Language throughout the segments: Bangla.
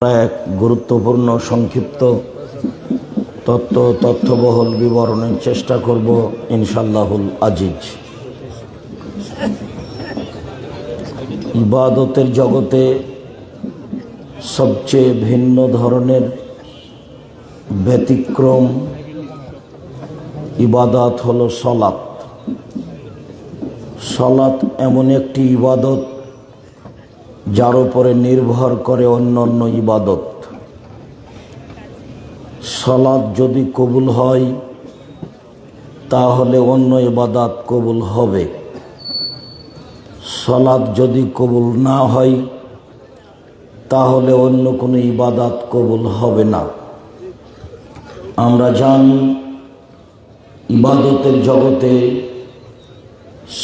এক গুরুত্বপূর্ণ সংক্ষিপ্ত তথ্যবহুল বিবরণের চেষ্টা করব ইনশাআল্লাহুল আজিজ। ইবাদতের জগতে সবচেয়ে ভিন্ন ধরনের ব্যতিক্রম ইবাদত হলো সলাত। সলাত এমন একটি ইবাদত যার উপরে নির্ভর করে অন্যান্য ইবাদত। সালাত যদি কবুল হয় তাহলে অন্য ইবাদত কবুল হবে, সালাত যদি কবুল না হয় তাহলে অন্য কোনো ইবাদত কবুল হবে না। আমরা জানি ইবাদতের জগতে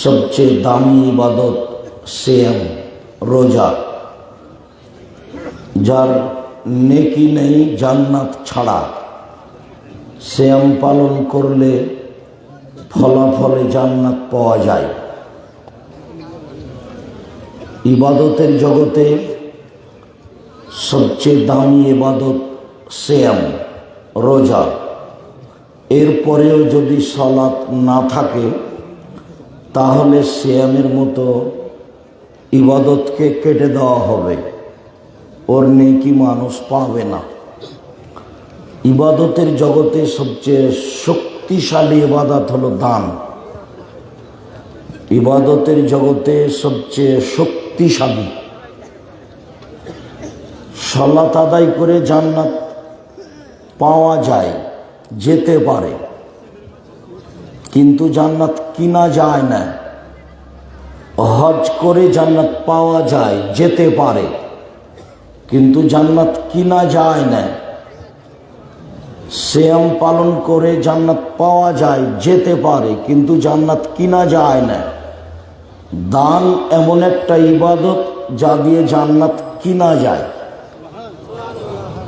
সবচেয়ে দামি ইবাদত সিয়াম, রোজা, যার নেকি নেই জান্নাত ছাড়া। সিয়াম পালন করলে ফলাফলে জান্নাত পাওয়া যায়। ইবাদতের জগতে সবচেয়ে দামি ইবাদত সিয়াম, রোজা। এরপরেও যদি সালাত না থাকে তাহলে সিয়ামের মতো ইবাদতকে কেটে দেওয়া হবে, ওর নেকি মানুষ পাবে না। ইবাদতের জগতে সবচেয়ে শক্তিশালী ইবাদত হলো দান। ইবাদতের জগতে সবচেয়ে শক্তিশালী। সালাত আদায় করে জান্নাত পাওয়া যায়, যেতে পারে, কিন্তু জান্নাত কিনা যায় না। হজ করে জান্নাত পাওয়া যায়, যেতে পারে, কিন্তু জান্নাত কিনা যায় না। সিয়াম পালন করে জান্নাত পাওয়া যায়, যেতে পারে, কিন্তু জান্নাত কিনা যায় না। দান এমন একটা ইবাদত যা দিয়ে জান্নাত কিনা যায়।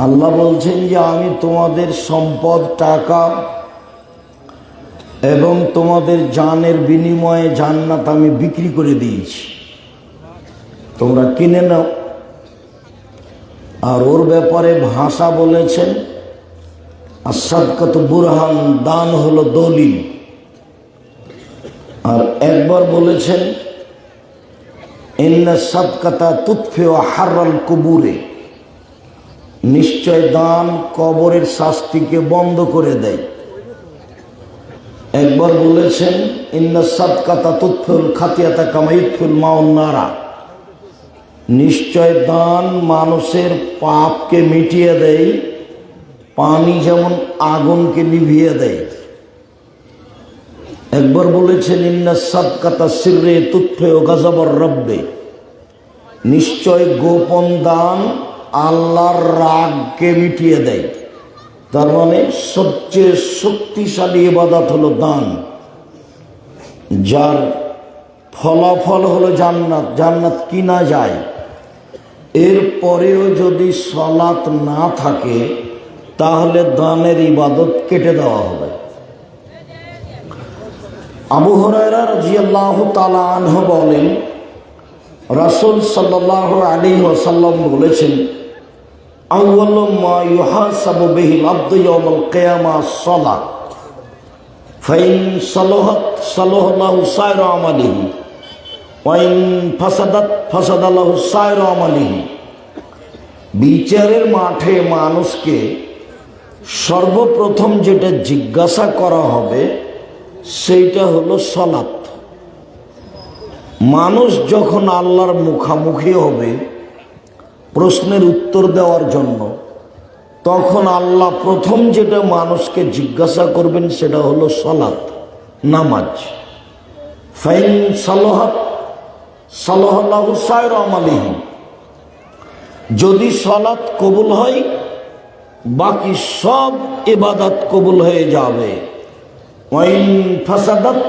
আল্লাহ বলছেন যে আমি তোমাদের সম্পদ, টাকা এবং তোমাদের জানের বিনিময়ে জান্নাত আমি বিক্রি করে দিয়েছি, তোমরা কিনে নাও। আর ওর ব্যাপারে ভাষা বলেছেন আস-সাদকাতু বুরহান, দান হলো দলিল। আর একবার বলেছেন ইন্নাস সাদকাতা তুতফিউ হাররাল কুবুরে, নিশ্চয় দান কবরের শাস্তিকে বন্ধ করে দেয়। একবার বলেছেন ইন্নাস সাদকাতা তুতফিউল খাতিয়াতা কামা ইতফিউল মাউন নারা, নিশ্চয় দান মানুষের পাপকে মিটিয়ে দেয়, পানি যেমন আগুনকে নিভিয়ে দেয়। একবার বলেছেন ইন্নাস সাদকাতা সিররে তুতফিউ গাযাবার রব্বে, নিশ্চয় গোপন দান আল্লাহর রাগকে মিটিয়ে দেয়। তার মানে সবচেয়ে শক্তিশালী ইবাদত হলো দান, যার ফলাফল হলো জান্নাত। জান্নাত কিনা যায়। এরপরেও যদি সালাত না থাকে তাহলে দানের ইবাদত কেটে দেওয়া হবে। আবু হুরায়রা রাদিয়াল্লাহু তাআলা আনহু বলেন রাসূল সাল্লাল্লাহু আলাইহি ওয়াসাল্লাম বলেছেন আউয়ালু মা ইউহাসাবু বিহিল আবদু ইয়াউমাল কিয়ামাহ সালাত ফাইন সালাহাত সালাহাল্লাহু সাইরা আমালিহি ওয়াইন ফাসাদাত ফাসাদাল্লাহু সাইরা আমালিহি। বিচারের মাঠে মানুষকে সর্বপ্রথম যেটা জিজ্ঞাসা করা হবে সেইটা হলো সালাত। মানুষ যখন আল্লাহর মুখামুখি হবে প্রশ্নের উত্তর দেওয়ার জন্য, তখন আল্লাহ প্রথম যেটা মানুষকে জিজ্ঞাসা করবেন সেটা হলো সালাত, নামাজ। ফাইন সালাহাত সালাহাল্লাহু সাইরা আমালিহি, যদি সালাত কবুল হয় বাকি সব ইবাদত কবুল হয়ে যাবে। ওয়াইন ফাসাদাত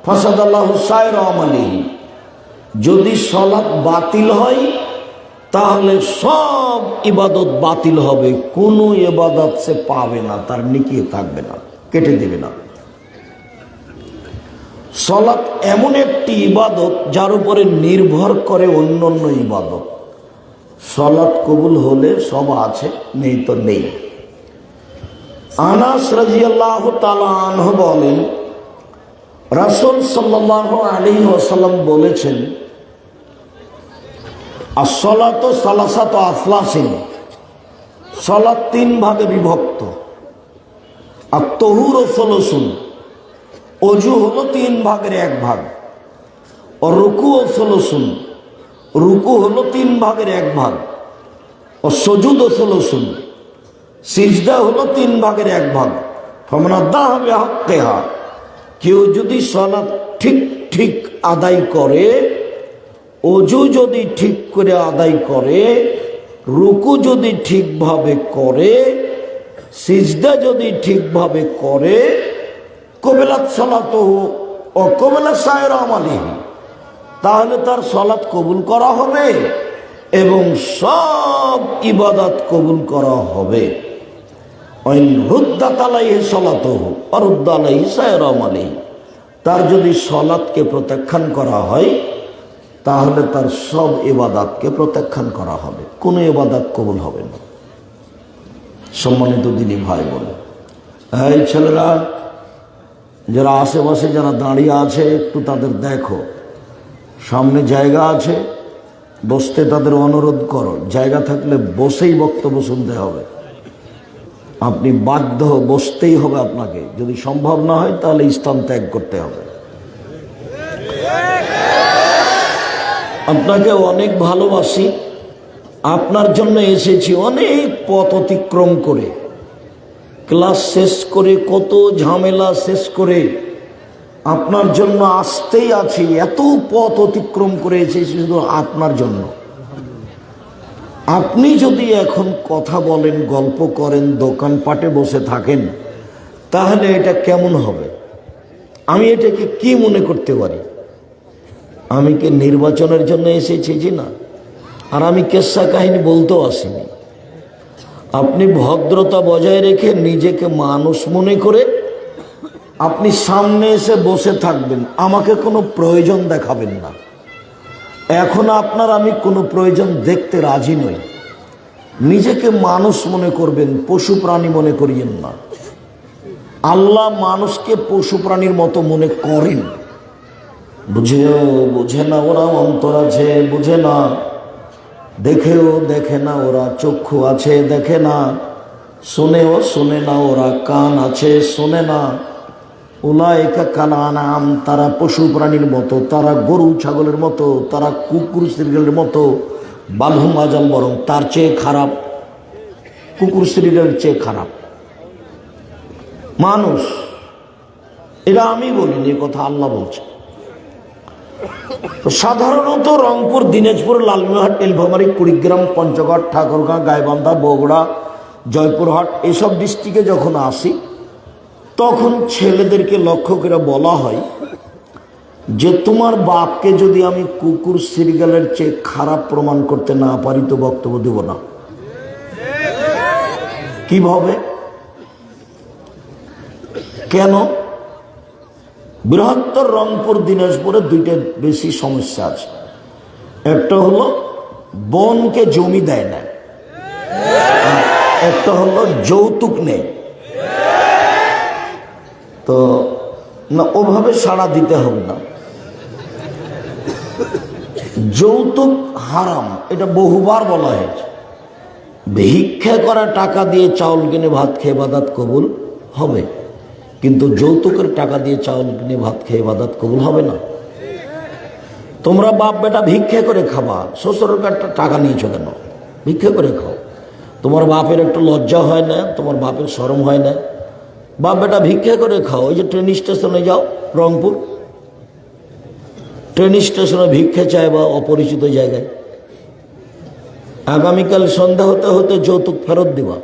ফাসাদাল্লাহু সাইরা আমালিহি, যদি সালাত বাতিল হয় তাহলে সব ইবাদত বাতিল হবে, কোনো ইবাদত সে পাবে না, তার নেকি থাকবে না, কেটে দেবে না। সালাত এমন একটি ইবাদত যার উপরে নির্ভর করে অন্যান্য ইবাদত। সালাত কবুল হলে সব আছে, নেই তো নেই। আনাস রাদিয়াল্লাহু তাআলা আনহু বলেন, রাসূল সাল্লাল্লাহু আলাইহি ওয়াসাল্লাম বলেছেন, as-salatu salasatu aflasin, সালাত তিন ভাগে বিভক্ত। at-tuhuru thulusun, অজু হলো তিন ভাগের এক ভাগ। আর রুকুও থুলুসুন, রুকু হলো তিন ভাগের এক ভাগ। ও সুজুদও থুলুসুন, সিজদা হলো তিন ভাগের এক ভাগ। ফামান আদাহা বিহাক্কিহা, কেউ যদি সালাত ঠিক ঠিক আদায় করে, অজু যদি ঠিক করে আদায় করে, রুকু যদি ঠিকভাবে করে, সিজদা যদি ঠিকভাবে করে, কবিলাত সালাতুহু ও কবিলা সায়ের আমালিহি, তাহলে তার সালাত কবুল করা হবে এবং সব ইবাদত কবুল করা হবে। ওয়াইন রুদ্দাত আলাইহি সালাতুহু ওয়া রুদ্দা আলাইহি সায়ের আমালিহি, তার যদি সালাতকে প্রত্যাখ্যান করা হয় তাহলে তার সব ইবাদতকে প্রত্যাখ্যান করা হবে, কোনো ইবাদত কবুল হবে না। সম্মানিত দিনী ভাই বোন, এই ছেলেরা যারা আশেপাশে যারা দাঁড়িয়ে আছে একটু তাদের দেখো, সামনে জায়গা আছে, বসতে তাদের অনুরোধ করো। জায়গা থাকলে বসেই বক্তব্য শুনতে হবে, আপনি বাধ্য বসতেই হবে আপনাকে। যদি সম্ভব না হয় তাহলে স্থান ত্যাগ করতে হবে। আপনাকে অনেক ভালোবাসি, আপনার জন্য এসেছি অনেক পথ অতিক্রম করে, ক্লাস শেষ করে, কত ঝামেলা শেষ করে আপনার জন্য আসতেই আছি। এত পথ অতিক্রম করে এসেছি শুধু আপনার জন্য। আপনি যদি এখন কথা বলেন, গল্প করেন, দোকানপাটে বসে থাকেন, তাহলে এটা কেমন হবে? আমি এটাকে কি মনে করতে পারি? আমি কি নির্বাচনের জন্য এসেছি? জি না। আর আমি কেসা কাহিনী বলতেও আসিনি। আপনি ভদ্রতা বজায় রেখে নিজেকে মানুষ মনে করে আপনি সামনে এসে বসে থাকবেন, আমাকে কোনো প্রয়োজন দেখাবেন না। এখন আপনার আমি কোনো প্রয়োজন দেখতে রাজি নই। নিজেকে মানুষ মনে করবেন, পশু প্রাণী মনে করিয়েন না। আল্লাহ মানুষকে পশু প্রাণীর মতো মনে করেন। বুঝেও বুঝে না ওরা, অন্তর আছে বুঝে না, দেখেও দেখে না ওরা, চক্ষু আছে দেখে না, শোনেও শোনে না ওরা, কান আছে শোনে না। উলাইকা কাল আনাম, তারা পশু প্রাণীর মতো, তারা গরু ছাগলের মতো, তারা কুকুর শ্রীগলের মতো। বালহুম আজাল, বরং তার চেয়ে খারাপ, কুকুর শ্রীগলের চেয়ে খারাপ মানুষ। এটা আমি বলিনি, কথা আল্লাহ বলছে। সাধারণত রংপুর, দিনাজপুর, লালমনিরহাট, নীলফামারী, কুড়িগ্রাম, পঞ্চগড়, ঠাকুরগাঁও, গাইবান্ধা, বগুড়া, জয়পুরহাট এসব ডিস্ট্রিক্টে যখন আসি তখন ছেলেদেরকে লক্ষ্য করে বলা হয় যে তোমার বাপকে যদি আমি কুকুর শ্রীগালের চেয়ে খারাপ প্রমাণ করতে না পারি তো বক্তব্য দেব না। কিভাবে? কেন? বৃহত্তর রংপুর, দিনাজপুরে দুইটা বেশি সমস্যা আছে। একটা হলো বোনকে জমি দেয় না, একটা হলো যৌতুক নেই। তো না, ওভাবে সাড়া দিতে হবে না। যৌতুক হারাম, এটা বহুবার বলা হয়েছে। ভিক্ষা করা টাকা দিয়ে চাউল কিনে ভাত খেয়ে ইবাদত কবুল হবে, কিন্তু যৌতুকের টাকা দিয়ে চাউল কিনে ভাত খেয়ে ইবাদত কবুল হবে না। তোমরা বাপ বেটা ভিক্ষা করে খাবা, শ্বশুরের কাছে টাকা নিয়েছো কেন? ভিক্ষা করে খাও। তোমার বাপের একটু লজ্জা হয় না? তোমার বাপের শরম হয় না? বাপ বেটা ভিক্ষা করে খাও। ওই যে ট্রেন স্টেশনে যাও, রংপুর ট্রেন স্টেশনে ভিক্ষা চায় বা অপরিচিত জায়গায়, আগামীকাল সন্ধ্যা হতে হতে যৌতুক ফেরত দিবা।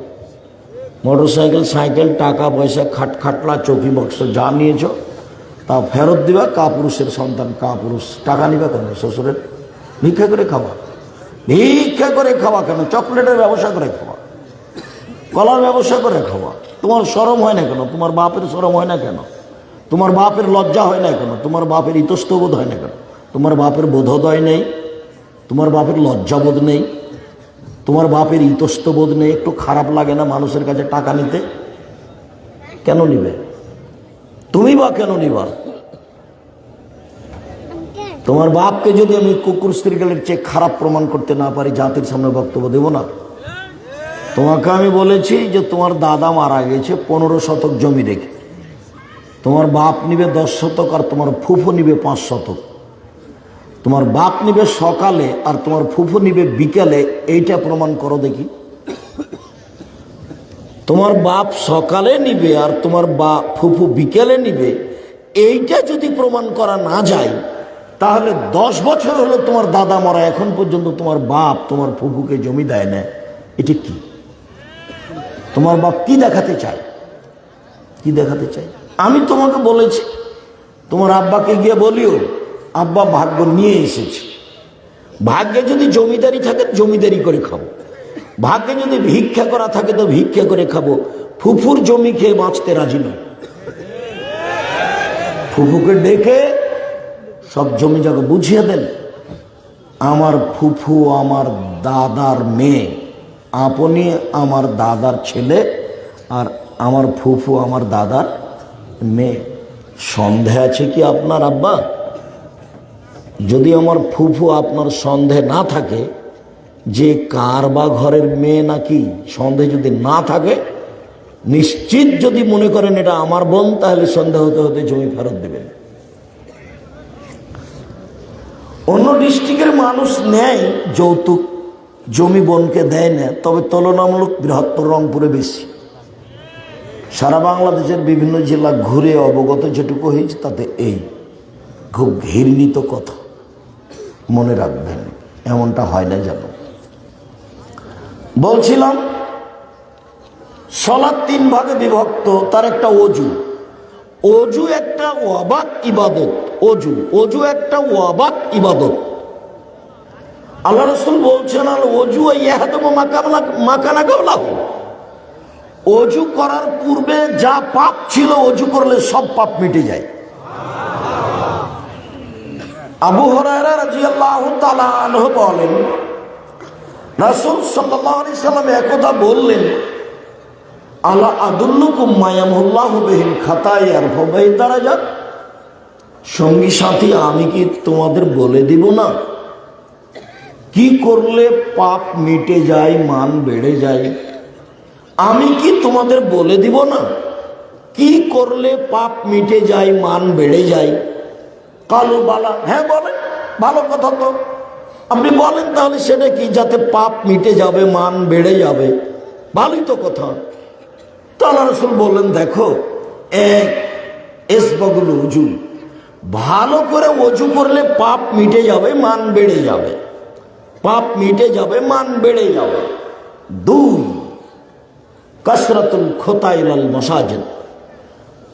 মোটরসাইকেল, সাইকেল, টাকা পয়সা, খাটলা, চৌকি বক্স যা নিয়েছ তা ফেরত দিবা। কাপুরুষের সন্তান, কাপুরুষ, টাকা নিবা কেন? শ্বশুরের ভিক্ষা করে খাওয়া, ভিক্ষা করে খাওয়া কেন? চকলেটের ব্যবসা করে খাওয়া, কলার ব্যবসা করে খাওয়া। তোমার শরম হয় না কেন? তোমার বাপের শরম হয় না কেন? তোমার বাপের লজ্জা হয় না কেন? তোমার বাপের ইতস্তবোধ হয় না কেন? তোমার বাপের বোধোদয় নেই? তোমার বাপের লজ্জাবোধ নেই? তোমার বাপের ইতস্তবোধ নেই? একটু খারাপ লাগে না মানুষের কাছে টাকা নিতে? কেন নিবে? তুমি বা কেন নিবা? তোমার বাপকে যদি আমি কুকুর শ্রীগালের চেয়ে খারাপ প্রমাণ করতে না পারি, জাতির সামনে বক্তব্য দেব না? তোমাকে আমি বলেছি যে তোমার দাদা মারা গেছে 15 শতক জমি রেখে, তোমার বাপ নিবে 10 শতক আর তোমার ফুফু নিবে 5 শতক। তোমার বাপ নিবে সকালে আর তোমার ফুফু নিবে বিকালে, এইটা প্রমাণ করো দেখি। তোমার বাপ সকালে নিবে আর তোমার ফুফু বিকেলে নিবে, এইটা যদি প্রমাণ করা না যায়, তাহলে 10 বছর হলো তোমার দাদা মরা, এখন পর্যন্ত তোমার বাপ তোমার ফুফুকে জমি দেয় না। এটা কি? তোমার বাপ কি দেখাতে চায়? কি দেখাতে চায়? আমি তোমাকে বলেছি তোমার আব্বাকে গিয়ে বলিও, আব্বা ভাগ্য নিয়ে এসেছে, ভাগ্যে যদি জমিদারি থাকে জমিদারি করে খাবো, ভাগ্যে যদি ভিক্ষা করা থাকে তো ভিক্ষা করে খাবো। ফুফুর জমি খেয়ে বাঁচতে রাজি নয়। ফুফুকে ডেকে সব জমি জায়গা বুঝিয়ে দেন। আমার ফুফু আমার দাদার মেয়ে, আপনি আমার দাদার ছেলে, আর আমার ফুফু আমার দাদার মেয়ে। সন্দেহ আছে কি আপনার আব্বা? যদি আমার ফুফু আপনার সন্দেহ না থাকে যে কার বা ঘরের মেয়ে নাকি, সন্দেহ যদি না থাকে, নিশ্চিত যদি মনে করেন এটা আমার বোন, তাহলে সন্দেহ হতে হতে জমি ফেরত দেবেন। অন্য ডিস্ট্রিক্টের মানুষ নেয় যৌতুক, জমি বোনকে দেয় না, তবে তুলনামূলক বৃহত্তর রংপুরে বেশি। সারা বাংলাদেশের বিভিন্ন জেলা ঘুরে অবগত যেটুকু হয়েছে তাতে এই খুব ঘৃণিত কথা, মনে রাখবেন, এমনটা হয় না যেন। বলছিলাম সালাত 3 ভাগে বিভক্ত, তার একটা অজু। অজু একটা ওয়াবাক ইবাদত। অজু একটা ওয়াবাক ইবাদত। আল্লাহ রাসূল বলছেন, আল অজু ইয়াহদমু মাকানা কাবলাহু। অজু করার পূর্বে যা পাপ ছিল অজু করলে সব পাপ মিটে যায়। আবু হুরায়রা রাদিয়াল্লাহু তাআলা আনহু বলেন, রাসূল সাল্লাল্লাহু আলাইহি সাল্লাম একদা বললেন, আলা আদুল্লুকুম মা ইয়ামহুল্লাহু বিহিল খাতায়া ওয়া দারাজাত। সঙ্গী সাথী, আমি কি তোমাদের বলে দিব না কি করলে পাপ মিটে যায়, মান বেড়ে যায়? আমি কি তোমাদের বলে দিব না কি করলে পাপ মিটে যায়, মান বেড়ে যায়? কালু বালা, হ্যাঁ বলেন, ভালো কথা তো, আপনি বলেন তাহলে সেটা কি, যাতে পাপ মিটে যাবে, মান বেড়ে যাবে? ভালোই তো কথা। তো আল্লাহ রাসূল বললেন, দেখো, এক ইসবাগুল উজু, ভালো করে অজু করলে পাপ মিটে যাবে, মান বেড়ে যাবে। পাপ মিটে যাবে, মান বেড়ে যাবে। 2 কাসরাতুল খুতাইল মাসাজিদ,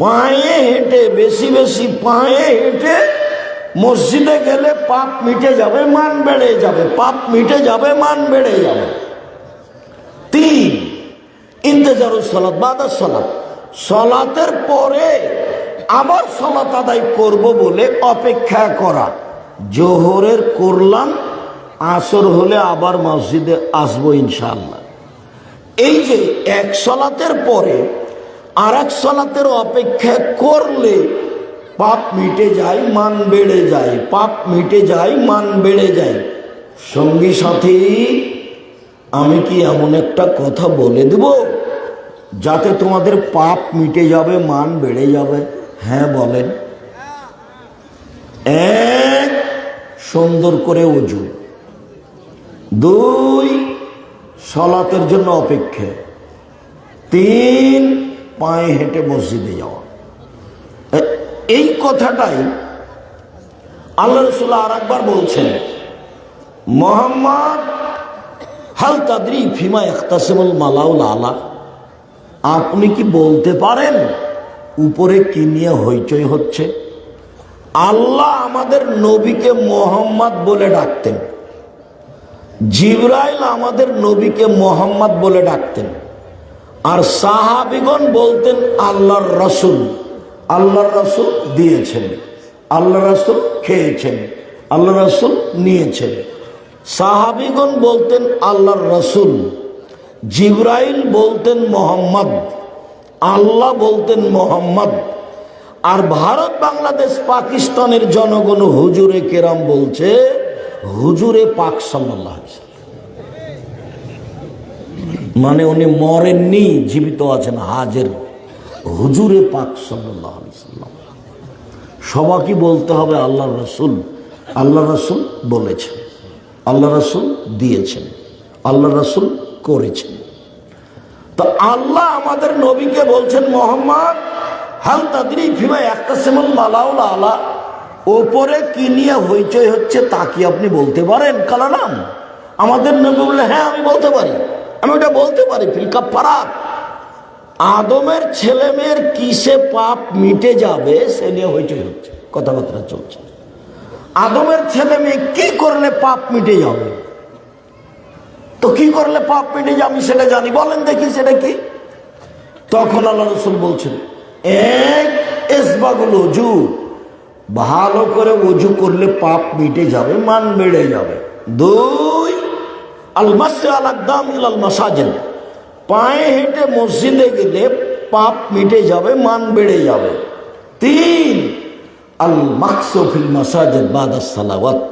পায়ে হেঁটে, বেশি বেশি পায়ে হেঁটে মসজিদে গেলে পাপ মিটে যাবে, মান বেড়ে যাবে। পাপ মিটে যাবে, মান বেড়ে যাবে। 3 ইন্তেজারুস সালাত বাদাস সালাত, সালাতের পরে আবার সালাত আদায় করব বলে অপেক্ষা করা। জোহরের করলাম, আসর হলে আবার মসজিদে আসবো ইনশাআল্লাহ। এই যে এক সালাতের পরে আর এক সালাতের অপেক্ষা করলে পাপ মিটে যায়, মান বেড়ে যায়। পাপ মিটে যায়, মান বেড়ে যায়। সঙ্গী সাথী, আমি কি এমন একটা কথা বলে দেব যাতে তোমাদের পাপ মিটে যাবে, মান বেড়ে যাবে? হ্যাঁ বলেন। 1 সুন্দর করে ওযু। 2 সালাতের জন্য অপেক্ষা। 3 পায়ে হেঁটে মসজিদে যাওয়া। এই কথাটাই আল্লাহ রাসূল আরেকবার বলছেন, মুহাম্মদ হাল তাদরি ফিমা ইখতাসিমুল মালাউল আলা। আপনি কি বলতে পারেন উপরে কি নিয়ে হইচই হচ্ছে? আল্লাহ আমাদের নবীকে মুহাম্মদ বলে ডাকতেন, জিবরাইল আমাদের নবীকে মুহাম্মদ বলে ডাকতেন, আর সাহাবীগণ বলতেন আল্লাহর রাসূল। আল্লাহর রাসূল দিয়েছেন, আল্লাহর রাসূল খেয়েছেন, আল্লাহর রাসূল নিয়েছেন। সাহাবীগণ বলতেন আল্লাহর রাসূল, জিবরাইল বলতেন মোহাম্মদ, আল্লাহ বলতেন মোহাম্মদ, আর ভারত বাংলাদেশ পাকিস্তানের জনগণ হুজুরে কেরাম বলছে হুজুরে পাক সাল্লাল্লাহু আলাইহি ওয়াসাল্লাম। মানে উনি মরেননি, জীবিত আছেন, হাজের, হুজুরে পাক সাল্লাল্লাহু আলাইহি ওয়াসাল্লাম। সবাইকে বলতে হবে আল্লাহ রাসূল, আল্লাহ রাসূল বলেছেন, আল্লাহ রাসূল দিয়েছেন, আল্লাহ রাসূল করেছেন। তো আল্লাহ আমাদের নবীকে বলছেন মোহাম্মদ হাল তাদরি ফিমা ইয়াকতাসিমুল মালাউল আলা, ওপরে কি নিয়ে হইচই হচ্ছে তা কি আপনি বলতে পারেন? কালানাম। আমাদের নবী বললেন হ্যাঁ আমি বলতে পারি, আমি ওটা বলতে পারি। ফিল কাফারাত, আদমের ছেলে মেয়ের কিসে পাপ মিটে যাবে সে নিয়ে হইচই হচ্ছে, কথাবার্তা চলছে। আদমের ছেলে মেয়ে কি করলে পাপ মিটে যাবে? তো কি করলে পাপ মিটে যাবে আমি সেটা জানি, বলেন দেখি সেটা কি? তখন আল্লাহ রাসূল বলছেন, এক ইসবাগুল ওযু, ভালো করে ওযু করলে পাপ মিটে যাবে, মান বেড়ে যাবে। দুই, আল মাসি আল আকদাম ইলাল মাসাজিদ, পায়ে হেঁটে মসজিদে গেলে পাপ মিটে যাবে, মান বেড়ে যাবে। তিন, আল মাকসু ফিল মাসাজিদ বাদাস সালাওয়াত,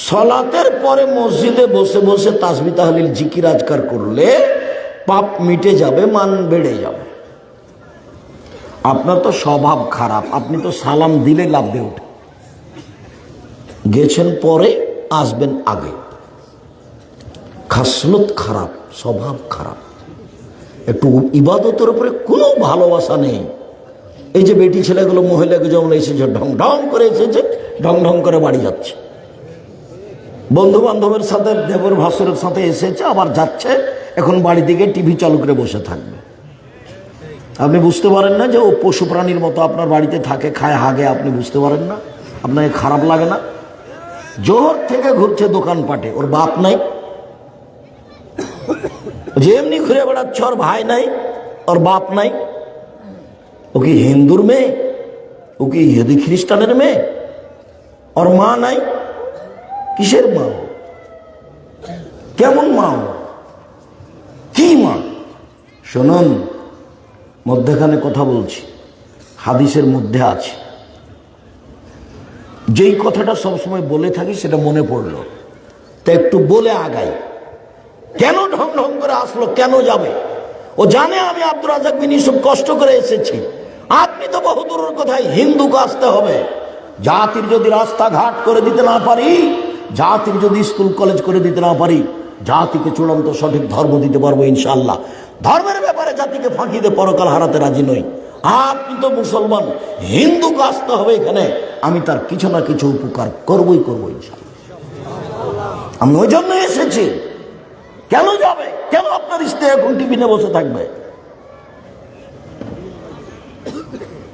সালাতের পরে মসজিদে বসে বসে তাসবিহ তাহলিল জিকির আজকার করলে পাপ মিটে যাবে, মান বেড়ে যাবে। আপনার তো স্বভাব খারাপ, আপনি তো সালাম দিলে লাভ দিয়ে ওঠে, গেছেন পরে আসবেন আগে, খাসলত খারাপ, স্বভাব খারাপ, একটু ইবাদতের উপরে কোনো ভালোবাসা নেই। এই যে বেটি ছেলেগুলো মহিলাকে যেমন এসেছে ঢং ঢং করে এসেছে, ঢং ঢং করে বাড়ি যাচ্ছে, বন্ধু বান্ধবের সাথে দেবর ভাসুরের সাথে এসেছে আবার যাচ্ছে, এখন বাড়ি দিকে টিভি চালু করে বসে থাকবে। আপনি বুঝতে পারেন না যে ও পশু প্রাণীর মতো আপনার বাড়িতে থাকে, খায়, হাগে, আপনি বুঝতে পারেন না? আপনাকে খারাপ লাগে না? জোহর থেকে ঘুরছে দোকানপাটে, ওর বাপ নাই, যে এমনি ঘুরে বেড়াচ্ছে, ওর ভাই নাই, ওর বাপ নাই। ও কি হিন্দুর মেয়ে? ও কি ইহুদি খ্রিস্টানের মেয়ে? ওর মা নাই? কিসের মা? কেমন মা? কি মা? শুনুন, মধ্যেখানে কথা বলছি, হাদিসের মধ্যে আছে, যেই কথাটা সবসময় বলে থাকি সেটা মনে পড়লো, তা একটু বলে আগাই। কেন ঢং ঢং করে আসলো, কেন যাবে? ও জানে আমি আব্দুর রাজ্জাক বিন ইউসুফ কষ্ট করে এসেছি। আপনি তো বহুদূরের কথায় হিন্দুকে আসতে হবে। জাতির যদি রাস্তাঘাট করে দিতে না পারি, জাতির যদি স্কুল কলেজ করে দিতে না পারি, জাতিকে চূড়ান্ত সঠিক ধর্ম দিতে পারবো ইনশাআল্লাহ। ধর্মের ব্যাপারে জাতিকে ফাঁকি দিয়ে পরকাল হারাতে রাজি নই। আপনি তো মুসলমান, হিন্দুকে আসতে হবে এখানে, আমি তার কিছু না কিছু উপকার করবই করবো ইনশাআল্লাহ। আমি ওই জন্য এসেছি। কেন যাবে? কেন আপনার স্ত্রী এখন টিভিতে বসে থাকবে?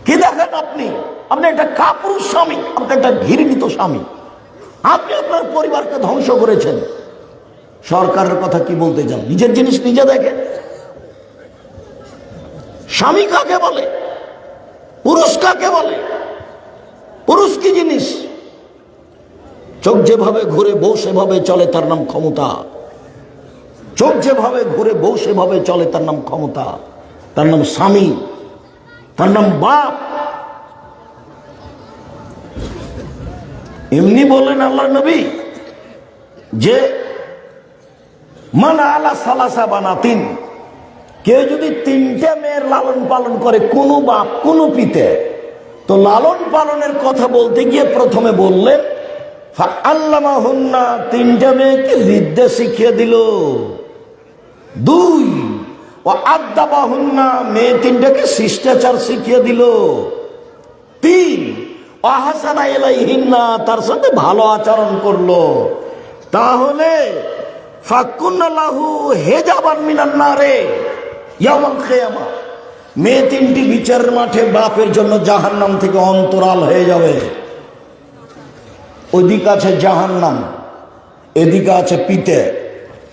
কি দেখেন আপনি? আপনি একটা কাপুরুষ স্বামী, আপনি একটা ঘৃণিত স্বামী, আপনি আপনার পরিবারকে ধ্বংস করেছেন। সরকারের কথা কি বলতে চান? নিজের জিনিস নিজে দেখেন। স্বামী কাকে বলে? পুরুষ কাকে বলে? পুরুষ কি জিনিস? চোখ যেভাবে ঘুরে বউ সেভাবে চলে, তার নাম ক্ষমতা। চোখ যেভাবে ঘুরে বউ সেভাবে চলে, তার নাম ক্ষমতা, তার নাম স্বামী, তার নাম বাপ। এমনি বলেন আল্লাহ নবী যে মান আলা সালাসা বানাতিন, কেউ যদি তিনটে মেয়ের লালন পালন করে, কোনো বাপ কোনো পিতে, তো লালন পালনের কথা বলতে গিয়ে প্রথমে বললেন ফাআল্লামাহুন্না, তিনটে মেয়েকে বিদ্যা শিখিয়ে দিল। দুই, ও আদাবাহুন্না, মেয়ে তিনটাকে শিষ্টাচার শিখিয়ে দিল। তিন, আহসানা ইলাইহিন্না, তার সাথে ভালো আচরণ করলো। তাহলে ফাকুন্না লাহু হিজাবান মিনান নারে ইয়াউমাল কিয়ামা, মেয়ে তিনটি বিচারের মাঠে বাপের জন্য জাহান্নাম থেকে অন্তরাল হয়ে যাবে। ওইদিকে আছে জাহান্নাম, এদিকে আছে পিতে,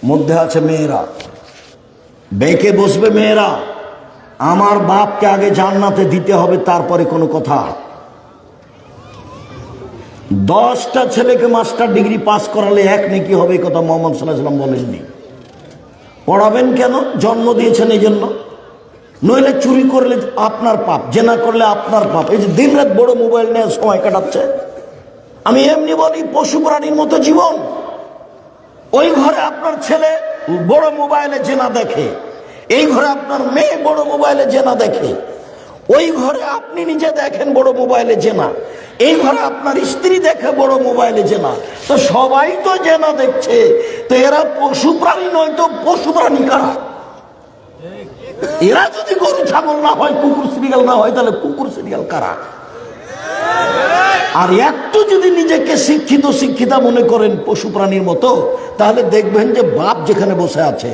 মধ্যে আছে মেয়েরা। বেঁকে বসবে মেয়েরা, আমার বাপকে আগে জান্নাতে দিতে হবে, তারপরে কোনো কথা। 10টা ছেলেকে মাস্টার ডিগ্রি পাস করালে 1 নেকি হবে, এই কথা মুহাম্মদ সাল্লাল্লাহু আলাইহি ওয়াসাল্লাম বলেননি। পড়াবেন কেন? জন্ম দিয়েছেন এই জন্য। নইলে চুরি করলে আপনার পাপ, জেনা করলে আপনার পাপ। এই যে দিনরাত বড় মোবাইল নিয়ে সময় কাটাচ্ছে, আমি এমনি বলি পশু প্রাণীর মতো জীবন। ওই ঘরে আপনার ছেলে বড় মোবাইলে জেনা দেখে, এই ঘরে আপনার মেয়ে বড় মোবাইলে জেনা দেখে, ওই ঘরে আপনি নিজে দেখেন বড় মোবাইলে জেনা, এই ঘরে আপনার স্ত্রী দেখে বড় মোবাইলে জেনা। তো সবাই তো জেনা দেখছে, তো এরা পশু প্রাণী নয় তো পশু প্রাণী কারা? এরা যদি গরু ছাগল না হয়, কুকুর সিরিয়াল না হয়, তাহলে কুকুর সিরিয়াল কারা? আর একটু যদি নিজেকে শিক্ষিত শিক্ষিতা মনে করেন পশু প্রাণীর মতো, তাহলে দেখবেন যে বাপ যেখানে বসে আছে,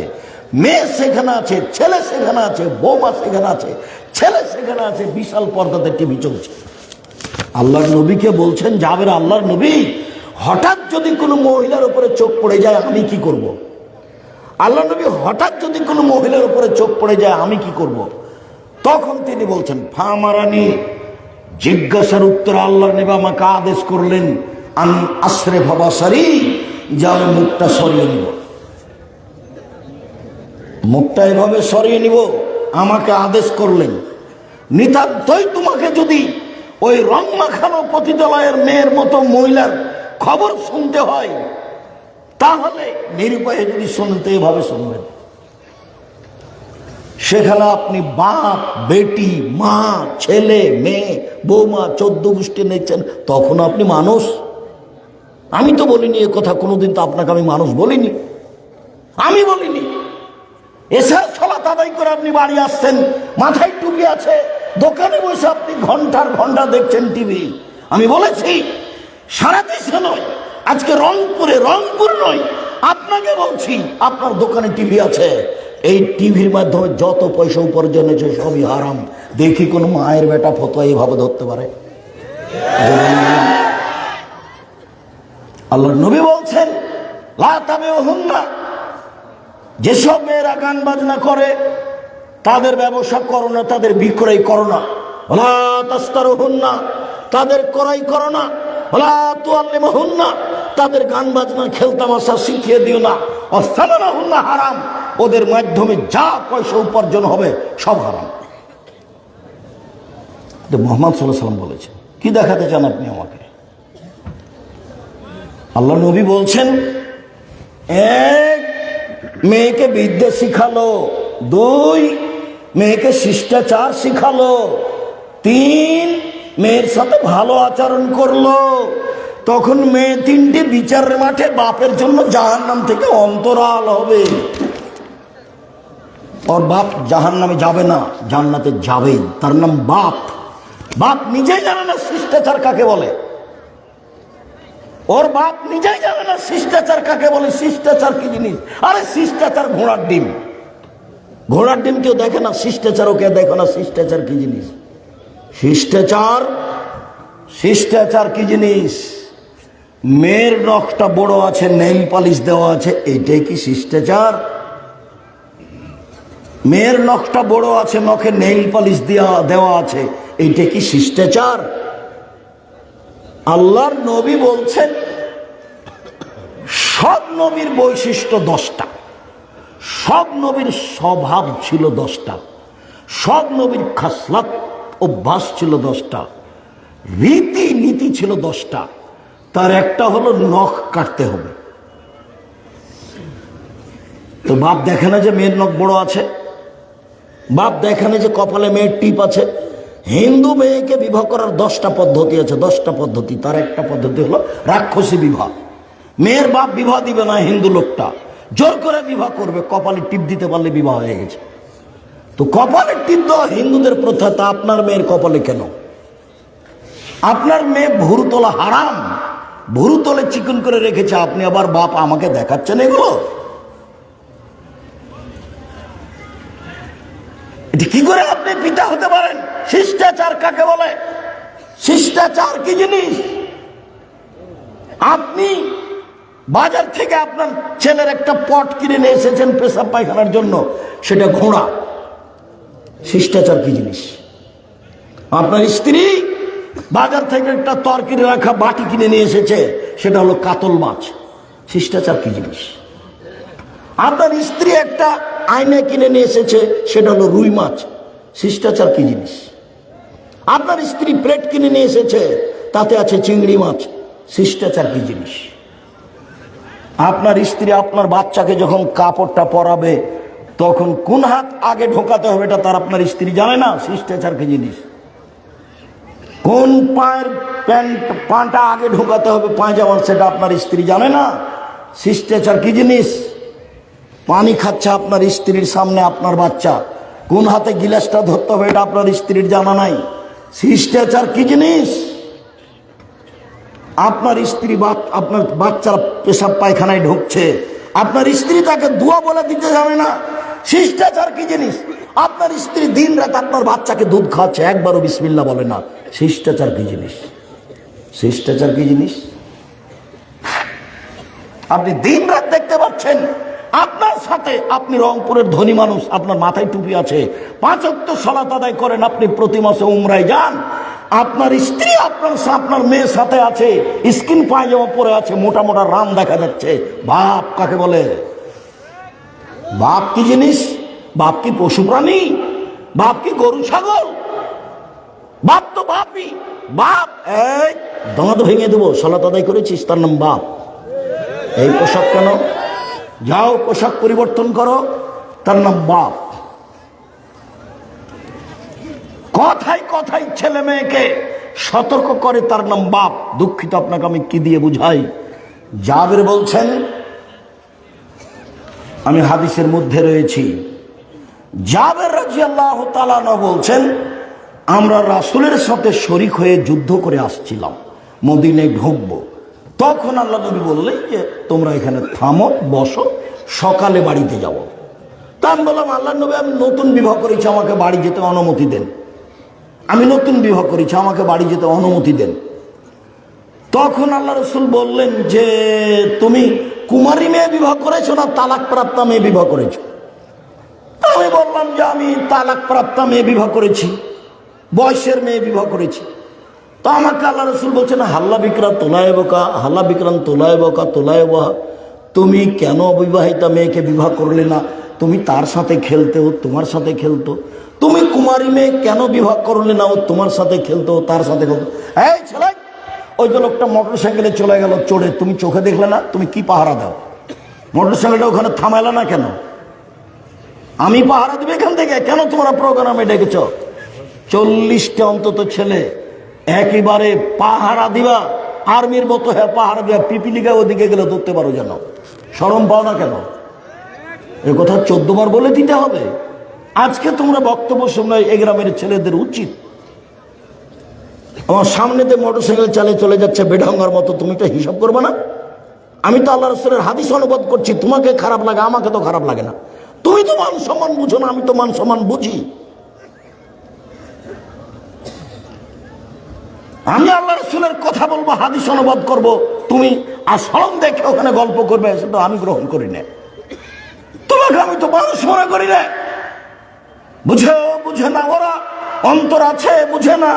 মেয়ে সেখানে আছে, ছেলে সেখানে আছে, বৌমা সেখানে আছে, ছেলে সেখানে আছে, বিশাল পর্দাতে টিভি চলছে। আল্লাহর নবীকে বলছেন, যাবেন আল্লাহর নবী, হঠাৎ যদি কোনো মহিলার উপরে চোখ পড়ে যায় আমি কি করব? আল্লাহ নবী, হঠাৎ যদি কোনো মহিলার উপরে চোখ পড়ে যায় আমি কি করব? তখন তিনি বলছেন, ফামারানি, জিজ্ঞাসার উত্তরে আল্লাহর নবী আমাকে আদেশ করলেন, আন আশ্রে ভাবাসারি, যে আমি মুখটা সরিয়ে নিব, মুখটা এভাবে সরিয়ে নিব, আমাকে আদেশ করলেন। নিতান্তই তোমাকে যদি ওই রং মাখানো পতিতালয়ের মেয়ের মতো মহিলার খবর শুনতে হয়, তাহলে নিরুপায়ে যদি শুনতে এভাবে শুনবেন। সেখানে আপনি বাপ বেটি, মা ছেলে মেয়ে বৌমা 14 গোষ্ঠী নিচ্ছেন, তখন আপনি মানুষ? আমি তো বলিনি এ কথা কোনোদিন, তো আপনাকে আমি মানুষ বলিনি, আমি বলিনি। এছাড়া সালাত আদায় করে আপনি বাড়ি আসছেন, মাথায় টুপি আছে, দোকানে বসে আপনি ঘন্টার ঘন্টা দেখছেন টিভি। আমি বলেছি সারা দেশে নয়, আজকে রংপুর নয়, আপনাকে বলছি আপনার দোকানে টিভি আছে, এই টিভির মাধ্যমে যত পয়সা উপার্জন হয়েছে সবই হারাম। দেখি কোন মায়ের বেটা ফতোয়া এইভাবে ধরতে পারে? আল্লাহর নবী বলছেন, লা তাবিউহুন্না, যেসব মেয়েরা গান বাজনা করে তাদের ব্যবসা করো না, তাদের বিক্রয় করো না। ওয়ালা তাস্তারুহুন্না, তাদের ক্রয় করো না। ওয়ালা তুআল্লিমুহুন্না, তাদের গান বাজনা খেলতামাশা শিখিয়ে দিও না। ওয়াসামানাহুন্না হারাম, ওদের মাধ্যমে যা পয়সা উপার্জন হবে সব হারাম। মুহাম্মদ সাল্লাল্লাহু আলাইহি ওয়াসাল্লাম বলেছেন। কি দেখাতে চান আপনি আমাকে? আল্লাহ নবী বলছেন, এক, মেয়েকে বিদ্যা শিখালো, 2, মেয়েকে শিষ্টাচার শিখালো, 3, মেয়ের সাথে ভালো আচরণ করলো, তখন মেয়ে 3টে বিচারের মাঠে বাপের জন্য জাহান্নাম থেকে অন্তরাল হবে। ওর বাপ জাহান্নামে যাবে না, জান্নাতে যাবেই, তার নাম বাপ। বাপ নিজেই জানে না শিষ্টাচার কাকে বলে, ওর বাপ নিজেই জানে না শিষ্টাচার কাকে বলে, শিষ্টাচার কি জিনিস। আরে শিষ্টাচার ঘোড়ার ডিম, ঘোড়ার ডিম কেউ দেখে না, শিষ্টাচারও কেউ দেখে না। শিষ্টাচার কি জিনিস? শিষ্টাচার কি জিনিস? মেয়ের নখটা বড় আছে, নেইল পালিশ দেওয়া আছে, এইটাই কি শিষ্টাচার? মেয়ের নখটা বড় আছে, নখে নেইল পালিশ দেওয়া আছে, এইটা কি শিষ্টাচার? আল্লাহর নবী বলছেন, সব নবীর বৈশিষ্ট্য 10টা, সব নবীর স্বভাব ছিল 10টা, সব নবীর খাসলাত অভ্যাস ছিল 10টা, রীতি নীতি ছিল 10টা। তার একটা হলো নখ কাটতে হবে। তো বাপ দেখে না যে মেয়ের নখ বড় আছে, বাপ দেখে না যে কপালে মেয়ের টিপ আছে। হিন্দু মেয়েকে বিবাহ করার 10টা পদ্ধতি আছে, 10টা পদ্ধতি। তার একটা পদ্ধতি হলো রাক্ষসী বিবাহ। মেয়ের বাপ বিবাহ দিবে না, হিন্দু লোকটা জোর করে বিবাহ করবে, কপালে টিপ দিতে পারলে বিবাহ হয়ে গেছে। তো কপালে টিপ দেওয়া হিন্দুদের প্রথা, তা আপনার মেয়ের কপালে কেন? আপনার মেয়ে ভুরু তোলা হারাম, ভুরু তোলে চিকন করে রেখেছে, আপনি আবার বাপ আমাকে দেখাচ্ছেন এগুলো? এটা কি করে আপনি পিতা হতে পারেন? শিষ্টাচার কাকে বলে? শিষ্টাচার কি জিনিস? আপনি বাজার থেকে আপনার ছেলের একটা পট কিনে নিয়ে এসেছেন পেশাব পায়খানার জন্য, সেটা ঘোড়া। শিষ্টাচার কি জিনিস? আপনার স্ত্রী বাজার থেকে একটা তরকারি রাখা বাটি কিনে নিয়ে এসেছে, সেটা হলো কাতল মাছ। শিষ্টাচার কি জিনিস? আপনার স্ত্রী একটা আয়না কিনে নিয়ে এসেছে, সেটা হলো রুই মাছ। শিষ্টাচার কি জিনিস? আপনার স্ত্রী প্লেট কিনে নিয়ে এসেছে, তাতে আছে চিংড়ি মাছ। শিষ্টাচার কি জিনিস? আপনার স্ত্রী আপনার বাচ্চাকে যখন কাপড়টা পরাবে, তখন কোন হাত আগে ঢোকাতে হবে এটা তার আপনার স্ত্রী জানে না। শিষ্টাচার কি জিনিস? কোন পায়ের পাটা আগে ঢোকাতে হবে পায়জামার, সেটা আপনার স্ত্রী জানে না। শিষ্টাচার কি জিনিস? পানি খাচ্ছে আপনার স্ত্রীর সামনে আপনার বাচ্চা, কোন হাতে গিলাসটা ধরতে হবে এটা আপনার স্ত্রীর জানা নাই। শিষ্টাচার কি জিনিস? আপনার স্ত্রী আপনার বাচ্চার পেশাব পায়খানায় ঢুকছে, আপনার স্ত্রী তাকে দোয়া বলে দিতে জানে না। শিষ্টাচার কি জিনিস? আপনার স্ত্রী দিন রাত আপনার বাচ্চাকে দুধ খাওয়াচ্ছে, একবারও বিসমিল্লাহ বলে না। শিষ্টাচার কি জিনিস? শিষ্টাচার কি জিনিস? আপনি দিন রাত দেখতে পাচ্ছেন আপনার সাথে, আপনি রংপুরের ধনী মানুষ, আপনার মাথায় টুপি আছে, 5 ওয়াক্ত সালাত আদায় করেন, আপনি প্রতি মাসে উমরায় যান, আপনার স্ত্রী আপনার মেয়ের সাথে আছে, স্কিন পায়জামা পরে আছে, মোটা মোটা রাম দেখা যাচ্ছে। বাপ কাকে বলে? বাপ কি জিনিস? বাপ কি পশু প্রাণী? বাপ কি গরু ছাগল? বাপ তো বাপই। বাপ এই দাঁত ভেঙে দেবো, সালাত আদায় করেছিস, তার নাম বাপ। এই পোশাক কেন? যাও পোশাক পরিবর্তন করো, তার নাম বাপ। কথায় কথায় ছেলে মেয়েকে সতর্ক করে, তার নাম বাপ। দুঃখিত, আপনাকে আমি কি দিয়ে বুঝাই? জাবের বলছেন, আমি হাদিসের মধ্যে রয়েছি, জাবের রাদিয়াল্লাহু তাআলা আনহু বলছেন, আমরা রাসূলের সাথে শরীক হয়ে যুদ্ধ করে আসছিলাম, মদিনায় ঢুকবো। তখন আল্লাহ নবী বললেন যে তোমরা এখানে থামো, বসো, সকালে বাড়িতে যাবো। তা আমি বললাম, আল্লাহ নবী, আমি নতুন বিবাহ করেছি, আমাকে বাড়ি যেতে অনুমতি দেন। আমি নতুন বিবাহ করেছি, আমাকে বাড়ি যেতে অনুমতি দেন। তখন আল্লাহ রসুল বললেন যে তুমি কুমারী মেয়ে বিবাহ করেছো না তালাক প্রাপ্তা মেয়ে বিবাহ করেছো? আমি বললাম যে আমি তালাক প্রাপ্তা মেয়ে বিবাহ করেছি, বয়সের মেয়ে বিবাহ করেছি। তো আমাকে আল্লাহ রসুল বলছেন, হাল্লা বিক্রা তোলায় বোকা, হাল্লা বিক্রান তোলায় বোকা তোলায় বহা, তুমি কেন অবিবাহিতা মেয়েকে বিবাহ করলে না? তুমি তার সাথে খেলতে, ও তোমার সাথে খেলতো। তুমি কুমারী মেয়ে কেন বিবাহ করলে না? ও তোমার সাথে খেলতো, ও তার সাথে খেলতো। এই ছেলে, ওই যে লোকটা মোটর সাইকেলে চলে গেল চড়ে, তুমি চোখে দেখলে না? তুমি কি পাহারা দাও? মোটর সাইকেলটা ওখানে থামাইলা না কেন? আমি পাহারা দিবে এখান থেকে? কেন তোমরা প্রোগ্রামে ডেকেছ? 40টা অন্তত ছেলে একেবারে পাহারা দিবা, আর্মির মতো। হ্যাঁ, পাহারা দিবা, পিপিলিকা ওদিকে গেলে ধরতে পারো, যেন শরম পাও না কেন? এ কথা 14 বার বলে দিতে হবে? আজকে তোমরা বক্তব্য শুনলে এই গ্রামের ছেলেদের উচিত, আমার সামনেতে মোটরসাইকেল চালিয়ে চলে যাচ্ছে বেঢঙ্গার মতো, তুমি তো হিসাব করবে না? আমি তো আল্লাহ রাসূলের হাদিস অনুবাদ করছি, তোমাকে খারাপ লাগে, আমাকে তো খারাপ লাগে না। তুমি তো মান সম্মান বুঝো না, আমি তো মান সম্মান বুঝি। আমি আল্লাহ রাসূলের কথা বলবো, হাদিস অনুবাদ করব, তুমি আসলম দেখে ওখানে গল্প করবে, সেটা আমি গ্রহণ করি না। তোমাকে আমি তো মানুষ মনে করি না। বুঝে না ওরা, অন্তর আছে বুঝে না,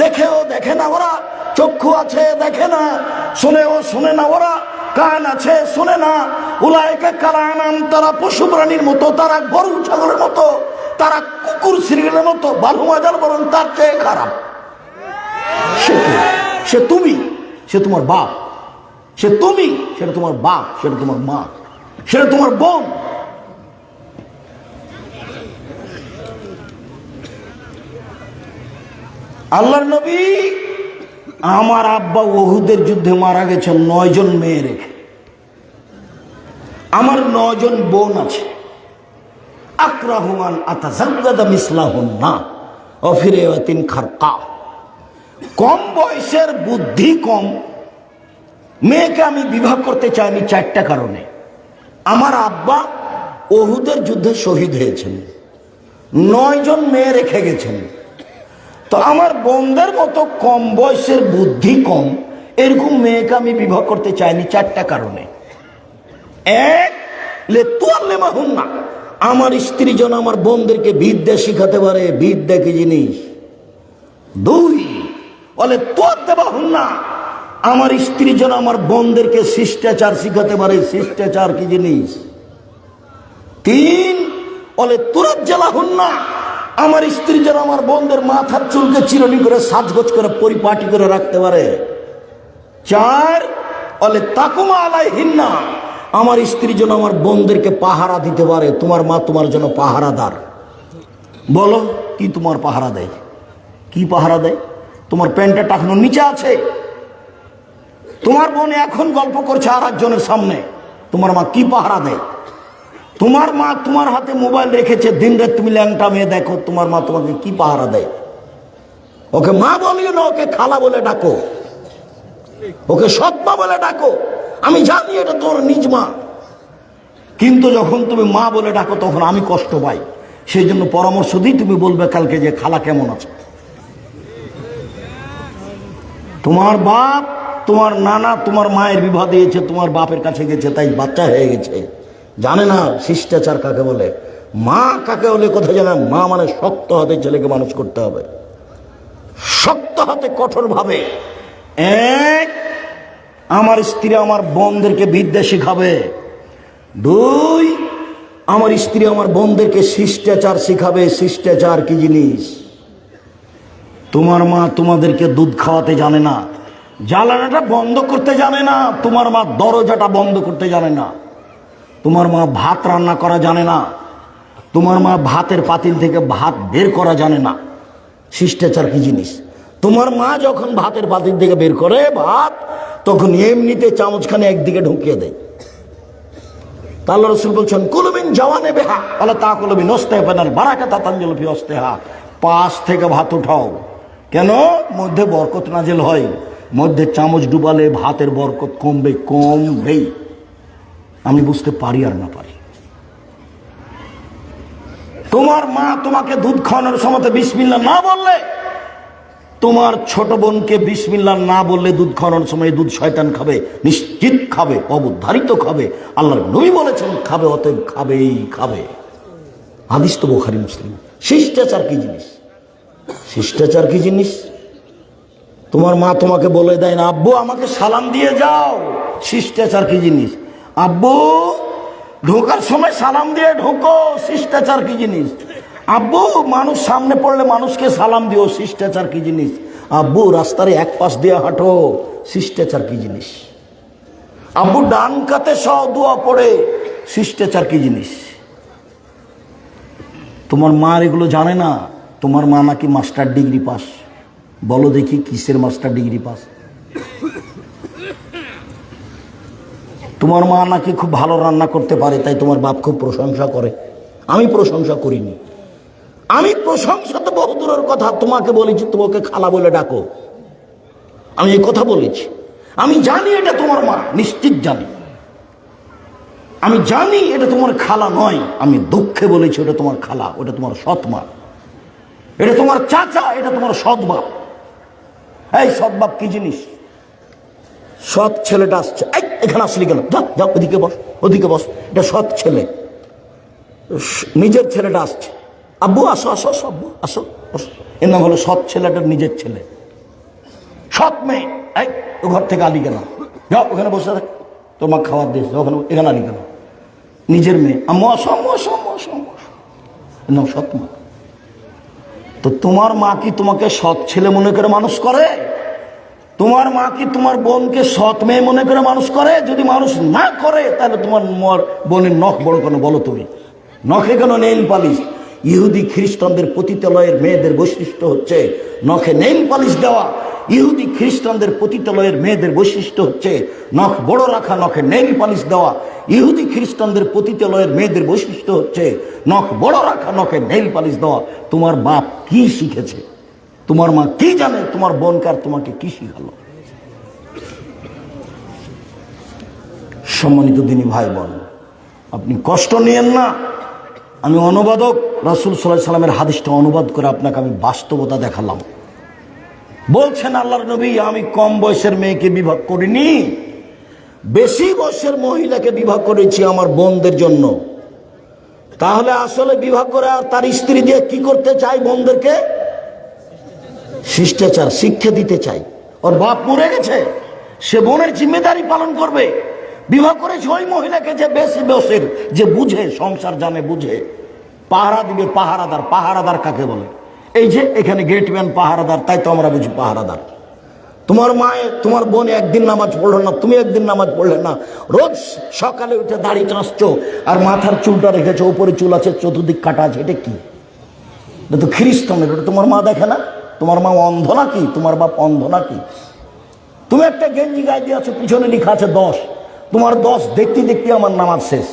দেখেও দেখে না ওরা, চক্ষু আছে দেখে না, শোনে না ওরা, কান আছে শোনে না। উলাইকা কালানাম, তারা পশু প্রাণীর মতো, তারা গরু ছাগলের মতো, তারা কুকুর শ্রীগেলের মতো, বালু মাজার বরং তার চেয়ে খারাপ। সে তুমি, সে তোমার বাপ, সে তুমি, সেটা তোমার বাপ, সেটা তোমার মা, সেটা তোমার বোন। আল্লাহর নবী, আমার আব্বা উহুদের যুদ্ধে মারা গেছে 9 জন মেয়ে রেখে। আমার 9 জন বোন আছে। আকরাহুমান আতাজাওয়াদা মিসলাহুন্না ওয়া ফিরায়াতিন খারকা। কম বয়সের, বুদ্ধি কম মেয়েকে আমি বিবাহ করতে চাইনি 4টা কারণে। আমার আব্বা উহুদের যুদ্ধে শহীদ হয়েছেন, 9 জন মেয়ে রেখে গেছেন। তো আমার বোনদের মতো কম বয়সের, বুদ্ধি কম, এরকম মেয়েকে আমি বিবাহ করতে চাইনি 4টা কারণে। 1, লেতুয়াল্লেমাহুন্না, আমার স্ত্রী যেন আমার বোনদেরকে বিদ্যা শিখাতে পারে। বিদ্যা কি জিনিস? 2, বলে তোর দেবা হুন না, আমার স্ত্রী যেন আমার বোনদেরকে শিষ্টাচার শিখাতে পারে। শিষ্টাচার কি জিনিস? 3 বলে তোরা জেলা হুন না, আমার স্ত্রী যেন আমার বোনদের মাথার চুলকে চিরনি করে সাজগোজ করে পরিপাটি করে রাখতে পারে। 4 বলে তাকুমা আলাইহিন না, আমার স্ত্রী যেন আমার বোনদেরকে পাহারা দিতে পারে। তোমার মা তোমার জন্য পাহারাদার। বলো কি তোমার পাহারা দেয়? কি পাহারা দেয়? তোমার প্যান্টের টাকানো নিচে আছে, তোমার বোন এখন গল্প করছে আর একজনের সামনে, তোমার মা কি পাহারা দেয়? তোমার মা তোমার হাতে মোবাইল রেখেছে, দিন রাত তুমি ল্যাংটা মেয়ে দেখো, তোমার মা তোমাকে কি পাহারা দেয়? ওকে মা বলিও না, ওকে খালা বলে ডাকো, ওকে সৎ মা বলে ডাকো। আমি জানি এটা তোর নিজ মা, কিন্তু যখন তুমি মা বলে ডাকো তখন আমি কষ্ট পাই। সেই জন্য পরামর্শ দিই, তুমি বলবে কালকে যে খালা কেমন আছে। তোমার বাপ তোমার নানা তোমার মায়ের বিবাহ দিয়েছে, তোমার বাপের কাছে গেছে, তাই বাচ্চা হয়ে গেছে, জানে না শিষ্টাচার কাকে বলে, মা কাকে বলে কথা জানে। মা মানে শক্ত হাতে ছেলেকে মানুষ করতে হবে, শক্ত হাতে কঠোর ভাবে। আমার স্ত্রী আমার বোনদেরকে বিদ্যা শিখাবে। 2 আমার স্ত্রী আমার বোনদেরকে শিষ্টাচার শিখাবে। শিষ্টাচার কি জিনিস? তোমার মা তোমাদেরকে দুধ খাওয়াতে জানে না, জ্বালানাটা বন্ধ করতে জানে না, তোমার মা দরজাটা বন্ধ করতে জানে না, তোমার মা ভাত রান্না করা জানে না, তোমার মা ভাতের পাতিল থেকে ভাত বের করা জানে না। শিষ্টাচার কি জিনিস? তোমার মা যখন ভাতের পাতিল থেকে বের করে ভাত, তখন এমনিতে চামচখানে একদিকে ঢুকিয়ে দেয়। আল্লাহ রাসূল বলছেন কুলুমিন জাওয়ানে বেহা আল্লাহ তা কুলুমিন ওস্তেহানাল বারাকাতা তানজিলু ফি ওস্তেহা, পাশ থেকে ভাত উঠাও। কেন? মধ্যে বরকত নাজিল হয়, মধ্যে চামচ ডুবালে ভাতের বরকত কমবেই। আমি বুঝতে পারি আর না পারি। তোমার মা তোমাকে দুধ খাওয়ানোর সময় বিসমিল্লাহ না বললে, তোমার ছোট বোনকে বিসমিল্লাহ না বললে দুধ খাওয়ানোর সময় দুধ শয়তান খাবে, নিশ্চিত খাবে, অবধারিত খাবে। আল্লাহর নবী বলেছেন খাবে, অতএব খাবে। হাদিস তো বুখারী মুসলিম। শিষ্টাচার কি জিনিস? শিষ্টাচার কি জিনিস? তোমার মা তোমাকে বলে দেয় না আব্বু আমাকে সালাম দিয়ে যাও। শিষ্টাচার কি জিনিস? আব্বু ঢোকার সময় সালাম দিয়ে ঢোকো। শিষ্টাচার কি জিনিস? আব্বু মানুষ সামনে পড়লে মানুষকে সালাম দিও। শিষ্টাচার কি জিনিস? আব্বু রাস্তার এক পাশ দিয়ে হাঁটো। শিষ্টাচার কি জিনিস? আব্বু ডান কাতে সহ দোয়া পড়ে। শিষ্টাচার কি জিনিস? তোমার মা এগুলো জানে না। তোমার মা নাকি মাস্টার ডিগ্রি পাস। বলো দেখি কিসের মাস্টার ডিগ্রি পাস? তোমার মা নাকি খুব ভালো রান্না করতে পারে, তাই তোমার বাপ খুব প্রশংসা করে। আমি প্রশংসা করিনি, আমি প্রশংসা তো বহু দূরের কথা। তোমাকে বলেছি তোমাকে খালা বলে ডাকো, আমি এই কথা বলেছি। আমি জানি এটা তোমার মা, নিশ্চিত জানি। আমি জানি এটা তোমার খালা নয়, আমি দুঃখে বলেছি ওটা তোমার খালা, ওটা তোমার সৎ মা, এটা তোমার চাচা, এটা তোমার সৎ বাপ। এই সৎ বাপ কি জিনিস? সৎ ছেলেটা আসছে, এখানে আসলি কেন? যা ওদিকে বস, এটা সৎ ছেলে। নিজের ছেলেটা আসছে, আব্বু আসো আব্বু আসো, এর নাম হলো সৎ ছেলেটার নিজের ছেলে। সৎ মেয়ে, ও ঘর থেকে আলি কেন? যাও ওখানে বসে থাক, তোমার খাবার দিয়েছে, ওখানে এখানে আলি কেন? নিজের মেয়ে, আম্মু আসো এর নাম সৎ মা। তো তোমার মা কি তোমাকে সৎ ছেলে মনে করে মানুষ করে? তোমার মা কি তোমার বোনকে সৎ মেয়ে মনে করে মানুষ করে? যদি মানুষ না করে তাহলে তোমার বোনের নখ বড় কেন বলো? তুমি নখে কেন নেইল পালিশ? ইহুদি খ্রিস্টানদের পতিতালয়ের মেয়েদের বৈশিষ্ট্য হচ্ছে নখে নেইল পালিশ দেওয়া। ইহুদি খ্রিস্টানদের পতিতালয়ের মেয়েদের বৈশিষ্ট্য হচ্ছে নখ বড় রাখা, নখে নেইল পালিশ দেওয়া। ইহুদি খ্রিস্টানদের পতিতালয়ের মেয়েদের বৈশিষ্ট্য হচ্ছে নখ বড় রাখা, নখে নেইল পালিশ দেওয়া। তোমার বাপ কি শিখেছে? তোমার মা কি জানে? তোমার বোনকার তোমাকে কি শিখালো? সম্মানিত দিনী ভাই বোন, আপনি কষ্ট নিয়েন না। আমি অনুবাদক, রাসূল সাল্লাল্লাহু আলাইহি সাল্লামের হাদিসটা অনুবাদ করে আপনাকে আমি বাস্তবতা দেখালাম। বলছেন আল্লাহর নবী, আমি কম বয়সের মেয়েকে বিবাহ করিনি, বেশি বয়সের মহিলাকে বিবাহ করেছি আমার বোনদের জন্য। তাহলে আসলে বিবাহ করে আর তার স্ত্রী দিয়ে কি করতে চাই? বোনদেরকে শিষ্টাচার শিক্ষা দিতে চাই। ওর বাপ মরে গেছে, সে বোনের জিম্মেদারি পালন করবে। বিবাহ করেছে ওই মহিলাকে যে বেশি বয়সের, যে বুঝে, সংসার জানে, বুঝে, পাহারা দিবে। পাহারাদার, পাহারাদার কাকে বলে? এই যে এখানে গেটম্যান পাহারাদার, তাই তো আমরা বুঝি পাহারাদার। তোমার মায়ে, তোমার বোন একদিন নামাজ পড়লো না, তুমি একদিন নামাজ পড়লে না, রোজ সকালে উঠে দাড়ি চাঁচছো আর মাথার চুলটা রেখেছো, উপরে চুল আছে, চতুর্দিক কাটা আছে, এটা কি? এটা তো খ্রিস্টানের। এটা তোমার মা দেখে না? তোমার মা অন্ধ নাকি? তোমার বাপ অন্ধ নাকি? তুমি একটা গেঞ্জি গায়ে দিয়ে আছো, পিছনে লেখা আছে 10, তোমার 10 দেখতে দেখতে আমার নামাজ শেষ।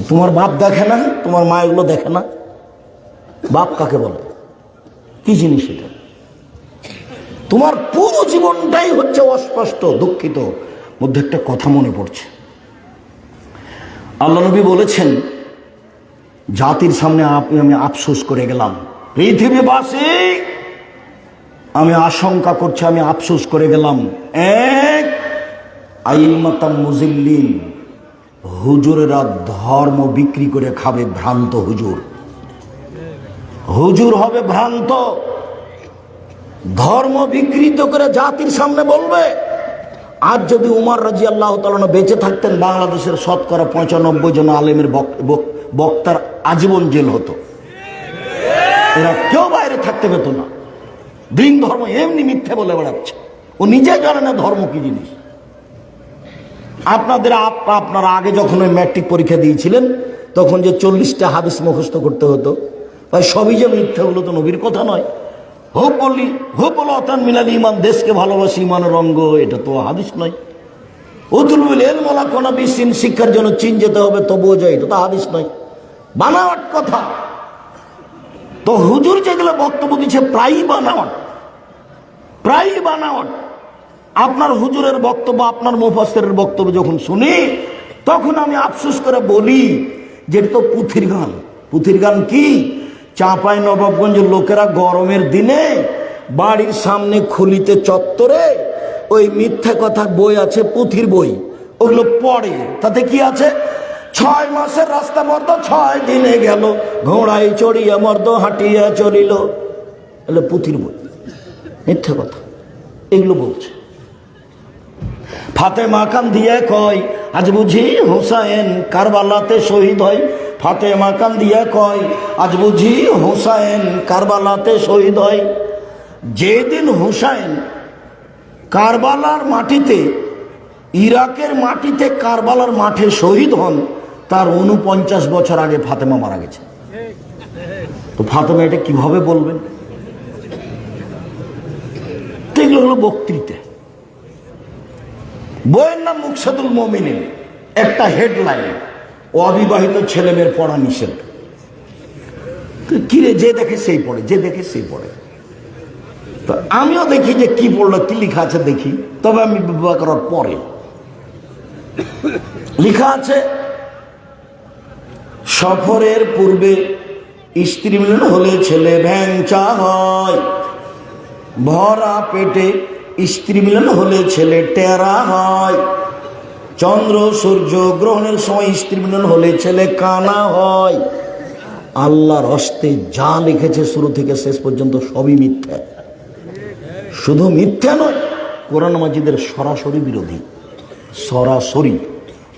তোমার বাপ দেখে না? তোমার মা এগুলো দেখে না? বাপ কাকে বলে? কি জিনিস এটা? তোমার পুরো জীবনটাই হচ্ছে অস্পষ্ট। দুঃখিত, মধ্যে একটা কথা মনে পড়ছে। আল্লাহ নবী বলেছেন, জাতির সামনে আমি আফসোস করে গেলাম, পৃথিবীবাসী, আমি আশঙ্কা করছি, আমি আফসোস করে গেলাম, এক আইম্মাতাম মুজিল্লিন, হুজুরেরা ধর্ম বিক্রি করে খাবে। ভ্রান্ত হুজুর, হুজুর হবে ভ্রান্ত, ধর্ম বিকৃত করে জাতির সামনে বলবে। আজ যদি উমর রাদিয়াল্লাহু তাআলা বেঁচে থাকতেন, বাংলাদেশের শতকরা 95 জন আলেমের বক্তার আজীবন জেল হতো। এরা কেউ বাইরে থাকতে পেত না। দিন ধর্ম এমনি মিথ্যে বলে বেড়াচ্ছে, ও নিজে জানে না ধর্ম কি জিনিস। আপনারা আগে যখন ওই ম্যাট্রিক পরীক্ষা দিয়েছিলেন, তখন যে 40টা হাদিস মুখস্থ করতে হতো, ভাই সবই যে মিথ্যা, হলো তো নবীর কথা নয়। হোপলতান মিলাল ইমান, দেশকে ভালোবাসি ইমানের অঙ্গ, এটা তো হাদিস নয়। উতুলুল ইলম ওয়ালা কোনা বিসিন, শিক্ষার জন্য চীন যেতে হবে তবুও যায়, এটা তো হাদিস নয়, বানাওয়াট কথা। তো হুজুর যেগুলো বক্তব্য দিচ্ছে প্রায়ই বানাওয়াট, প্রায়ই বানাওয়াট। আপনার হুজুরের বক্তব্য, আপনার মুফাসসিরের বক্তব্য যখন শুনি, তখন আমি আফসোস করে বলি যে এটা তো পুথির গান। পুথির গান কি? চাঁপাই নবাবগঞ্জের লোকেরা গরমের দিনে বাড়ির সামনে খুলিতে চত্বরে ওই মিথ্যা কথা বই আছে, পুথির বই, ওগুলো পড়ে। তাতে কি আছে? 6 মাসের রাস্তা মর্দ 6 দিনে গেল, ঘোড়ায় চড়িয়া মর্দ হাঁটিয়া চলিল। এগুলো পুথির বই, মিথ্যা কথা এগুলো বলছে। ফাতেমা কান দিয়ে কয়, আজ বুঝি হুসাইন কারবালাতে শহীদ হয়। ফাতেমা কান দিয়ে কয়, আজ বুঝি হুসাইন কারবালাতে শহীদ হয়। যেদিন হুসাইন কারবালার মাটিতে, ইরাকের মাটিতে কারবালার মাঠে শহীদ হন, তার 49 বছর আগে ফাতেমা মারা গেছে। তো ফাতেমা এটা কিভাবে বলবেন? এগুলো হলো বক্তৃতা। বইয়ের নাম মুকসাদুল মুমিনিন, একটা হেডলাইন, অবিবাহিত ছেলে মেয়ের পড়া নিষেধ। কিরে, যে দেখে সেই পড়ে, যে দেখে সেই পড়ে। তো আমিও দেখি যে কি পড়লো, কি লেখা আছে দেখি, তবে আমি বিবাহ করার পরে। লেখা আছে, সফরের পূর্বে স্ত্রী মিলন হলে ছেলে ভ্যাংচা হয়, ভরা পেটে স্ত্রী মিলন হলে ছেলে টেরা হয়, চন্দ্র সূর্য গ্রহণের সময় স্ত্রী মিলন হলে ছেলে কানা হয়। আল্লাহর হস্তে যা লিখেছে শুরু থেকে শেষ পর্যন্ত সবই মিথ্যা। শুধু মিথ্যা নয়, কোরআন মাজিদের সরাসরি বিরোধী, সরাসরি।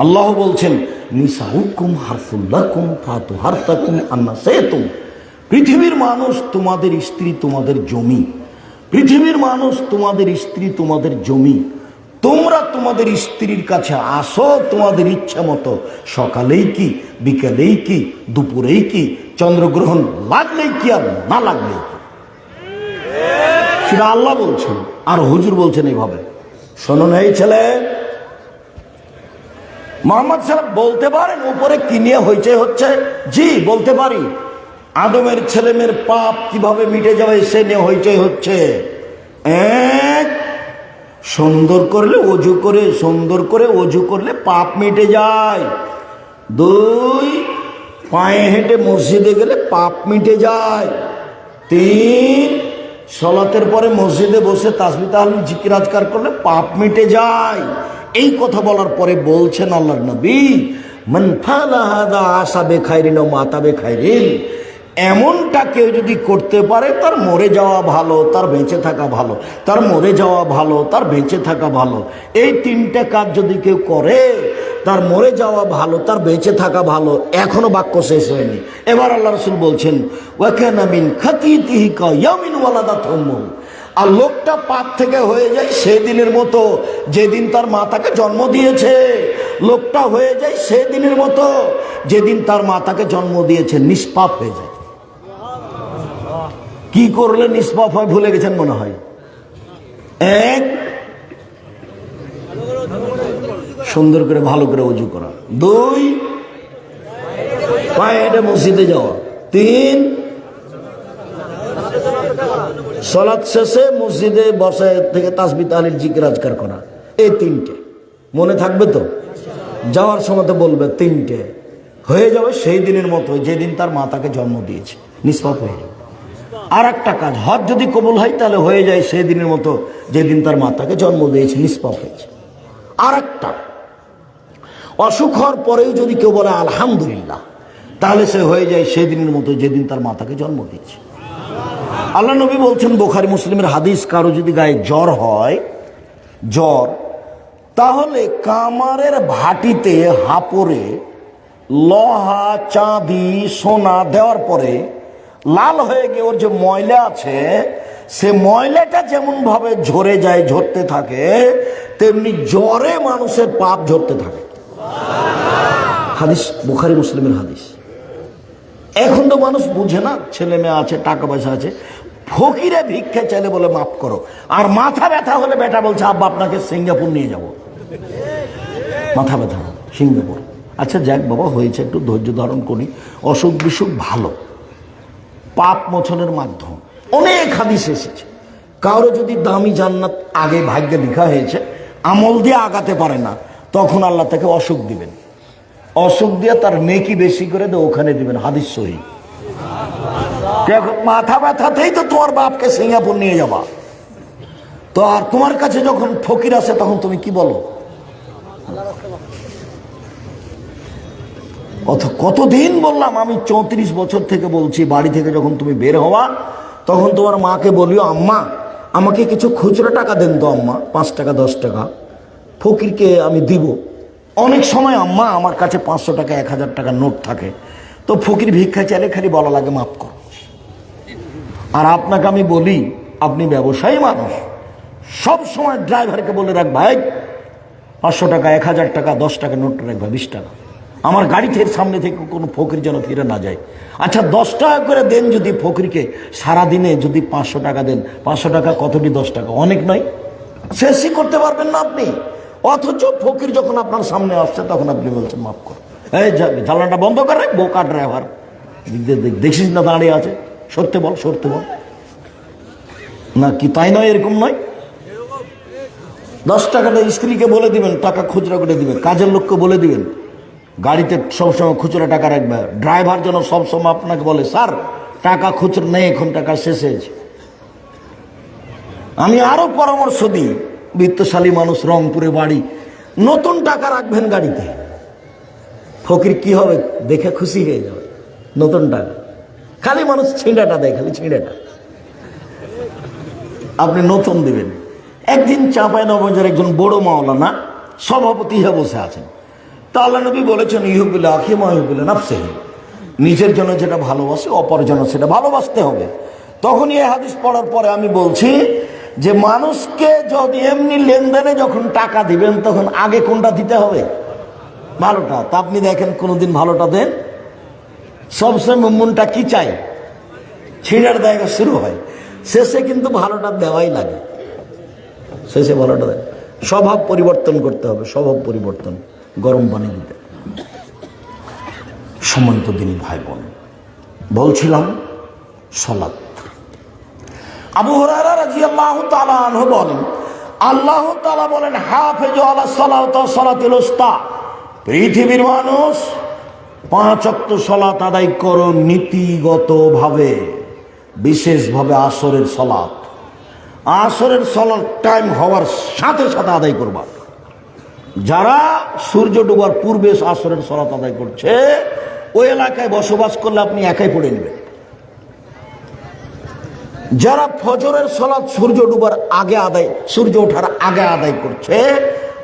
আল্লাহ বলছেন, নিসাউকুম হারসুল লাকুম ফাতু হারসাকুম আন্না শাইতুম। পৃথিবীর মানুষ তোমাদের স্ত্রী, তোমাদের জমি। পৃথিবীর মানুষ তোমাদের স্ত্রী, তোমাদের জমি। তোমরা তোমাদের স্ত্রীর কাছে আসো তোমাদের ইচ্ছা মতো, সকালেই কি, বিকালেই কি, দুপুরেই কি, চন্দ্রগ্রহণ লাগলেই কি আর না লাগলেই কি। সেটা আল্লাহ বলছেন, আর হুজুর বলছেন এইভাবে। শোনুন এই ছেলে, মোহাম্মদ সাহেব বলতে পারেন উপরে কি নিয়ে হইচই হচ্ছে? জি বলতে পারি। আদমের ছেলেমেয়ের পাপ কিভাবে মিটে যাবে সে নিয়ে হইচই হচ্ছে। এক, সুন্দর করলে অজু করে, সুন্দর করে অজু করলে পাপ মিটে যায়। 2, পায়ে হেঁটে মসজিদে গেলে পাপ মিটে যায়। 3, সলাতের পরে মসজিদে বসে তাসবিহ তাহলিল জিকির আজকার করলে পাপ মিটে যায়। এই কথা বলার পরে বলছেন আল্লাহর নবী, মান ফাআলা হাযা আশা বিখাইরিন ওয়া মাতা বিখাইরিন। এমনটা কেউ যদি করতে পারে, তার মরে যাওয়া ভালো, তার বেঁচে থাকা ভালো, তার মরে যাওয়া ভালো, তার বেঁচে থাকা ভালো। এই তিনটা কাজ যদি কেউ করে, তার মরে যাওয়া ভালো, তার বেঁচে থাকা ভালো। এখনো বাক্য শেষ হয়নি। এবার আল্লাহ রাসূল বলছেন, ওয়া কানা মিন খাতিতিহি কায়ামিন ওয়ালাদাত উম্মুহু। আর লোকটা পাপ থেকে হয়ে যায় সেদিনের মতো যেদিন তার মা তাকে জন্ম দিয়েছে। লোকটা হয়ে যায় সেদিনের মতো যেদিন তার মা তাকে জন্ম দিয়েছে, নিষ্পাপ হয়ে যায়। কি করলে নিষ্পাপ হয় ভুলে গেছেন মনে হয়। এক, সুন্দর করে ভালো করে ওযু করা। দুই, পায়ে হেঁটে মসজিদে যাওয়া। তিন, সালাত শেষে মসজিদে বসে থেকে তাসবিহ তাহলিল জিকির আজকার করা। এই তিনটে মনে থাকবে তো? যাওয়ার সময় তো বলবে তিনটে হয়ে যাবে সেই দিনের মতো যেদিন তার মা তাকে জন্ম দিয়েছে, নিষ্পাপ হয়ে যাবে। আর একটা কাজ, হজ যদি কবুল হয় তাহলে হয়ে যায় সেই দিনের মতো যেদিন তার মা তাকে জন্ম দিয়েছে, নিষ্পাপ হয়েছে। আর একটা, অসুখ হওয়ার পরেও যদি কেউ বলে আলহামদুলিল্লাহ, তাহলে সে হয়ে যায় সেই দিনের মতো যেদিন তার মা তাকে জন্ম দিয়েছে। আল্লাহ নবী বলছেন, বুখারী মুসলিমের হাদিস, কারো যদি গায়ে জ্বর হয়, জ্বর, তাহলে কামারের ভাটিতে হাপড়ে লোহা, চাঁদি, সোনা দেওয়ার পরে লাল হয়ে গিয়ে ওর যে ময়লা আছে, সে ময়লাটা যেমন ভাবে ঝরে যায়, ঝরতে থাকে, তেমনি জ্বরে মানুষের পাপ ঝরতে থাকে। হাদিস বুখারী মুসলিমের হাদিস। এখন তো মানুষ বুঝে না, ছেলে মেয়ে আছে, টাকা পয়সা আছে, ফকিরে ভিক্ষা চাইলে বলে মাফ করো, আর মাথা ব্যথা হলে বেটা বলছে আব্বা আপনাকে সিঙ্গাপুর নিয়ে যাব। মাথা ব্যথা সিঙ্গাপুর, আচ্ছা যাক বাবা, হয়েছে, একটু ধৈর্য ধারণ করি। অসুখ বিসুখ ভালো, পাপ মোচনের মাধ্যম। অনেক হাদিস এসেছে, কারো যদি দামি জান্নাত আগে ভাগ্যে লেখা হয়েছে, আমল দিয়ে আগাতে পারে না, তখন আল্লাহ তাকে অসুখ দিবেন। অসুখ দিয়ে তার নেকি বেশি করে দিয়ে ওখানে দিবেন। হাদিস সহিহ। মাথা ব্যথাতেই তো তোমার বাপকে সিঙ্গাপুর নিয়ে যাবা, তো আর তোমার কাছে যখন ফকির আসে তখন তুমি কি বলো? কতদিন বললাম আমি, 34 বছর থেকে বলছি, বাড়ি থেকে যখন তুমি বের হওয়া তখন তোমার মাকে বলিও, আম্মা আমাকে কিছু খুচরো টাকা দেন তো আম্মা, 5 টাকা 10 টাকা ফকিরকে আমি দিব। অনেক সময় আম্মা আমার কাছে 500 টাকা 1000 টাকা নোট থাকে, তো ফকির ভিক্ষা চাইলে খালি বলা লাগে মাফ কর। আর আপনাকে আমি বলি, আপনি ব্যবসায়ী মানুষ, সব সময় ড্রাইভারকে বলে রাখ, ভাই 500 টাকা 1000 টাকা 10 টাকা নোট রাখবা, 20 টাকা আমার গাড়ি থেকে সামনে থেকে কোনো ফকির যেন ফিরে না যায়। আচ্ছা 10 টাকা করে দেন যদি ফকিরকে, সারাদিনে যদি 500 টাকা দেন, 500 টাকা কতটি? 10 টাকা, অনেক নয়? শেষই করতে পারবেন না আপনি। অথচ ফকির যখন আপনার সামনে আসছে তখন আপনি বলছেন মাফ করো। এই জ্বালানটা বন্ধ করে, বোকা ড্রাইভার, দেখছিস না দাঁড়িয়ে আছে, সরতে বল, সরতে বল। না কি তাই নয়? এরকম নয়? 10 টাকাটা স্ত্রীকে বলে দিবেন, টাকা খুচরা করে দিবেন, কাজের লোককে বলে দিবেন গাড়িতে সবসময় খুচরা টাকা রাখবে। ড্রাইভার যেন সবসময় আপনাকে বলে, স্যার টাকা খুচরা নেই, এখন টাকা শেষ হয়েছে। আমি আরো পরামর্শ দিই, বিত্তশালী মানুষ, রংপুরে বাড়ি, নতুন টাকা রাখবেন গাড়িতে। ফকির কি হবে? দেখে খুশি হয়ে যাবে। নতুন টাকা, খালি মানুষ ছিঁড়াটা দেয়, খালি ছিঁড়াটা আপনি নতুন দিবেন। একদিন চাঁপাইনবাবগঞ্জের একজন বড় মাওলানা সভাপতি হয়ে বসে আছেন। তা আল্লাহ নবী বলেছেন, ইহুবিল্লাহ আখি মা ইহুবিল্লাহ নাফসিহি, নিজের জন্য যেটা ভালোবাসে অপর জন্য সেটা ভালোবাসতে হবে। তখনই এই হাদিস পড়ার পরে আমি বলছি যে মানুষকে যদি এমনি লেনদেনে যখন টাকা দিবেন, তখন আগে কোনটা দিতে হবে? ভালোটা। তা আপনি দেখেন কোনোদিন ভালোটা দেন? সবসময় মনটা কি চাই? ছিঁড়ার জায়গা শুরু হয়, শেষে কিন্তু ভালোটা দেওয়াই লাগে, শেষে ভালোটা দেয়। স্বভাব পরিবর্তন করতে হবে, স্বভাব পরিবর্তন, গরম পানি দিতে। সম্মানিত দিনী ভাই বোন, বলছিলাম সালাত। আবু হুরায়রা রাদিয়াল্লাহু তাআলা আনহু বলেন, আল্লাহ তাআলা বলেন, হাফিজু আলাস সালাতি ওয়াস সালাতিল উস্তা, পৃথিবীর মানুষ 5 ওয়াক্ত সালাত আদায় করো নীতিগতভাবে, বিশেষভাবে আসরের সালাত। আসরের সালাত টাইম হওয়ার সাথে সাথে আদায় করবা। যারা সূর্য ডোবার পূর্বে আসরের সালাত আদায় করছে, ওই এলাকায় বসবাস করলে আপনি একাই পড়ে নেবেন, যারা ফজরের সালাত সূর্য ডুবার আগে আদায়, সূর্য ওঠার আগে আদায় করছে,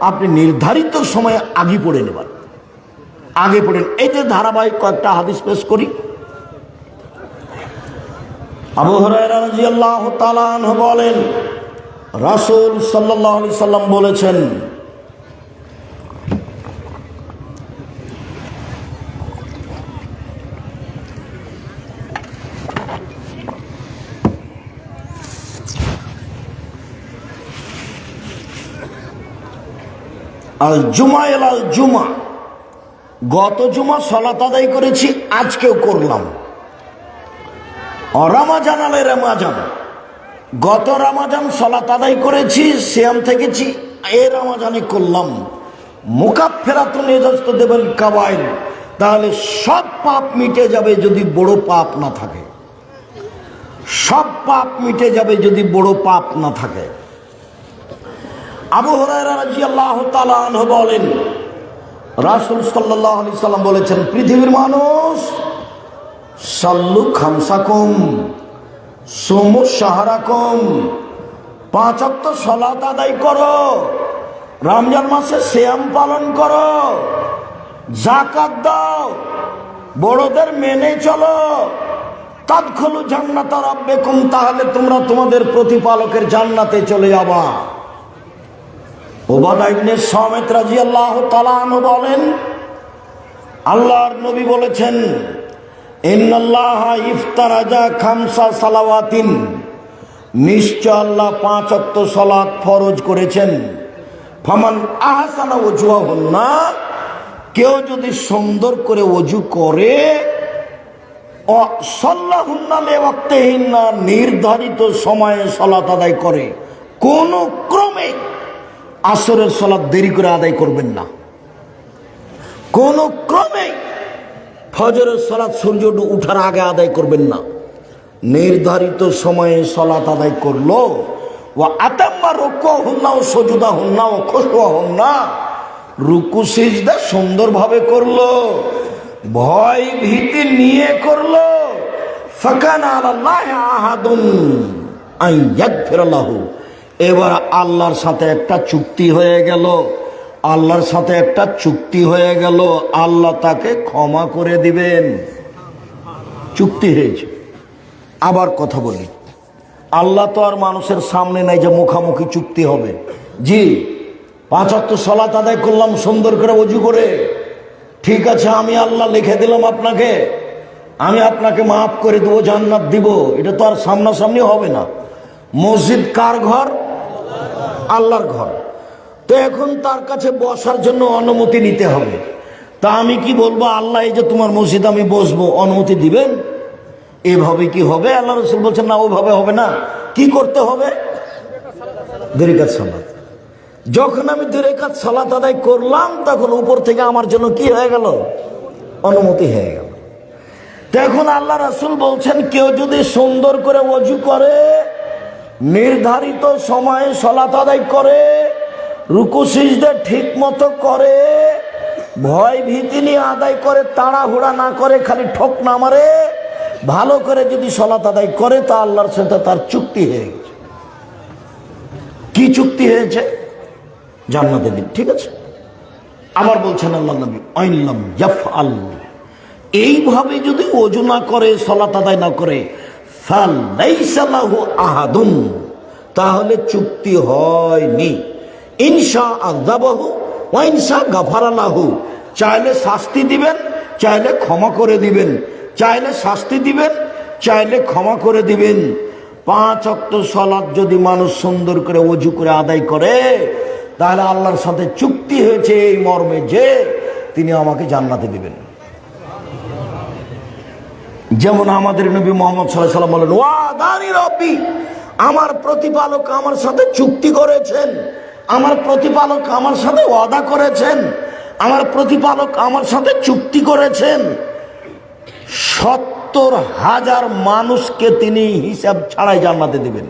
আপনি নির্ধারিত সময়ে আগে পড়ে নেবেন, আগে পড়েন। এই যে ধারাবাহিক কয়েকটা হাদিস পেশ করি। আবু হুরায়রা রাদিয়াল্লাহু তাআলা আনহু বলেন, রাসূল সাল্লাল্লাহু আলাইহি সাল্লাম বলেছেন, আল জুমা আল জুমা, গত জুমা সালাত আদায় করেছি, আজকেও করলাম। রমাজান আলে রমাজান, গত রমাজান সালাত আদায় করেছি, সিয়াম থেকেছি, এ রমাজানে করলাম। মুকাফফিরাতুন ইজাজতুদেবেল কাবাইর, তাহলে সব পাপ মিটে যাবে যদি বড় পাপ না থাকে, সব পাপ মিটে যাবে যদি বড় পাপ না থাকে। আবু হুরায়রা রাদিয়াল্লাহু তাআলা আনহু বলেন, রাসূল সাল্লাল্লাহু আলাইহি সাল্লাম বলেছেন, পৃথিবীর মানুষ, সাল্লু খামসাকুম সুমু শাহরাকুম, 5 ওয়াক্ত সালাত আদায় করো, রমজান মাসে সিয়াম পালন করো, যাকাত দাও, বড়দের মেনে চলো, তাদখুলু জান্নাতা রাব্বিকুম, তাহলে তোমরা তোমাদের প্রতিপালকের জান্নাতে চলে যাবা। উবাদা ইবনে সামিত রাদিয়াল্লাহু তাআলা আনহু বলেন, আল্লাহর নবী বলেছেন, ইন্নাল্লাহা ইফতারাজা খামসা সালাওয়াতিন, নিশ্চয় আল্লাহ 5 ওয়াক্ত সালাত ফরজ করেছেন। ফামান আহসানা ওযুহুন্না, কেউ যদি সুন্দর করে ওযু করে, ও সাল্লাহুন্না লিওয়াক্তিহিন্না, নির্ধারিত সময়ে সালাত আদায় করে, কোন ক্রমে আসরের সালাত দেরি করে আদায় করবেন না, কোন ক্রমে ফজরের সালাত সূর্য ওঠার আগে আদায় করবেন না, নির্ধারিত সময়ে সালাত আদায় করলো। ওয়া আতাম্মা রুকুহুন্না ওয়া সুজুদাহুন্না ওয়া খুশুহুন্না, রুকু সিজদা সুন্দরভাবে করলো, ভয় ভীতি নিয়ে করলো। ফাকানা আলাল্লাহি আহাদুন আন ইয়াগফিরা লাহু, এবার আল্লাহর সাথে একটা চুক্তি হয়ে গেল, আল্লাহর সাথে একটা চুক্তি হয়ে গেল, আল্লাহ তাকে ক্ষমা করে দিবেন, চুক্তি হয়েছে। আবার কথা বলি, আল্লাহ তো আর মানুষের সামনে নাই যে মুখামুখি চুক্তি হবে। জি, 5 ওয়াক্ত সালাত আদায় করলাম সুন্দর করে ওযু করে, ঠিক আছে, আমি আল্লাহ লিখে দিলাম আপনাকে, আমি আপনাকে মাফ করে দেবো, জান্নাত দিব, এটা তো আর সামনাসামনি হবে না। মসজিদ কার ঘর? আল্লাহর ঘর। তো এখন তার কাছে বসার জন্য অনুমতি নিতে হবে। তা আমি কি বলবো, আল্লাহ এই যে তোমার মসজিদ আমি বসবো, অনুমতি দিবেন? এভাবে কি হবে? আল্লাহ রাসূল বলছেন, না, ওভাবে হবে না। কি করতে হবে? 2 রাকাত সালাত। যখন আমি 2 রাকাত সালাত আদায় করলাম, তখন উপর থেকে আমার জন্য কি হয়ে গেল? অনুমতি হয়ে গেল। তো এখন আল্লাহ রাসূল বলছেন, কেউ যদি সুন্দর করে ওযু করে, নির্ধারিত সময়ে সালাত আদায় করে, রুকু সিজদা ঠিক মতো করে, ভয় ভীতি নিয়ে আদায় করে, তাড়াহুড়া না করে, খালি ঠক না মারে, ভালো করে যদি সালাত আদায় করে, তা আল্লাহর সাথে তার চুক্তি হয়ে গেছে। কি চুক্তি হয়েছে? জান্নাতে দিন, ঠিক আছে। আবার বলছেন আল্লাহ নবী, আইনলাম ইয়াফআল, এইভাবে যদি ওযু না করে, সালাত আদায় না করে, ফালাইসা লাহু আহাদুন, তাহলে চুক্তি হয়নি। ইনশা আযাবাহু ওয়া ইনশা গাফারা লাহু, চাইলে শাস্তি দিবেন, চাইলে ক্ষমা করে দিবেন, চাইলে শাস্তি দিবেন, চাইলে ক্ষমা করে দিবেন। 5 ওয়াক্ত সালাত যদি মানুষ সুন্দর করে ওযু করে আদায় করে, তাহলে আল্লাহর সাথে চুক্তি হয়েছে এই মর্মে যে তিনি আমাকে জান্নাতে দিবেন। যেমন আমাদের নবী মুহাম্মদ সাল্লাল্লাহু আলাইহি ওয়াসাল্লাম বলেন, ওয়াদানি রব্বি, আমার প্রতিপালক আমার সাথে চুক্তি করেছেন, আমার প্রতিপালক আমার সাথে ওয়াদা করেছেন, আমার প্রতিপালক আমার সাথে চুক্তি করেছেন, 70,000 মানুষকে তিনি হিসাব ছাড়াই জান্নাতে দিবেন।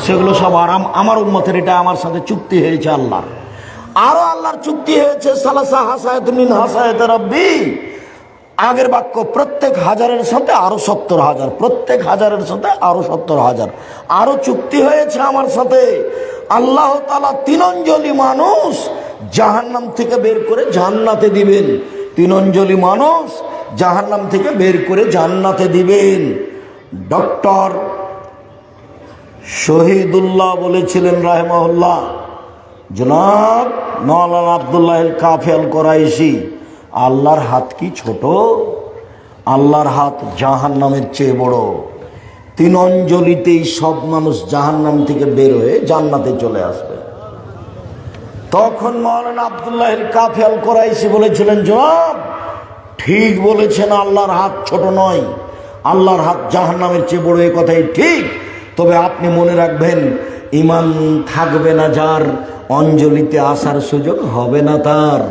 সেগুলো সব আরাম আমার উম্মতের, এটা আমার সাথে চুক্তি হয়েছে আল্লাহ। আরো আল্লাহর চুক্তি হয়েছে, সালাসা হাসায়াতুন মিন হাসায়াতি রাব্বি, আগের বাক্য প্রত্যেক হাজারের সাথে আরো 70,000, প্রত্যেক হাজারের সাথে আরো 70,000, আরো চুক্তি হয়েছে আমার সাথে। আল্লাহ তাআলা 3 অঞ্জলি মানুষ জাহান্নাম থেকে বের করে জান্নাতে দিবেন। 3 অঞ্জলি মানুষ জাহান্নাম থেকে বের করে জান্নাতে দিবেন। ডক্টর শহীদুল্লাহ বলেছিলেন রাহিমাহুল্লাহ, জনাব মাওলানা আব্দুল্লাহ আল কাফি আল কোরাইশি, আল্লাহর হাত কি ছোট? আল্লাহর হাত জাহান্নামের চেয়ে বড়। 3 অঞ্জলিতেই সব মানুষ জাহান্নাম থেকে বের হয়ে জান্নাতে চলে আসবে। তখন মাওলানা আব্দুল্লাহ আল কাফি আল কোরাইশি বলেছিলেন, জনাব ঠিক বলেছেন, আল্লাহর হাত ছোট নয়, আল্লাহর হাত জাহান্নামের চেয়ে বড়, এই কথাই ঠিক। তবে আপনি মনে রাখবেন, ঈমান থাকবে না যার, অঞ্জলিতে আসার সুযোগ হবে না তার।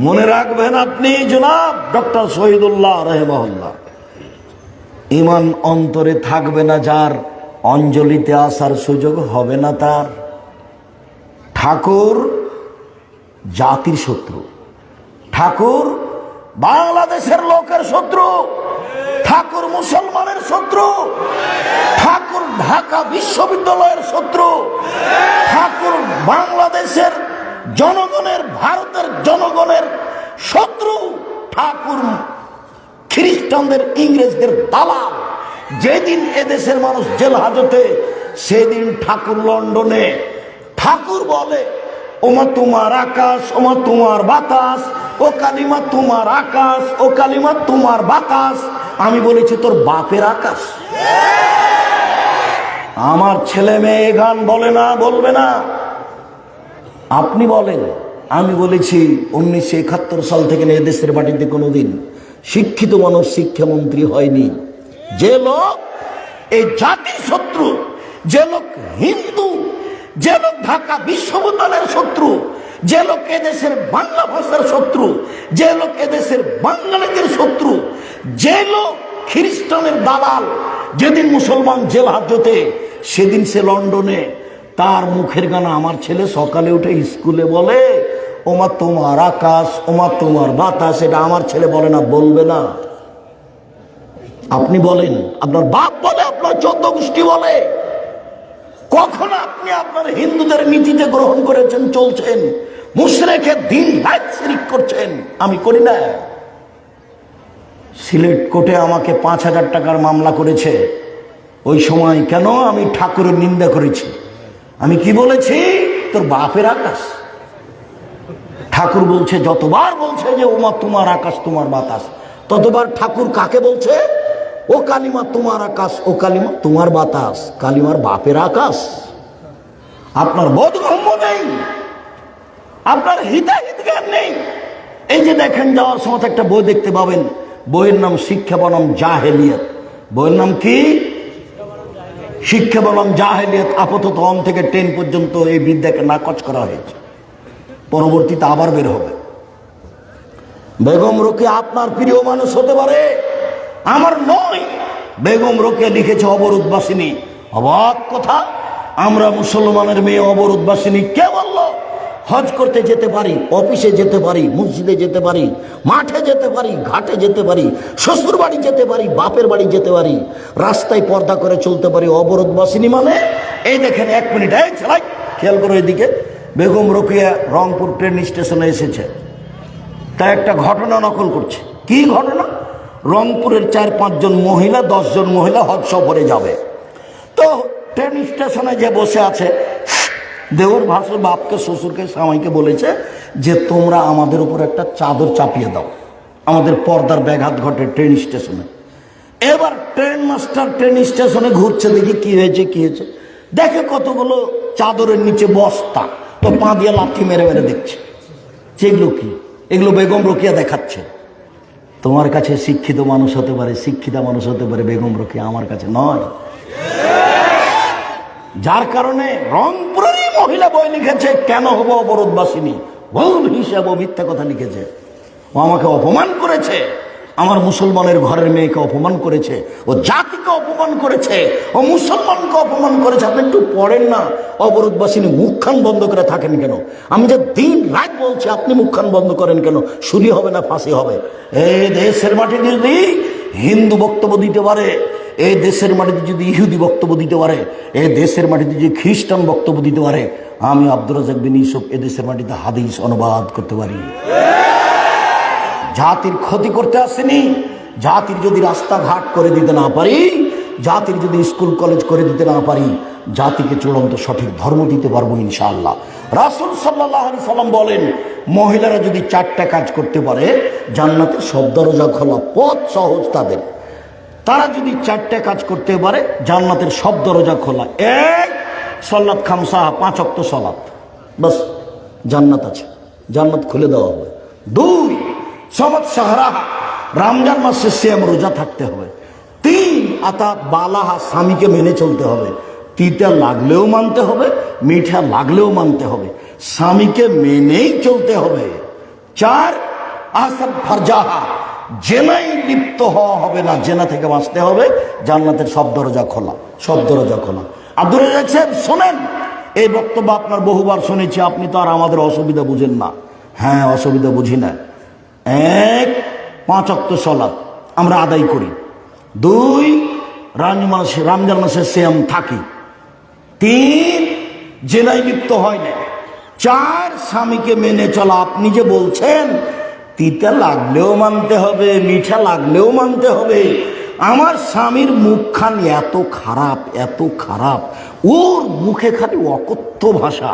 মনে রাখবেন আপনি জনাব ডক্টর শহীদুল্লাহ রাহিমাহুল্লাহ, ঈমান অন্তরে থাকবে না যার, অঞ্জলিতে আসার সুযোগ হবে না তার। ঠাকুর জাতির শত্রু, ঠাকুর বাংলাদেশের লোকের শত্রু, ঠাকুর মুসলমানের শত্রু, ঠাকুর ঢাকা বিশ্ববিদ্যালয়ের শত্রু, ঠাকুর বাংলাদেশের জনগণের, ভারতের জনগণের শত্রু, ঠাকুর খ্রিস্টানদের, ইংরেজদের দালাল। যেদিন এদেশের মানুষ জেল হাজতে, সেদিন ঠাকুর লন্ডনে। ঠাকুর বলে, ওমা তোমার আকাশ, ওমা তোমার বাতাস, ও কালিমা তোমার আকাশ, ও কালিমা তোমার বাতাস। আমি বলেছি তোর বাপের আকাশ। আমার ছেলে মেয়ে গান বলে না, বলবে না, আপনি বলেন। আমি বলেছি 1971 সাল থেকে এদেশের মাটিতে কোনোদিন শিক্ষিত মানুষ শিক্ষামন্ত্রী হয়নি। যে লোক এই জাতির শত্রু, যে লোক হিন্দু, যে লোক ঢাকা বিশ্ববিদ্যালয়ের শত্রু, যে লোক এদেশের বাংলা ভাষার শত্রু, যে লোক এদেশের বাঙালিদের শত্রু, যে লোক খ্রিস্টানের দালাল, যেদিন মুসলমান জেল হাজতে সেদিন সে লন্ডনে। তার মুখের গানা আমার ছেলে সকালে উঠে স্কুলে বলে, ওমা তোমার আকাশ, ওমা তোমার বাতাস। এটা আমার ছেলে বলে না, বলবে না। আপনি বলেন, আপনার বাপ বলে, আপনার 14 গোষ্ঠী বলে। কখন আপনি আপনার হিন্দুদের নীতিতে গ্রহণ করেছেন, চলছেন, মুশরিকের দিন রাত শিরক করছেন? আমি করি না। সিলেট কোর্টে আমাকে 5,000 টাকার মামলা করেছে। ওই সময় কেন আমি ঠাকুরের নিন্দা করেছি? আমি কি বলেছি? তোর বাপের আকাশ। ঠাকুর বলছে, যতবার বলছে যে ওমা তোমার আকাশ তোমার বাতাস, ততবার ঠাকুর কাকে বলছে? ও কালিমা তোমার আকাশ, ও কালিমা তোমার বাতাস। কালিমার বাপের আকাশ। আপনার বোধগম্য নেই, আপনার হিতাহিত জ্ঞান নেই। এই যে দেখেন, যাওয়ার সময় একটা বই দেখতে পাবেন, বইয়ের নাম শিক্ষা বনাম জাহেলিয়াত। বইয়ের নাম কি? শিক্ষা বনাম জাহেলিয়াত। আপাতত 1 থেকে 10 পর্যন্ত এই বিদ্যাকে নাকচ করা হয়েছে, পরবর্তীতে আবার বের হবে। বেগম রোকেয়া আপনার প্রিয় মানুষ হতে পারে, আমার নয়। বেগম রোকেয়া লিখেছে অবরোধবাসিনী। অবাক কথা, আমরা মুসলমানের মেয়ে অবরোধবাসিনী। কে বলল? হজ করতে যেতে পারি, অফিসে যেতে পারি, মসজিদে যেতে পারি, মাঠে যেতে পারি, ঘাটে যেতে পারি, শ্বশুর বাড়ি যেতে পারি, বাপের বাড়ি যেতে পারি, রাস্তায় পর্দা করে চলতে পারি। অবরোধবাসিনী মানে এই দেখেন, 1 মিনিট, এই চালাই, খেয়াল করো এদিকে। বেগম রোকেয়া রংপুর ট্রেন স্টেশনে এসেছে, তা একটা ঘটনা নকল করছে। কি ঘটনা? রংপুরের 4-5 জন মহিলা, 10 জন মহিলা হজ সফরে যাবে। তো ট্রেন স্টেশনে যে বসে আছে, দেওর ভাসুর বাপকে, শ্বশুরকে, স্বামীকে বলেছে যে তোমরা আমাদের উপর একটা চাদর চাপিয়ে দাও, আমাদের পর্দার ব্যাঘাত ঘটে ট্রেন স্টেশনে। এবার ট্রেন মাস্টার ট্রেন স্টেশনে ঘুরছে, দেখি কি হয়েছে, কি হয়েছে। দেখে কতগুলো চাদরের নিচে বস্তা, তো পা দিয়ে লাথি মেরে মেরে দেখছে যেগুলো কি। এগুলো বেগম রোকেয়া দেখাচ্ছে। তোমার কাছে শিক্ষিত মানুষ হতে পারে, শিক্ষিতা মানুষ হতে পারে বেগম রোকেয়া, আমার কাছে নয়। যার কারণে রংপুরেরই মহিলা বই লিখেছে, কেন হব অবরোধবাসিনী, ভুল হিসাব ও মিথ্যা কথা লিখেছে। ও আমাকে অপমান করেছে, আমার মুসলমানের ঘরের মেয়েকে অপমান করেছে, ও জাতিকে অপমান করেছে, ও মুসলমানকে অপমান করেছে। আপনি একটু পড়েন না, অবরোধবাসিনী মুখখান বন্ধ করে থাকেন কেন? আমি যে দিন রাত বলছি, আপনি মুখখান বন্ধ করেন কেন? শুলি হবে না ফাঁসি হবে? এই দেশের মাটিতে যদি হিন্দু বক্তব্য দিতে পারে, এই দেশের মাটিতে যদি ইহুদি বক্তব্য দিতে পারে, এই দেশের মাটিতে যদি খ্রিস্টান বক্তব্য দিতে পারে, আমি আব্দুর রাজ্জাক বিন ইউসুফ এ দেশের মাটিতে হাদিস অনুবাদ করতে পারি। জাতির ক্ষতি করতে আসেনি। জাতির যদি রাস্তাঘাট করে দিতে না পারি, জাতির যদি স্কুল কলেজ করে দিতে না পারি, জাতিকে চূড়ান্ত সঠিক ধর্ম দিতে পারবো ইনশাআল্লাহ। রাসূল সাল্লাল্লাহু আলাইহি সাল্লাম বলেন, মহিলারা যদি 4টা কাজ করতে পারে, জান্নাতের সব দরজা খোলা, পথ সহজ তাদের। তারা যদি 4টা কাজ করতে পারে, জান্নাতের সব দরজা খোলা। 1, সালাত খামসা, 5 ওয়াক্ত সালাত, বাস জান্নাত আছে, জান্নাত খুলে দেওয়া হবে। 2, সমাজ সাহারাহা, রমজান মাসে সিয়াম রোজা থাকতে হবে। 3, আতাত বালাহা, স্বামীকে মেনে চলতে হবে। তিতা লাগলেও মানতে হবে, মিঠা লাগলেও মানতে হবে, স্বামীকে মেনেই চলতে হবে। 4, আহসান ফারজাহা, জেনাই লিপ্ত হওয়া হবে না, জেনা থেকে বাঁচতে হবে। জান্নাতের সব দরজা খোলা, সব দরজা খোলা। আব্দুর রাজ্জাক সাহেব শোনেন, এই বক্তব্য আপনার বহুবার শুনেছি, আপনি তো আর আমাদের অসুবিধা বুঝেন না। হ্যাঁ, অসুবিধা বুঝি না। 1, 5 ওয়াক্ত সালাত আমরা আদায় করি। 2, রমজান মাসে সিয়াম থাকি। 3, জেনাই লিপ্ত হয় না। 4, স্বামীকে মেনে চলা। আপনি যে বলছেন তিতা লাগলেও মানতে হবে, মিঠা লাগলেও মানতে হবে, আমার স্বামীর মুখখান এত খারাপ, এত খারাপ, ওর মুখে খালি অকথ্য ভাষা,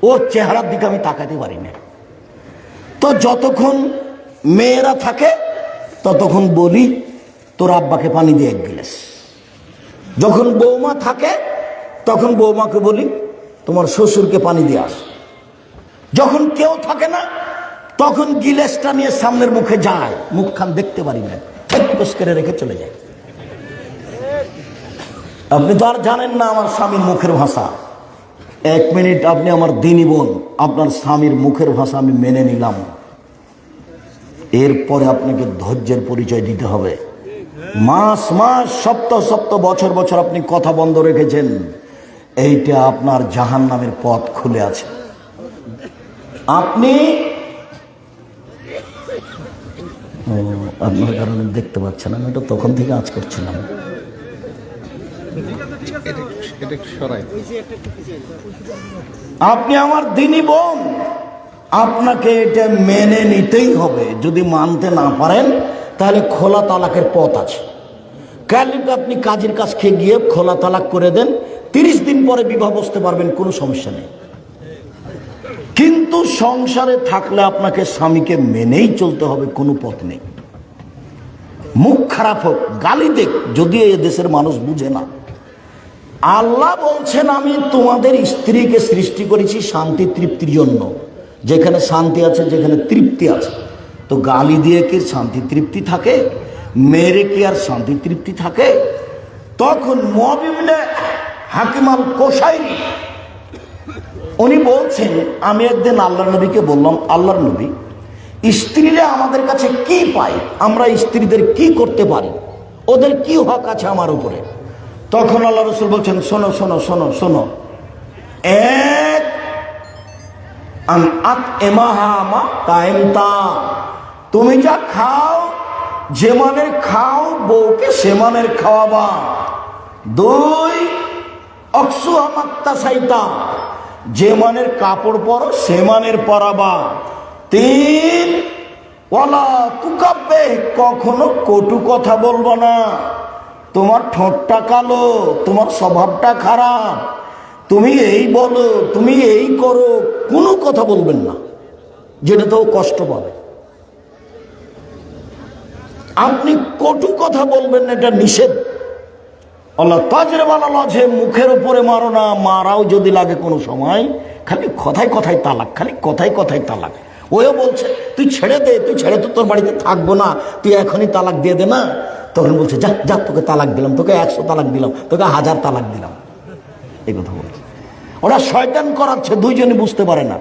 ওর চেহারার দিকে আমি তাকাতে পারি না। তো যতক্ষণ মেয়েরা থাকে ততক্ষণ বলি, তোর আব্বাকে পানি দিয়ে 1 গ্লাস। যখন বৌমা থাকে তখন বৌমাকে বলি, তোমার শ্বশুরকে পানি দিয়ে আস। যখন কেউ থাকে না তখন গিলাসটা নিয়ে সামনের মুখে যায়, মুখখান দেখতে পারি না, ঠেকপোস করে রেখে চলে যায়। আপনি তো আর জানেন না আমার স্বামীর মুখের ভাষা। 1 মিনিট, আপনি আমার দিনী বোন, আপনার স্বামীর মুখের ভাষা আমি মেনে নিলাম, এরপরে আপনাকে ধৈর্যের পরিচয় দিতে হবে। মাস মাস, সপ্তাহ সপ্তাহ, বছর বছর আপনি কথা বন্ধ রেখেছেন, এইটা আপনার জাহান্নামের পথ খুলে আছে। আপনি আপনার কারণে দেখতে পাচ্ছেন, আমি এটা তখন থেকে আজ করছিলাম। আপনি আমার দিনী বোন, আপনাকে এটা মেনে নিতেই হবে। যদি মানতে না পারেন তাহলে খোলা তালাকের পথ আছে। কালকে আপনি কাজের কাজ খেয়ে গিয়ে খোলা তালাক করে দেন, 30 দিন পরে বিবাহ বসতে পারবেন, কোনো সমস্যা নেই। কিন্তু সংসারে থাকলে আপনাকে স্বামীকে মেনেই চলতে হবে, কোনো পথ নেই। মুখ খারাপ হোক, গালি দেখ, যদি এই দেশের মানুষ বুঝে না। আল্লাহ বলছেন, আমি তোমাদের স্ত্রীকে সৃষ্টি করেছি শান্তি তৃপ্তির জন্য। যেখানে শান্তি আছে, যেখানে তৃপ্তি আছে, তো গালি দিয়ে কি শান্তি তৃপ্তি থাকে? মেরে কি আর শান্তি তৃপ্তি থাকে? তখন মুআবিবিনে হাকিম আল কোশাইরি উনি বলছেন, আমি একদিন আল্লাহর নবীকে বললাম, আল্লাহর নবী, স্ত্রীরা আমাদের কাছে কি পায়, আমরা স্ত্রীদের কি করতে পারি, ওদের কি হক আছে আমার উপরে? তখন আল্লাহ রাসূল বলছেন, শোনো শোনো শোনো শোনো, 1, তুমি যা খাও, যে মানের খাও, বউকে সে মানের খাওয়াবা। 2, যে মানের কাপড় পরো সে মানের পরাবা। 3, ওয়ালা তুকাব্বে, কখনো কটু কথা বলবো না। তোমার ঠোঁটটা কালো, তোমার স্বভাবটা খারাপ, তুমি এই বলো, তুমি এই করো, কোনো কথা বলবেন না, যেটা তো কষ্ট পাবে। আপনি কটু কথা বলবেন না, এটা নিষেধ। আল্লাহ তাজরে মুখের উপরে মারো না, মারাও যদি লাগে কোনো সময়, খালি কথায় কথায় তালাক, খালি কথায় কথায় তালাক। ওও বলছে, তুই ছেড়ে দে, তুই ছেড়ে তো তোর বাড়িতে থাকবো না, তুই এখনই তালাক দিয়ে দে না। তখন বলছে, যা যা, তোকে তালাক দিলাম, তোকে 100 তালাক দিলাম, তোকে 1000 তালাক দিলাম। এই কথা বলছে। ওরা শয়তান করাচ্ছে, দুইজনই বুঝতে পারে না।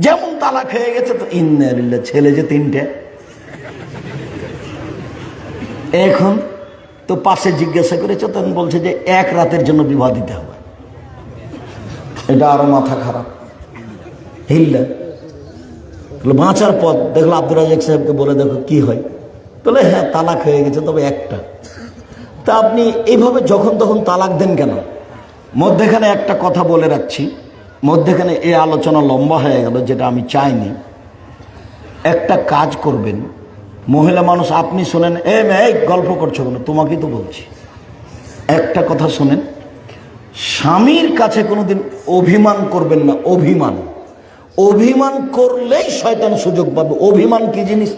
যেমন তালাক হয়ে গেছে, তো ইন্না লিল্লাহ, ছেলে যে 3টে, এখন তো পাশে জিজ্ঞাসা করেছে, তখন বলছে যে 1 রাতের জন্য বিবাহ দিতে হবে। এটা আরো মাথা খারাপ, হিল্লা বাঁচার পথ দেখলো। আব্দুর রাজাক সাহেবকে বলে দেখো কি হয়, বলে হ্যাঁ তালাক হয়ে গেছে, তবে একটা। তা আপনি এইভাবে যখন তখন তালাক দেন কেন? মধ্যেখানে একটা কথা বলে রাখছি, মধ্যেখানে এই আলোচনা লম্বা হয়ে গেল, যেটা আমি চাইনি। একটা কাজ করবেন, মহিলা মানুষ আপনি শোনেন, এই গল্প করছো কেন, তোমাকেই তো বলছি। একটা কথা শোনেন, স্বামীর কাছে কোনোদিন অভিমান করবেন না। অভিমান করলেই শয়তান সুযোগ পাবে। অভিমান কি জিনিস?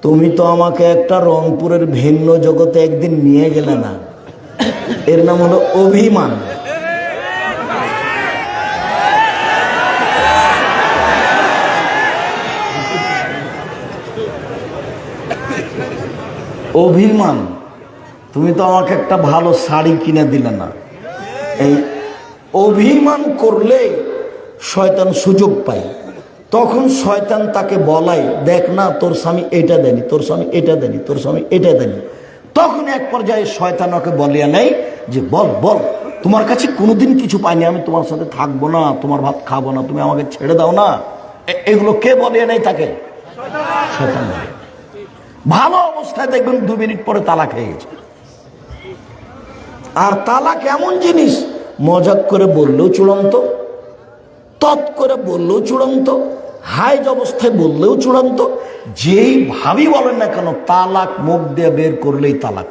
তুমি তো আমাকে একটা রংপুরের ভিন্ন জগতে একদিন নিয়ে গেলে না, এর নাম হলো অভিমান। অভিমান, তুমি তো আমাকে একটা ভালো শাড়ি কিনে দিলে না। এই অভিমান করলে শয়তান সুযোগ পায়। তখন শয়তান তাকে বলাই, দেখ না তোর স্বামী এটা দেনি, তোর স্বামী এটা দেনি, তোর স্বামী এটা দেনি। তখন এক পর্যায়ে শয়তান ওকে বলিয়া নেই যে বল বল, তোমার কাছে কোনোদিন কিছু পাইনি, আমি তোমার সাথে থাকবো না, তোমার ভাত খাবো না, তুমি আমাকে ছেড়ে দাও না। এগুলো কে বলিয়া নেই তাকে? শয়তান বলে। ভালো অবস্থায় দেখবেন 2 মিনিট পরে তালাক হয়ে গেছে। আর তালাক এমন জিনিস, মজাক করে বললেও চূড়ান্ত, তৎ করে বললেও চূড়ান্ত, হাইজ অবস্থায় বললেও চূড়ান্ত। যেই ভাবি বলেন না কেন, তালাক মুখ দিয়ে বের করলেই তালাক।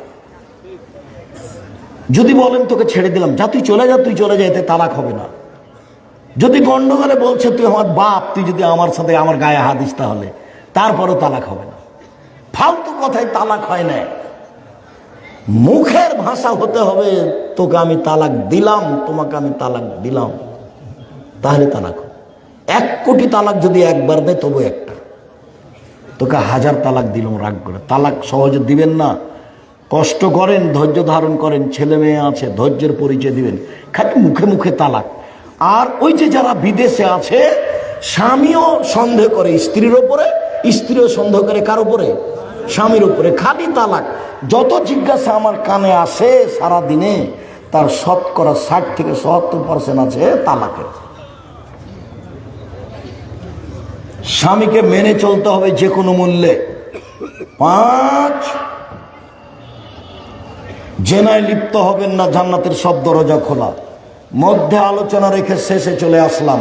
যদি বলেন তোকে ছেড়ে দিলাম, যা তুই চলে যা, তুই চলে যা, এতে তালাক হবে না। যদি গন্ডগোলে বলছে তুই আমার বাপ, তুই যদি আমার সাথে আমার গায়ে হাত দিস, তাহলে তারপরও তালাক হবে না। ফালতু কথায় তালাক হয় না। মুখের ভাষা হতে হবে, তোকে আমি তালাক দিলাম, তোমাকে আমি তালাক দিলাম, তাহলে তালাক। 1 কোটি তালাক যদি একবার দেয়, তবু একটা। তোকে 1000 তালাক দিলাম রাগ করে। তালাক সহজে দিবেন না, কষ্ট করেন, ধৈর্য ধারণ করেন, ছেলে মেয়ে আছে, ধৈর্যের পরিচয় দিবেন। খালি মুখে মুখে তালাক। আর ওই যে যারা বিদেশে আছে, স্বামীও সন্দেহ করে স্ত্রীর ওপরে, স্ত্রীও সন্দেহ করে কার উপরে? স্বামীর উপরে। খালি তালাক। যত জিজ্ঞাসা আমার কানে আসে সারা দিনে, তার শতকরা 60 থেকে 70% আছে তালাকের। স্বামীকে মেনে চলতে হবে যে কোনো মূল্যে। 5, জেনায় লিপ্ত হবেন না, জান্নাতের সব দরজা খোলা। মধ্যে আলোচনা রেখে শেষে চলে আসলাম।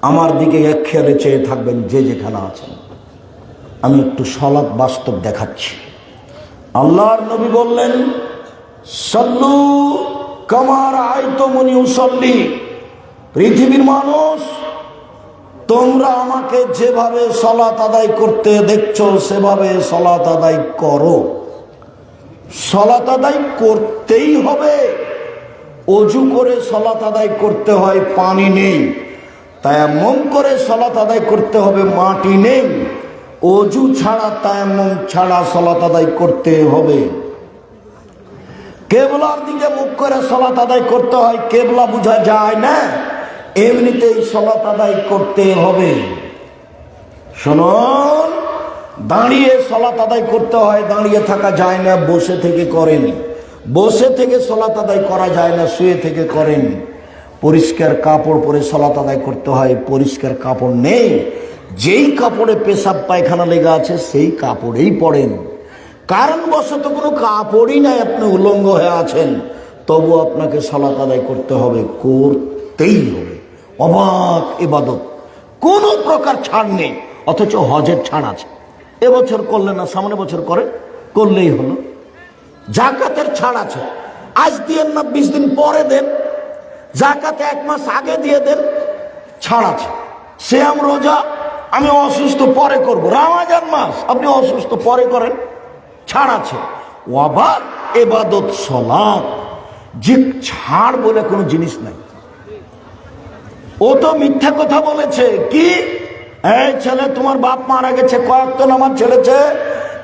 আমার দিকে এক খেয়ালে চেয়ে থাকবেন যে যেখানে আছেন। আমি একটু সলাৎ বাস্তব দেখাচ্ছি। আল্লাহর নবী বললেন, সাল্লু কামা রাআইতুমুনি উসাল্লি। পৃথিবীর মানুষ, তোমরা আমাকে যেভাবে সালাত আদায় করতে দেখছো, সেভাবে সালাত আদায় করো। সালাত আদায় করতেই হবে। অজু করে সালাত আদায় করতে হয়, পানি নেই। তায়াম্মুম করে সালাত আদায় করতে হবে, মাটি নেই। অজু ছাড়া, তায়াম্মুম ছাড়া সালাত আদায় করতে হবে। কেবলার দিকে মুখ করে সালাত আদায় করতে হয়, কেবলা বোঝা যায় না, এমনিতেই সালাত আদায় করতে হবে। শুনুন, দাঁড়িয়ে সালাত আদায় করতে হয়, দাঁড়িয়ে থাকা যায় না, বসে থেকে করেন। বসে থেকে সালাত আদায় করা যায় না, শুয়ে থেকে করেন। পরিষ্কার কাপড় পরে সালাত আদায় করতে হয়, পরিষ্কার কাপড় নেই। যেই কাপড়ে পেশাব পায়খানা লেগে আছে, সেই কাপড়েই পড়েন। কারণবশত কোনো কাপড়ই নাই, আপনি উলঙ্গ হয়ে আছেন, তবু আপনাকে সালাত আদায় করতে হবে, করতেই হবে। অবাক ইবাদত, কোনো প্রকার ছাড় নেই। অথচ হজের ছাড় আছে। এবছর করলেন না, সামনে বছর করে, করলেই হলো। জাকাতের ছাড় আছে, আজ দিয়েন না, 20 দিন পরে দেন। জাকাতে 1 মাস আগে দিয়ে দেন, ছাড় আছে। সিয়াম রোজা আমি অসুস্থ পরে করব, রমজান মাস আপনি অসুস্থ পরে করেন, ছাড় আছে। আবার ইবাদত সালাত, যে ছাড় বলে কোনো জিনিস নাই। ও তো মিথ্যা কথা বলেছে। কি, এই ছেলে তোমার বাপ মারা গেছে, কয় ওয়াক্ত নামাজ ছেড়েছে?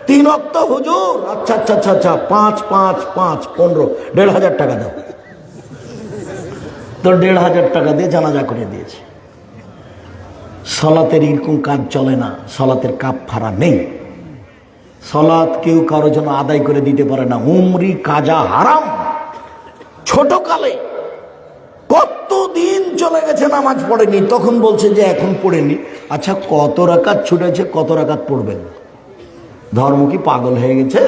3 ওয়াক্ত হুজুর। আচ্ছা আচ্ছা আচ্ছা আচ্ছা, 5 5 5 15, 1,500 টাকা দাও। তো 1,500 টাকা দিয়ে জানাজা করে দিয়েছে। সালাতের এরকম কাজ চলে না, সালাতের কাফারা নেই। সালাত কেউ কারো জন্য আদায় করে দিতে পারে না। উমরি কাজা হারাম। ছোটকালে কতদিন চলে গেছে নামাজ পড়েনি, তখন বলছে যে এখন পড়েনি। আচ্ছা, কত রাকাত ছুটেছে, কত রাকাত পড়বেন? ধর্ম কি পাগল হয়ে গেছে?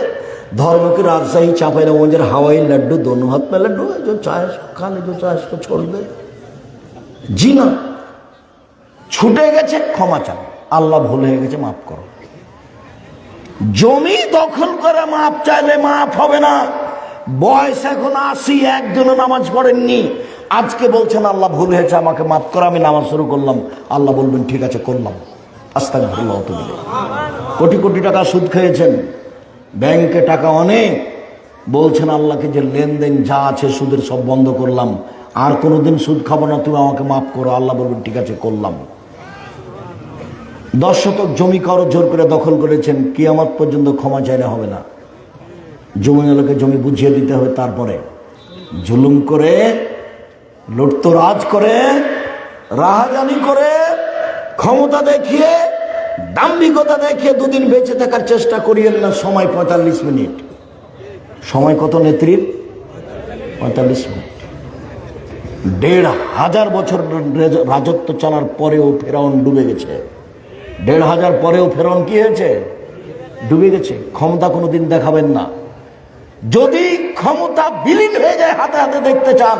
धर्म की राजशाही चांपाईनबाबगंजेर हवाई लड्डू दोनों हाथ में लड्डू है, जो चाहे खा ले, जो चाहे इसको छोड़ दे। जी ना, छूटे गेছে क्षमा চান, আল্লাহ ভুল হয়ে গেছে মাফ করো। জমি দখল করে মাফ চাইলে মাফ হবে না। বয়স এখন ৮০, একজনও নামাজ পড়েননি, আজকে বলছেন আল্লাহ ভুল হয়েছে আমাকে মাফ করো, আমি নামাজ শুরু করলাম, আল্লাহ বলবেন ঠিক আছে করলাম, আস্তাগফিরুল্লাহ। তুমি কোটি কোটি টাকা সুদ খেয়েছেন, ব্যাংকে টাকা অনেক, বলছেন আল্লাহকে যে লেনদেন যা আছে সুদের সব বন্ধ করলাম, আর কোনোদিন সুদ খাবো না, তুমি আমাকে মাফ করো, আল্লাহ বলবেন ঠিক আছে করলাম। 10 শতক জমি কারো জোর করে দখল করেছেন, কিয়ামত পর্যন্ত ক্ষমা চাইলে হবে না। জমিওয়ালাকে জমি বুঝিয়ে দিতে হবে, তারপরে জুলুম করে, লুটতরাজ করে, রাহাজানি করে, ক্ষমতা দেখিয়ে, দাম্ভিকতা দেখিয়ে দুদিন বেঁচে থাকার চেষ্টা করিয়েন না। সময় 45 মিনিট। সময় কত নেত্রীর? 45 মিনিট। ১,৫০০ বছর রাজত্ব চলার পরেও ফেরাউন ডুবে গেছে। ১,৫০০ পরেও ফেরাউন কি হয়েছে? ডুবে গেছে। ক্ষমতা কোনোদিন দেখাবেন না। যদি ক্ষমতা বিলীন হয়ে যায় হাতে হাতে দেখতে চান,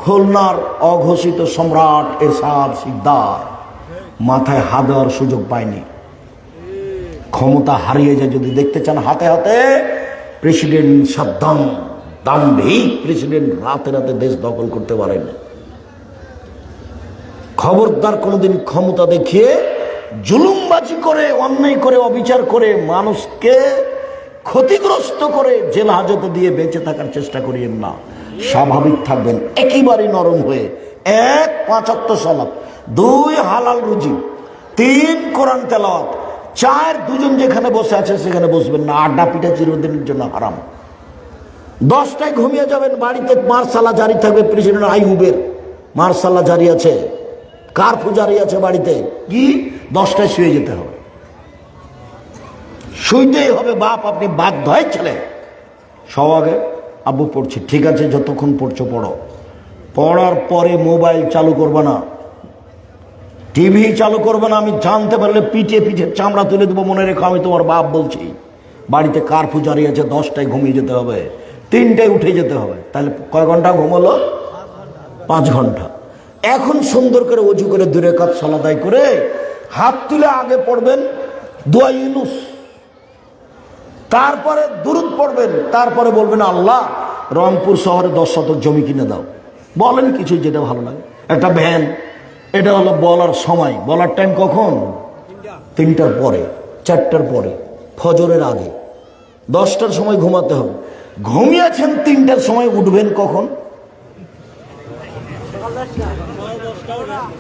খুলনার অঘোষিত সম্রাট এরশাদ শিকদার মাথায় হাত দেওয়ার সুযোগ পায়নি। ক্ষমতা হারিয়ে যায় যদি দেখতে চান হাতে হাতে, প্রেসিডেন্ট সাদ্দাম, দাম্ভিক প্রেসিডেন্ট রাতে রাতে দেশ দখল করতে পারেন। খবরদার কোনোদিন ক্ষমতা দেখিয়ে জুলুমবাজি করে, অন্যায় করে, অবিচার করে, মানুষকে ক্ষতিগ্রস্ত করে জেল হাজতে দিয়ে বেঁচে থাকার চেষ্টা করিয়েন না। স্বাভাবিক থাকবেন, একেবারে নরম হয়ে। ১ ৫ ওয়াক্ত সালাত, ২ হালাল রুজি, ৩ কোরআন তেলাওয়াত, ৪ দুজন যেখানে বসে আছে সেখানে বসবেন না। আড্ডা পিঠা চিরদিনের জন্য হারাম। 10টায় ঘুমিয়ে যাবেন, বাড়িতে মার্শাল্লাহ জারি থাকবে। প্রেসিডেন্ট আইয়ুবের মার্শাল্লাহ জারি আছে, কারফিউ জারি আছে বাড়িতে। কি 10টায় শুয়ে যেতে হবে, শুইতেই হবে। বাপ আপনি বাধ্য হয়, ছেলে সব আগে আব্বু পড়ছি, ঠিক আছে যতক্ষণ পড়ছো পড়ো। পড়ার পরে মোবাইল চালু করবে না, টিভি চালু করবে না। আমি জানতে পারলে পিঠে পিঠে চামড়া তুলে দেবো, মনে রেখো আমি তোমার বাপ বলছি। বাড়িতে কারফিউ জারি আছে, 10টায় ঘুমিয়ে যেতে হবে, 3টায় উঠে যেতে হবে। তাহলে কয় ঘন্টা ঘুমালো? 5 ঘন্টা। এখন সুন্দর করে ওযু করে 2 রাকাত সালাত আদায় করে হাত তুলে আগে পড়বেন দোয়া ইউনুস, তারপরে দুরুদ পড়বেন, তারপরে বলবেন আল্লাহ রংপুর শহরে 10 শতক জমি কিনে দাও। বলেন কিছু যেটা ভালো লাগে, একটা ভ্যান। এটা হলো বলার সময়। বলার টাইম কখন? 3টার পরে, 4টার পরে, ফজরের আগে। 10টার সময় ঘুমাতে হবে। ঘুমিয়েছেন 3টার সময়, উঠবেন কখন?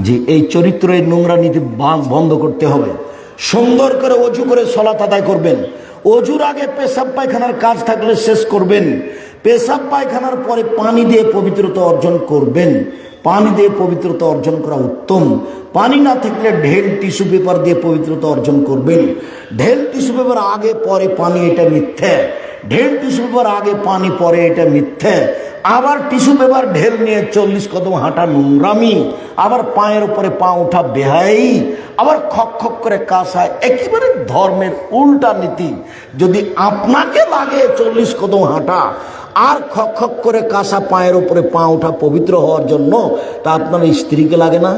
জি, এই চরিত্র, এই নোংরা নীতি বন্ধ করতে হবে। সুন্দর করে ওযু করে সালাত আদায় করবেন। ওযুর আগে পেশাব পায়খানার কাজ থাকলে শেষ করবেন। পেশাব পায়খানার পরে পানি দিয়ে পবিত্রতা অর্জন করবেন। পানি দিয়ে পবিত্রতা অর্জন করা উত্তম। পানি না থাকলে ঢেল টিস্যু পেপার দিয়ে পবিত্রতা অর্জন করবেন। ঢেল টিস্যু পেপার আগে পরে পানি, এটা মিথ্যে। ঢেল টিস্যু পেপার আগে পানি পরে, এটা মিথ্যে। আবার টিস্যু পেপার ঢেল নিয়ে 40 কদম হাঁটা নোংরামি। আবার পায়ের উপরে পা ওঠা বেহাই। আবার খক খক করে কাশা, একেবারে ধর্মের উল্টা নীতি। যদি আপনাকে লাগে 40 কদম হাঁটা আর খক খক করে কাশা, পায়ের উপরে পা ওঠা পবিত্র হওয়ার জন্য, তা আপনার স্ত্রীকে লাগে না?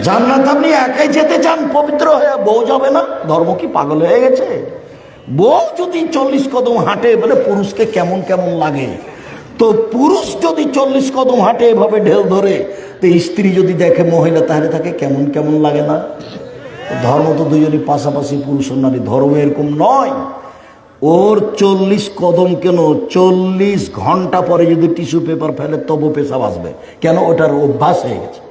জান্নাত আপনি একাই যেতে চান পবিত্র হয়ে, বউ যাবে না? ধর্ম কি পাগল হয়ে গেছে? বউ যদি 40 কদম হাঁটে বলে পুরুষকে কেমন কেমন লাগে, তো পুরুষ যদি 40 কদম হাঁটে এভাবে ঢেল ধরে, তো স্ত্রী যদি দেখে মহিলা, তাহলে তাকে কেমন কেমন লাগে না? ধর্ম তো দুজনই পাশাপাশি, পুরুষ ও নারী। ধর্ম এরকম নয়। ওর 40 কদম কেন, 40 ঘন্টা পরে যদি টিস্যু পেপার ফেলে তবু পেশাব আসবে। কেন? ওটার অভ্যাস হয়ে গেছে।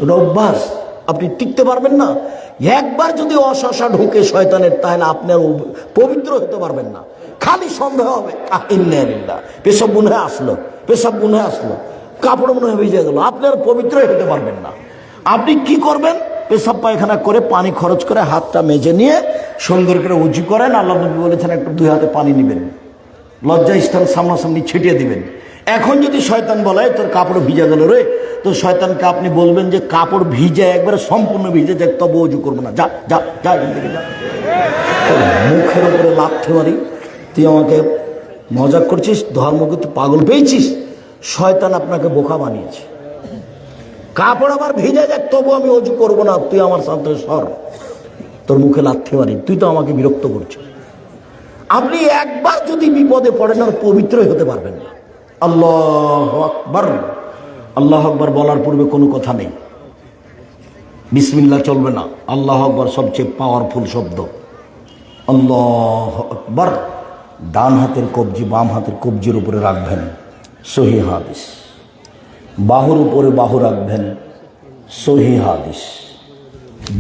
ওটা অভ্যাস, আপনি টিকতে পারবেন না। একবার যদি অশাসা ঢুকে শয়তানের, তাহলে আপনি পবিত্র হতে পারবেন না। খালি সন্দেহ হবে, পেশাব মনে হয় আসলো, পেশাব মনে হয় আসলো, কাপড় মনে হয় ভিজে গেল, আপনি আর পবিত্রই হতে পারবেন না। আপনি কি করবেন? পেশাব পায়খানা করে পানি খরচ করে হাতটা মেজে নিয়ে সুন্দর করে উঁচু করেন। আল্লাহ নবী বলেছেন একটু 2 হাতে পানি নেবেন, লজ্জা স্থান সামনাসামনি ছিটিয়ে দিবেন। এখন যদি শয়তান বলে তোর কাপড় ভিজা গেল রে, তো শয়তানকে আপনি বলবেন যে কাপড় ভিজে একবারে সম্পূর্ণ ভিজে যাক, তবে উঁচু করবো না, যা যা যা এখান থেকে যা। মুখের উপরে লাথি মারি, তুই আমাকে মজা করছিস, ধর্মকে তুই পাগল পেয়েছিস। শয়তান আপনাকে বোকা বানিয়েছে। কাপড় আবার ভিজে যাক তবু আমি অজু করবো না, তুই আমার সাথে সর, তোর মুখে লাথি মারি, তুই তো আমাকে বিরক্ত করছিস। আপনি একবার যদি বিপদে পড়েন আর পবিত্রই হতে পারবেন না। আল্লাহু আকবার। আল্লাহু আকবার বলার পূর্বে কোনো কথা নেই, বিসমিল্লাহ চলবে না। আল্লাহু আকবার সবচেয়ে পাওয়ারফুল শব্দ। আল্লাহু আকবার। ডান হাতের কবজি বাম হাতের কবজির উপরে রাখবেন, সহিহ হাদিস। বাহুর উপরে বাহু রাখবেন, সহিহ হাদিস।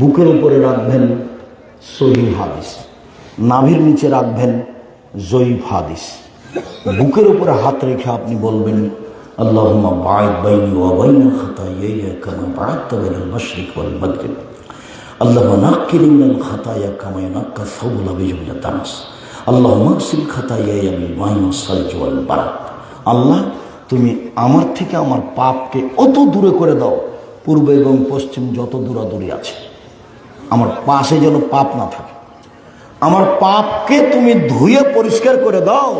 বুকের উপরে রাখবেন, সহিহ হাদিস। নাভির নিচে রাখবেন, জয়ীফ হাদিস। বুকের উপরে হাত রেখে আপনি বলবেন আল্লাহুম্মা বা'id বাইনি ওয়া বাইনা খাতায়ায়া কামা বা'adta বাইনাল মাশরিক ওয়াল মাগরিব। আল্লাহুম্মা নাক্কিনি মিনাল খাতায়া কামা ইয়ানাক্কা সাওবুল আবিয়্যিজ মিনাদ দানাস। আল্লাহুম্মা আগসিল খাতায়ায়া বিল মাই ওয়াস সালজি ওয়াল বারাদ। আল্লাহ, তুমি আমার থেকে আমার পাপকে অত দূরে করে দাও, পূর্ব এবং পশ্চিম যত দূরাদূরি আছে, আমার পাশে যেন পাপ না থাকে। আমার পাপকে তুমি ধুয়ে পরিষ্কার করে দাও,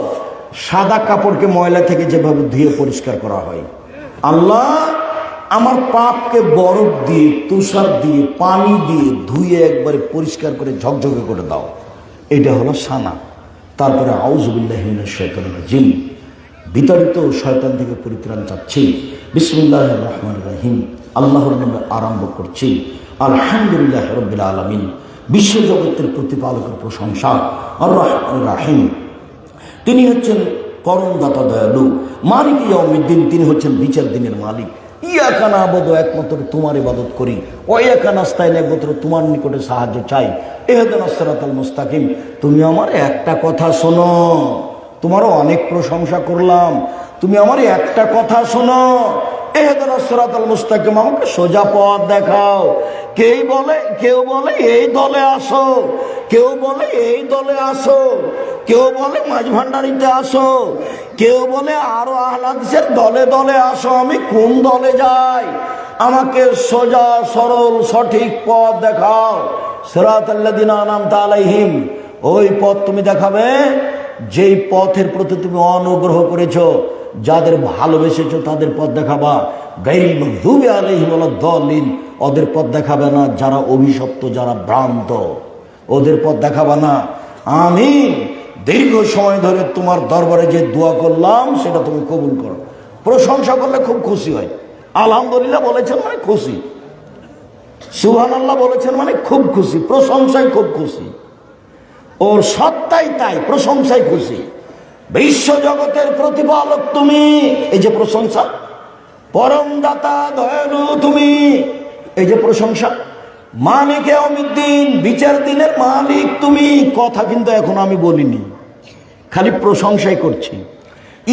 সাদা কাপড়কে ময়লা থেকে যেভাবে ধুয়ে পরিষ্কার করা হয়। আল্লাহ, আমার পাপকে বরফ দিয়ে, তুষার দিয়ে, পানি দিয়ে ধুয়ে একবারে পরিষ্কার করে ঝকঝকে করে দাও। এটা হলো সানা। তারপরে আউযু বিল্লাহি মিনাশ শাইতানির রাজিম, বিতাড়িত শয়তান থেকে পরিত্রাণ চাচ্ছি। বিসমিল্লাহির রহমানির রহিম, আল্লাহর নামে আরম্ভ করছি। আলহামদুলিল্লাহি রাব্বিল আলামিন, বিশ্বজগতের প্রতিপালকের প্রশংসা। আর রহমানির রহিম, তিনি হচ্ছেন করণদাতা দয়ালু। মালিক ইয়াউমিদ্দিন, তিনি হচ্ছেন বিচার দিনের মালিক। ইয়াকা না'বুদু, একমাত্র তোমার ইবাদত করি। ওয়া ইয়াকা নাস্তাইন, একমাত্র তোমার নিকটে সাহায্য চাই। ইহদিনাস সিরাতাল মুস্তাকিম, তুমি আমার একটা কথা শোনো। তোমারও অনেক প্রশংসা করলাম, তুমি আমার একটা কথা শোনো। ইহদিনাস সিরাতাল মুস্তাকিম, আমাকে সোজা পথ দেখাও। কেউ বলে এই দলে আসো, কেউ বলে এই দলে আসো, কেউ বলে মাঝ ভান্ডারিতে আসো, কেউ বলে আরো আহলে হাদিসের দলে দলে আসো। আমি কোন দলে যাই? আমাকে সোজা সরল সঠিক পথ দেখাও। সিরাতাল্লাযিনা আনআমতা আলাইহিম, ওই পথ তুমি দেখাবে যেই পথের প্রতি তুমি অনুগ্রহ করেছো, যাদের ভালোবেসেছো তাদের পথ দেখাবা। গায়রিল মাগদুবি আলাইহিম ওয়ালাদ-দাল্লিন, ওদের পথ দেখাবে না যারা অভিশপ্ত, যারা ভ্রান্ত, ওদের পথ দেখাবে না। আমি দীর্ঘ সময় ধরে তোমার দরবারে যে দোয়া করলাম সেটা তুমি কবুল করো। প্রশংসা করলে খুব খুশি হয়। আলহামদুলিল্লাহ বলেছেন মানে খুশি, সুবহানাল্লাহ বলেছেন মানে খুব খুশি, প্রশংসায় খুব খুশি। ওর সত্তাই তাই, প্রশংসায় খুশি। বিশ্ব জগতের প্রতিপালক তুমি, এই যে প্রশংসা। পরম দাতা দয়ালু তুমি, এই যে প্রশংসা। মালিক ইয়াউমিদ্দিন, বিচার দিনের মালিক তুমি। কথা কিন্তু এখন আমি বলিনি, খালি প্রশংসাই করছি।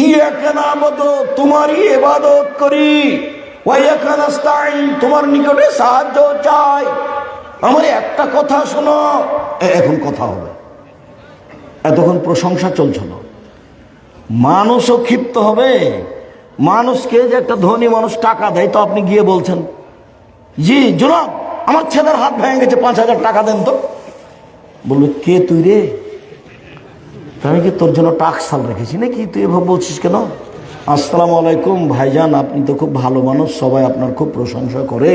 ইয়াকা না'বুদু, তোমারই ইবাদত করি। ওয়া ইয়াকা নাস্তাইন, তোমার নিকটে সাহায্য চাই। আমার একটা কথা শোনো। এখন কথা হবে, এতক্ষণ প্রশংসা চলছিল। মানুষও ক্ষিপ্ত হবে। মানুষকে যে একটা ধনী মানুষ টাকা দেয়, তো আপনি গিয়ে বলছেন জি জনাব আমার ছেলের হাত ভেঙে গেছে, 5,000 টাকা দেন তো। বলবে কে তুই রে? আমি কি তোর জন্য টাকসাল রেখেছি নাকি? তুই এভাবে বলছিস কেন? আসসালামু আলাইকুম ভাইজান, আপনি তো খুব ভালো মানুষ, সবাই আপনার খুব প্রশংসা করে,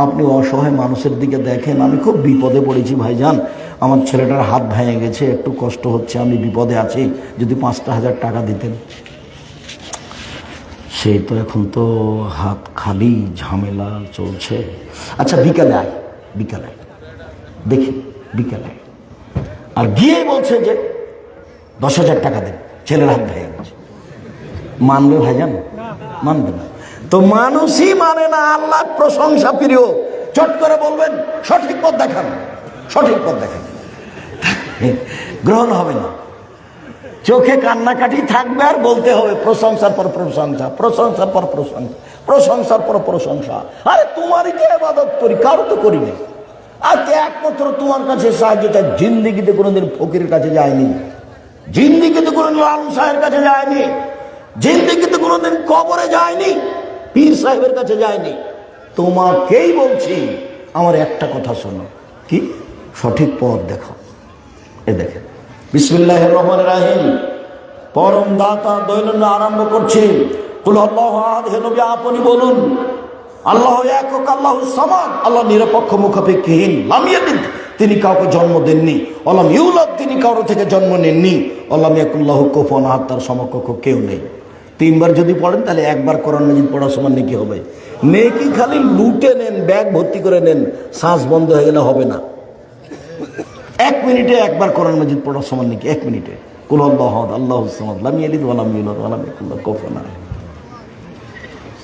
আপনি অসহায় মানুষের দিকে দেখেন। আমি খুব বিপদে পড়েছি ভাইজান, আমার ছেলেটার হাত ভেঙে গেছে, একটু কষ্ট হচ্ছে, আমি বিপদে আছি, যদি 5,000 টাকা দিতেন। সেই তো এখন তো হাত খালি, ঝামেলা চলছে। আচ্ছা বিকালে আয়, বিকালে দেখি, বিকালে। আর গিয়ে বলছে যে 10,000 টাকা দেন, ছেলের হাত ভেঙে গেছে। মানবে ভাইজান? মানবে না। তো মানুষই মানে না। আল্লাহ প্রশংসা প্রিয়। চট করে বলবেন সঠিক পথ দেখান, সঠিক পথ দেখান, গ্রহণ হবে না। চোখে কান্নাকাটি থাকবে আর বলতে হবে প্রশংসার পর প্রশংসা, প্রশংসার পর প্রশংসা, প্রশংসার পর প্রশংসা। আরে তোমারই তো ইবাদত করি, কারো তো করি না। আর একমাত্র তোমার কাছে সাহায্য চাই। জিন্দিগিতে কোনোদিন ফকিরের কাছে যায়নি, জিন্দিগিতে কোনোদিন লালু সাহেবের কাছে যায়নি, জিন্দিগিতে কোনোদিন কবরে যায়নি, পীর সাহেবের কাছে যায়নি। তোমাকেই বলছি, আমার একটা কথা শোনো। কি? সঠিক পথ দেখো। এ দেখেন, বিসমিল্লাহির রহমানির রহিম, পরম দাতা দৈনন্দিন আরম্ভ করছি। কুল আল্লাহু আহাদ, হে নবী আপনি বলুন, আল্লাহ একক, আল্লাহু সামাদ, আল্লাহ নিরপেক্ষ মুখাপেক্ষীহীন, লাম ইয়ালিদ, তিনি কাউকে জন্ম দেননি, ওয়ালাম ইউলাদ, তিনি কারো থেকে জন্ম নেননি, ওয়ালাম ইয়াকুল লাহু কুফুয়ান আহাদ, তার সমকক্ষ কেউ নেই। তিনবার যদি পড়েন তাহলে একবার কোরআন মাজিদ পড়ার সমান নেকি হবে। নেকি খালি লুটে নেন, ব্যাগ ভর্তি করে নেন, শ্বাস বন্ধ হয়ে গেলে হবে না। 1 মিনিটে একবার কোরআন মাজিদ পড়ার সমান নাকি? 1 মিনিটে কুল আল্লাহু আহাদ, আল্লাহুস সামাদ, লাম ইয়ালিদ ওয়া লাম ইউলাদ ওয়া লাম ইয়াকুল লাহু কুফুয়ান আহাদ।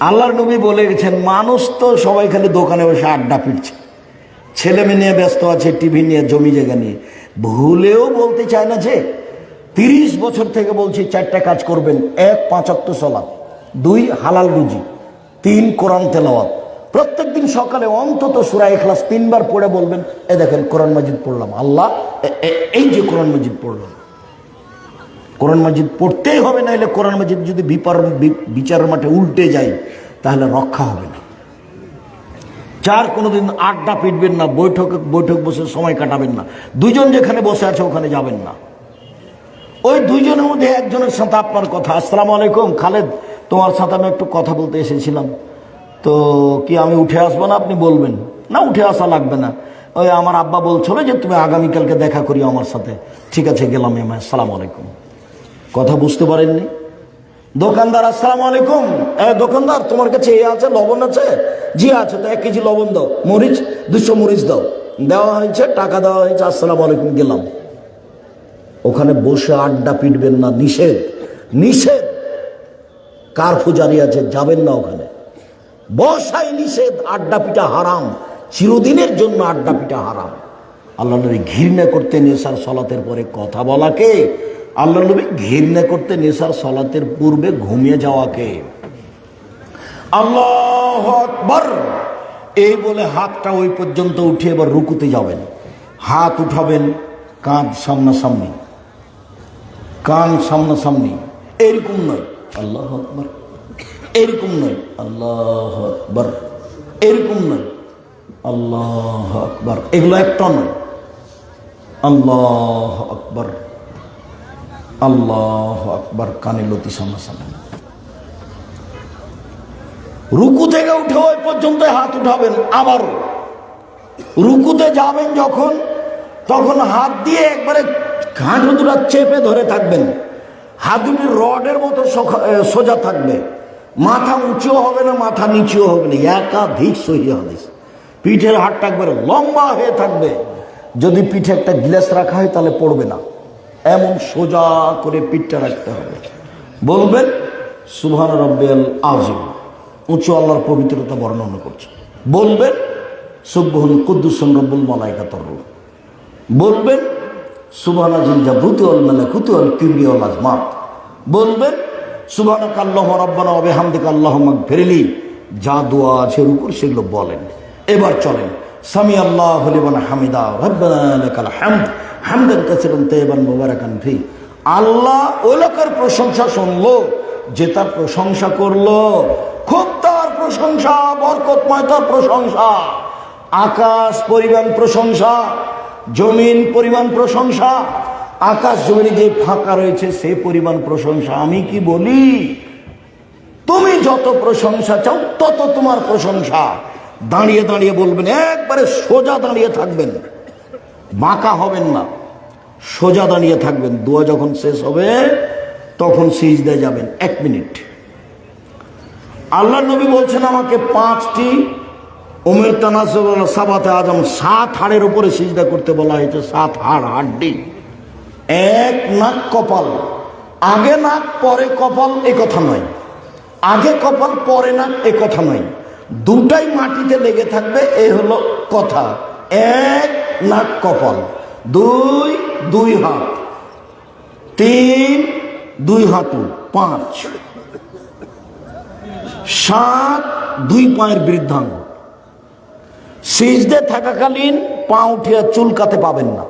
আল্লাহর নবী বলে গেছেন, মানুষ তো সবাই খালি দোকানে বসে আড্ডা পিটছে, ছেলে মেয়ে নিয়ে ব্যস্ত আছে, টিভি নিয়ে, জমি জায়গা নিয়ে। ভুলেও বলতে চায় না যে 30 বছর থেকে বলছি 4টা কাজ করবেন। 1, 5 ওয়াক্ত সালাত, 2 হালাল রুজি, 3 কোরআন তেলাওয়াত। প্রত্যেকদিন সকালে অন্তত সূরা ইখলাস 3 বার পড়ে বলবেন, এ দেখেন কোরআন মাজিদ পড়লাম, আল্লাহ এই যে কোরআন মাজিদ পড়লাম। কোরআন মাজিদ পড়তেই হবে, না হলে কোরআন মাজিদ যদি বিচারের মাঠে উল্টে যায় তাহলে রক্ষা হবে না। 4, কোনোদিন আড্ডা পিটবেন না, বৈঠক বসে সময় কাটাবেন না, 2 জন যেখানে বসে আছে ওখানে যাবেন না। ওই 2 জনের মধ্যে একজনের সাথে আপনার কথা, আসসালামু আলাইকুম খালেদ, তোমার সাথে আমি একটু কথা বলতে এসেছিলাম, তো কি আমি উঠে আসবো না? আপনি বলবেন, না উঠে আসা লাগবে না, ওই আমার আব্বা বলছিল যে তুমি আগামীকালকে দেখা করিও আমার সাথে। ঠিক আছে, গেলাম। আসসালামু আলাইকুম। কথা বুঝতে পারেননি? দোকানদার, আসসালামু আলাইকুম, দোকানদার তোমার কাছে এ আছে, লবণ আছে? জি আছে। তো 1 কেজি লবণ দাও, মরিচ 200 মরিচ দাও। দেওয়া হয়েছে, টাকা দেওয়া হয়েছে, আসসালামু আলাইকুম, গেলাম। ওখানে বসে আড্ডা পিটবেন না, নিষেধ, নিষেধ, কারফু জারি আছে, যাবেন না ওখানে। বসাই নিষেধ, আড্ডা পিটা হারাম, চিরদিনের জন্য আড্ডা পিটা হারাম। আল্লাহ নবী ঘৃণা করতেন এশার সালাতের পরে কথা বলাকে, আল্লাহ নবী ঘৃণা করতেন এশার সালাতের পূর্বে ঘুমিয়ে যাওয়াকে। আল্লাহু আকবার এই বলে হাতটা ওই পর্যন্ত উঠে এবার রুকুতে যাবেন। হাত উঠাবেন, কাঁধ সামনাসামনি, কান সামনাসামনি, এরকম নয় আল্লাহু আকবার, এরকম নয় আল্লাহু আকবার, এরকম নয় আল্লাহু আকবার, এগুলো একটা নয়। আল্লাহু আকবার, আল্লাহু আকবার, কানে লতি সামনাসামনি। রুকু থেকে উঠে ওই পর্যন্ত হাত উঠাবেন। আবার রুকুতে যাবেন যখন, তখন হাত দিয়ে একবারে হাঁটু দুটো চেপে ধরে থাকবেন, হাত দুটি রডের মতো সোজা থাকবে, মাথা উঁচুও হবে না, মাথা নিচুও হবে না। একাধিক সহিহ হাদিস। পিঠের হাতটা একবারে লম্বা হয়ে থাকবে, যদি পিঠে একটা গ্লাস রাখা হয় তাহলে পড়বে না, এমন সোজা করে পিঠটা রাখতে হবে। বলবেন সুবহান রাব্বিয়াল আযীম, উঁচু আল্লাহর পবিত্রতা বর্ণনা করছে। বলবেন সুবহুন কুদ্দুসুন রব্বুল মালাইকাতুর রূহ। বলবেন সুবহানাল জাবরুতি ওয়াল মালাকুতি ওয়াল কিবরিয়া ওয়াল আজমাত। বলবেন সুবহানাকা আল্লাহুম্মা রাব্বানা ওয়া বিহামদিকা আল্লাহুম্মা গফিরলি। যা দোয়া আছে উপর সেগুলো বলেন। এবার চলেন সামি আল্লাহু লিমান হামিদা রাব্বানা লাকাল হামদ হামদান কাসীরান তাইয়িবান মুবারাকান ফি। আল্লাহ ওই লোকের প্রশংসা শুনলো যে তার প্রশংসা করলো, খুব তার প্রশংসা, বরকতময় তার প্রশংসা। আকাশ পরিমাণ প্রশংসা, জমিন পরিমাণ প্রশংসা, আকাশ জমিনে যে ফাঁকা রয়েছে সে পরিমাণ প্রশংসা। আমি কি বলি, তুমি যত প্রশংসা চাও তত তোমার প্রশংসা। দাঁড়িয়ে দাঁড়িয়ে বলবেন, একবারে সোজা দাঁড়িয়ে থাকবেন, বাঁকা হবেন না, সোজা দাঁড়িয়ে থাকবেন। দোয়া যখন শেষ হবে তখন সিজদায় যাবেন। 1 মিনিট। আল্লাহ নবী বলছেন আমাকে 5টি উমের তানাসুল সাবাতে আজম, 7 হাড়ের উপরে সিজদা করতে বলা হয়েছে। 7 হাড়, হাড্ডি। 1 নাক কপাল, আগে নাক পরে কপাল এ কথা নয়, আগে কপাল পরে নাক এ কথা নয়, দুটাই মাটিতে লেগে থাকবে, এ হলো কথা। 1 নাক কপাল, 2 2 হাত, 3 2 হাঁটু, 5 7 2 পায়ের বৃদ্ধাঙ্গ। সিজদে থাকাকালীন পা উঠিয়ে চুলকাতে পাবেন না।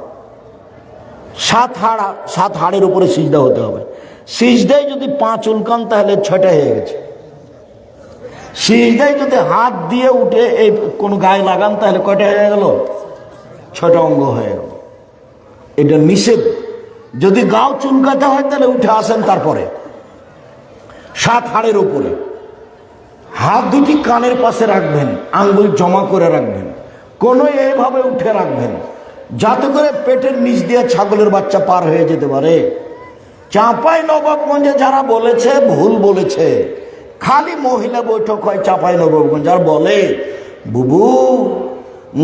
সাত হাড়ের উপরে সিজদা হতে হবে। সিজদায় যদি পা চুলকান তাহলে 6টা হয়ে গেছে। সিজদায় যদি হাত দিয়ে উঠে এই কোন গায়ে লাগান তাহলে কয়টা হয়ে গেল? 6টা অঙ্গ হয়ে গেল। এটা নিষেধ। যদি গাও চুলকাতে হয় তাহলে উঠে আসেন। তারপরে 7 হাড়ের উপরে হাত দুটি কানের পাশে রাখবেন, আঙ্গুল জমা করে রাখবেন, কোন এইভাবে উঠে রাখবেন যাতে করে পেটের নিচ দিয়ে ছাগলের বাচ্চা পার হয়ে যেতে পারে। চাঁপাই নবাবগঞ্জে যারা বলেছে ভুল বলেছে। খালি মহিলা বৈঠক হয় চাঁপাই নবাবগঞ্জ। আর বলে বুবু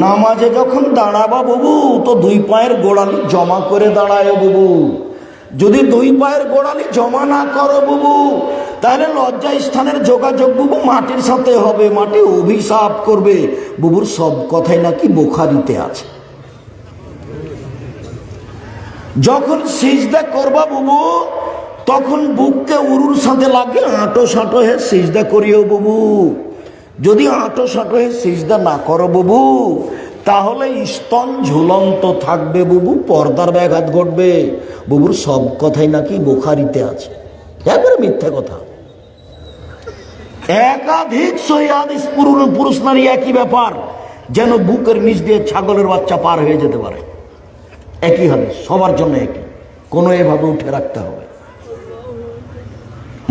নামাজে যখন দাঁড়াবা বুবু তো 2 পায়ের গোড়ালি জমা করে দাঁড়ায় বুবু। যদি 2 পায়ের গোড়ালি জমা না করো বুবু তাহলে লজ্জা স্থানের যোগাযোগ বুবু মাটির সাথে হবে, মাটি অভিশাপ করবে। বুবুর সব কথাই নাকি বুখারীতে আছে। যখন সিজদা করবা বুবু তখন বুককে উরুর সাথে লাগিয়ে আঁটো সাঁটো হয়ে সিজদা করিও বুবু। যদি আঁটো সাঁটো হয়ে সিজদা না করো বুবু তাহলে স্তন ঝুলন্ত থাকবে বুবু, পর্দার ব্যাঘাত ঘটবে। বুবুর সব কথাই নাকি বুখারীতে আছে। একবারে মিথ্যা কথা। একাধিক সহিহ হাদিস পুরুষ নারী একই ব্যাপার, যেন বুকের নিচ দিয়ে ছাগলের বাচ্চা পার হয়ে যেতে পারে। একই হাদিস, সবার জন্য একই। কোনো এভাবে উঠে রাখতে হবে।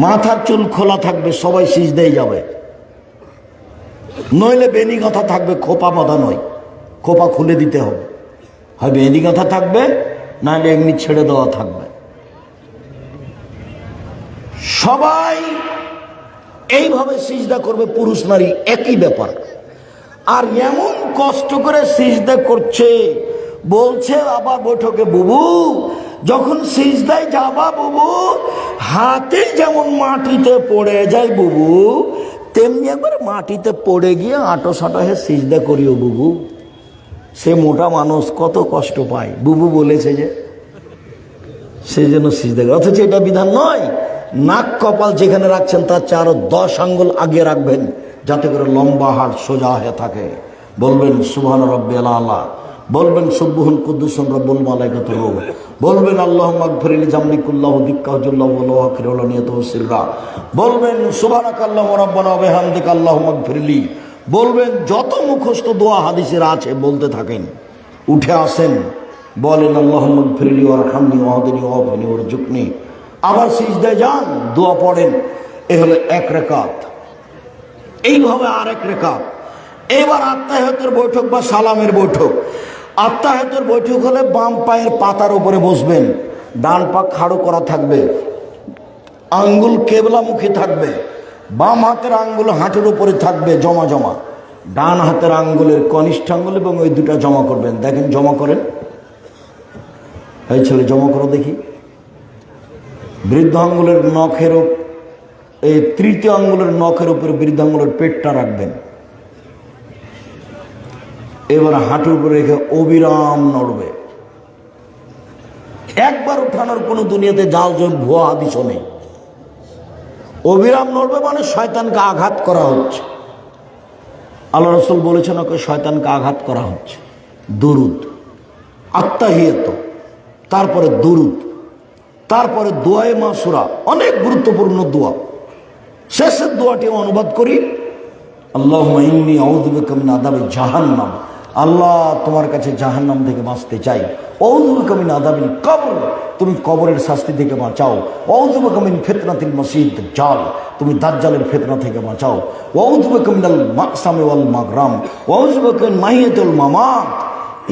মাথার চুল খোলা থাকবে, সবাই সিজদায় যাবে। নইলে বেনি গাঁথা থাকবে, খোপা বাঁধা নয়, খোপা খুলে দিতে হবে। হয় বেনি গাঁথা থাকবে নাহলে এমনি ছেড়ে দেওয়া থাকবে। সবাই এইভাবে সিজদা করবে, পুরুষ নারী একই ব্যাপার। আর এমন কষ্ট করে সিজদা করছে, বলছে আবার বৈঠকে বুবু যখন সিজদায় যাবা বুবু হাতে যেমন মাটিতে পড়ে যায় বুবু তেমনি একবার মাটিতে পড়ে গিয়ে আঁটো সাঁটো হয়ে সিজদা করিও বুবু। সে মোটা মানুষ কত কষ্ট পায়, বুবু বলেছে যে সেই জন্য সিজদা করে। অথচ এটা বিধান নয়। নাক কপাল যেখানে রাখছেন তার চেয়ে আরো 10 আঙ্গুল আগে রাখবেন যাতে করে লম্বা হাড় সোজা হয়ে থাকে। বলবেন সুবহান রাব্বিয়াল আলা, বলবেন সুবহুন কুদ্দুসুন রব্বুল মালাইকাতুর রূহ, বলবেন আল্লাহুম্মা গফিরলি জামলি কুল্লাহু দিক্কাহুল্লাহু ওয়া লাহু আখিরুল নিয়াতুহু সিররা, বলবেন সুবহানাকাল্লাহু রাব্বানা ওয়া বিহামদিকা আল্লাহুম্মা গফিরলি। বলবেন যত মুখস্থ দোয়া হাদিসের আছে বলতে থাকেন। উঠে আসেন, বলেন আল্লাহুম্মা গফিরলি ওয়ারহামনি ওয়াহদিনি ওয়াফিনি ওয়ারজুকনি। আবার সিজদায় যান, দোয়া পড়েন। এ হলো 1 রাকাত। এইভাবে আর 1 রাকাত। এবার আত্তাহিয়াতের বৈঠক বা সালামের বৈঠক। আত্তাহিয়াতের বৈঠক হলে বাম পায়ের পাতার উপরে বসবেন, ডান পা খাড়ো করা থাকবে, আঙ্গুল কেবলামুখী থাকবে, বাম হাতের আঙ্গুল হাঁটুর উপরে থাকবে জমা জমা, ডান হাতের আঙ্গুলের কনিষ্ঠ আঙ্গুল এবং ওই দুটা জমা করবেন। দেখেন জমা করেন, এই ছেলে জমা করো দেখি। বৃদ্ধ আঙ্গুলের নখের, এই তৃতীয় আঙ্গুলের নখের উপরে বৃদ্ধ আঙ্গুলের পেটটা রাখবেন। এবার হাঁটুর উপরে রেখে অবিরাম নড়বে। একবার উঠানোর কোনো দুনিয়াতে জাল জল ভুয়া হাদিসও নেই। অবিরাম নড়বে মানে শয়তানকে আঘাত করা হচ্ছে। আল্লাহ রাসূল বলেছেন ওকে শয়তানকে আঘাত করা হচ্ছে। দুরুদ, আত্তাহিয়াত, তারপরে দুরুদ, তারপরে দোয়ায়ে মাসুরা, অনেক গুরুত্বপূর্ণ দোয়া। শেষের দোয়াটি অনুবাদ করি, আল্লাহুম্মা ইন্নী আউযু বিকা মিন আযাবি জাহান্নাম। আল্লাহ তোমার কাছে জাহান্নাম থেকে বাঁচতে চাই। আউযু বিকা মিন আযাবিল কবর, তুমি কবরের শাস্তি থেকে বাঁচাও। আউযু বিকা মিন ফিতনাতিল মাসীহিদ দাজ্জাল, তুমি দাজ্জালের ফিতনা থেকে বাঁচাও। আউযু বিকা মিনাল মাকসামি ওয়াল মাগরাম, আউযু বিকা মিন মাহিয়াতুল মামাত,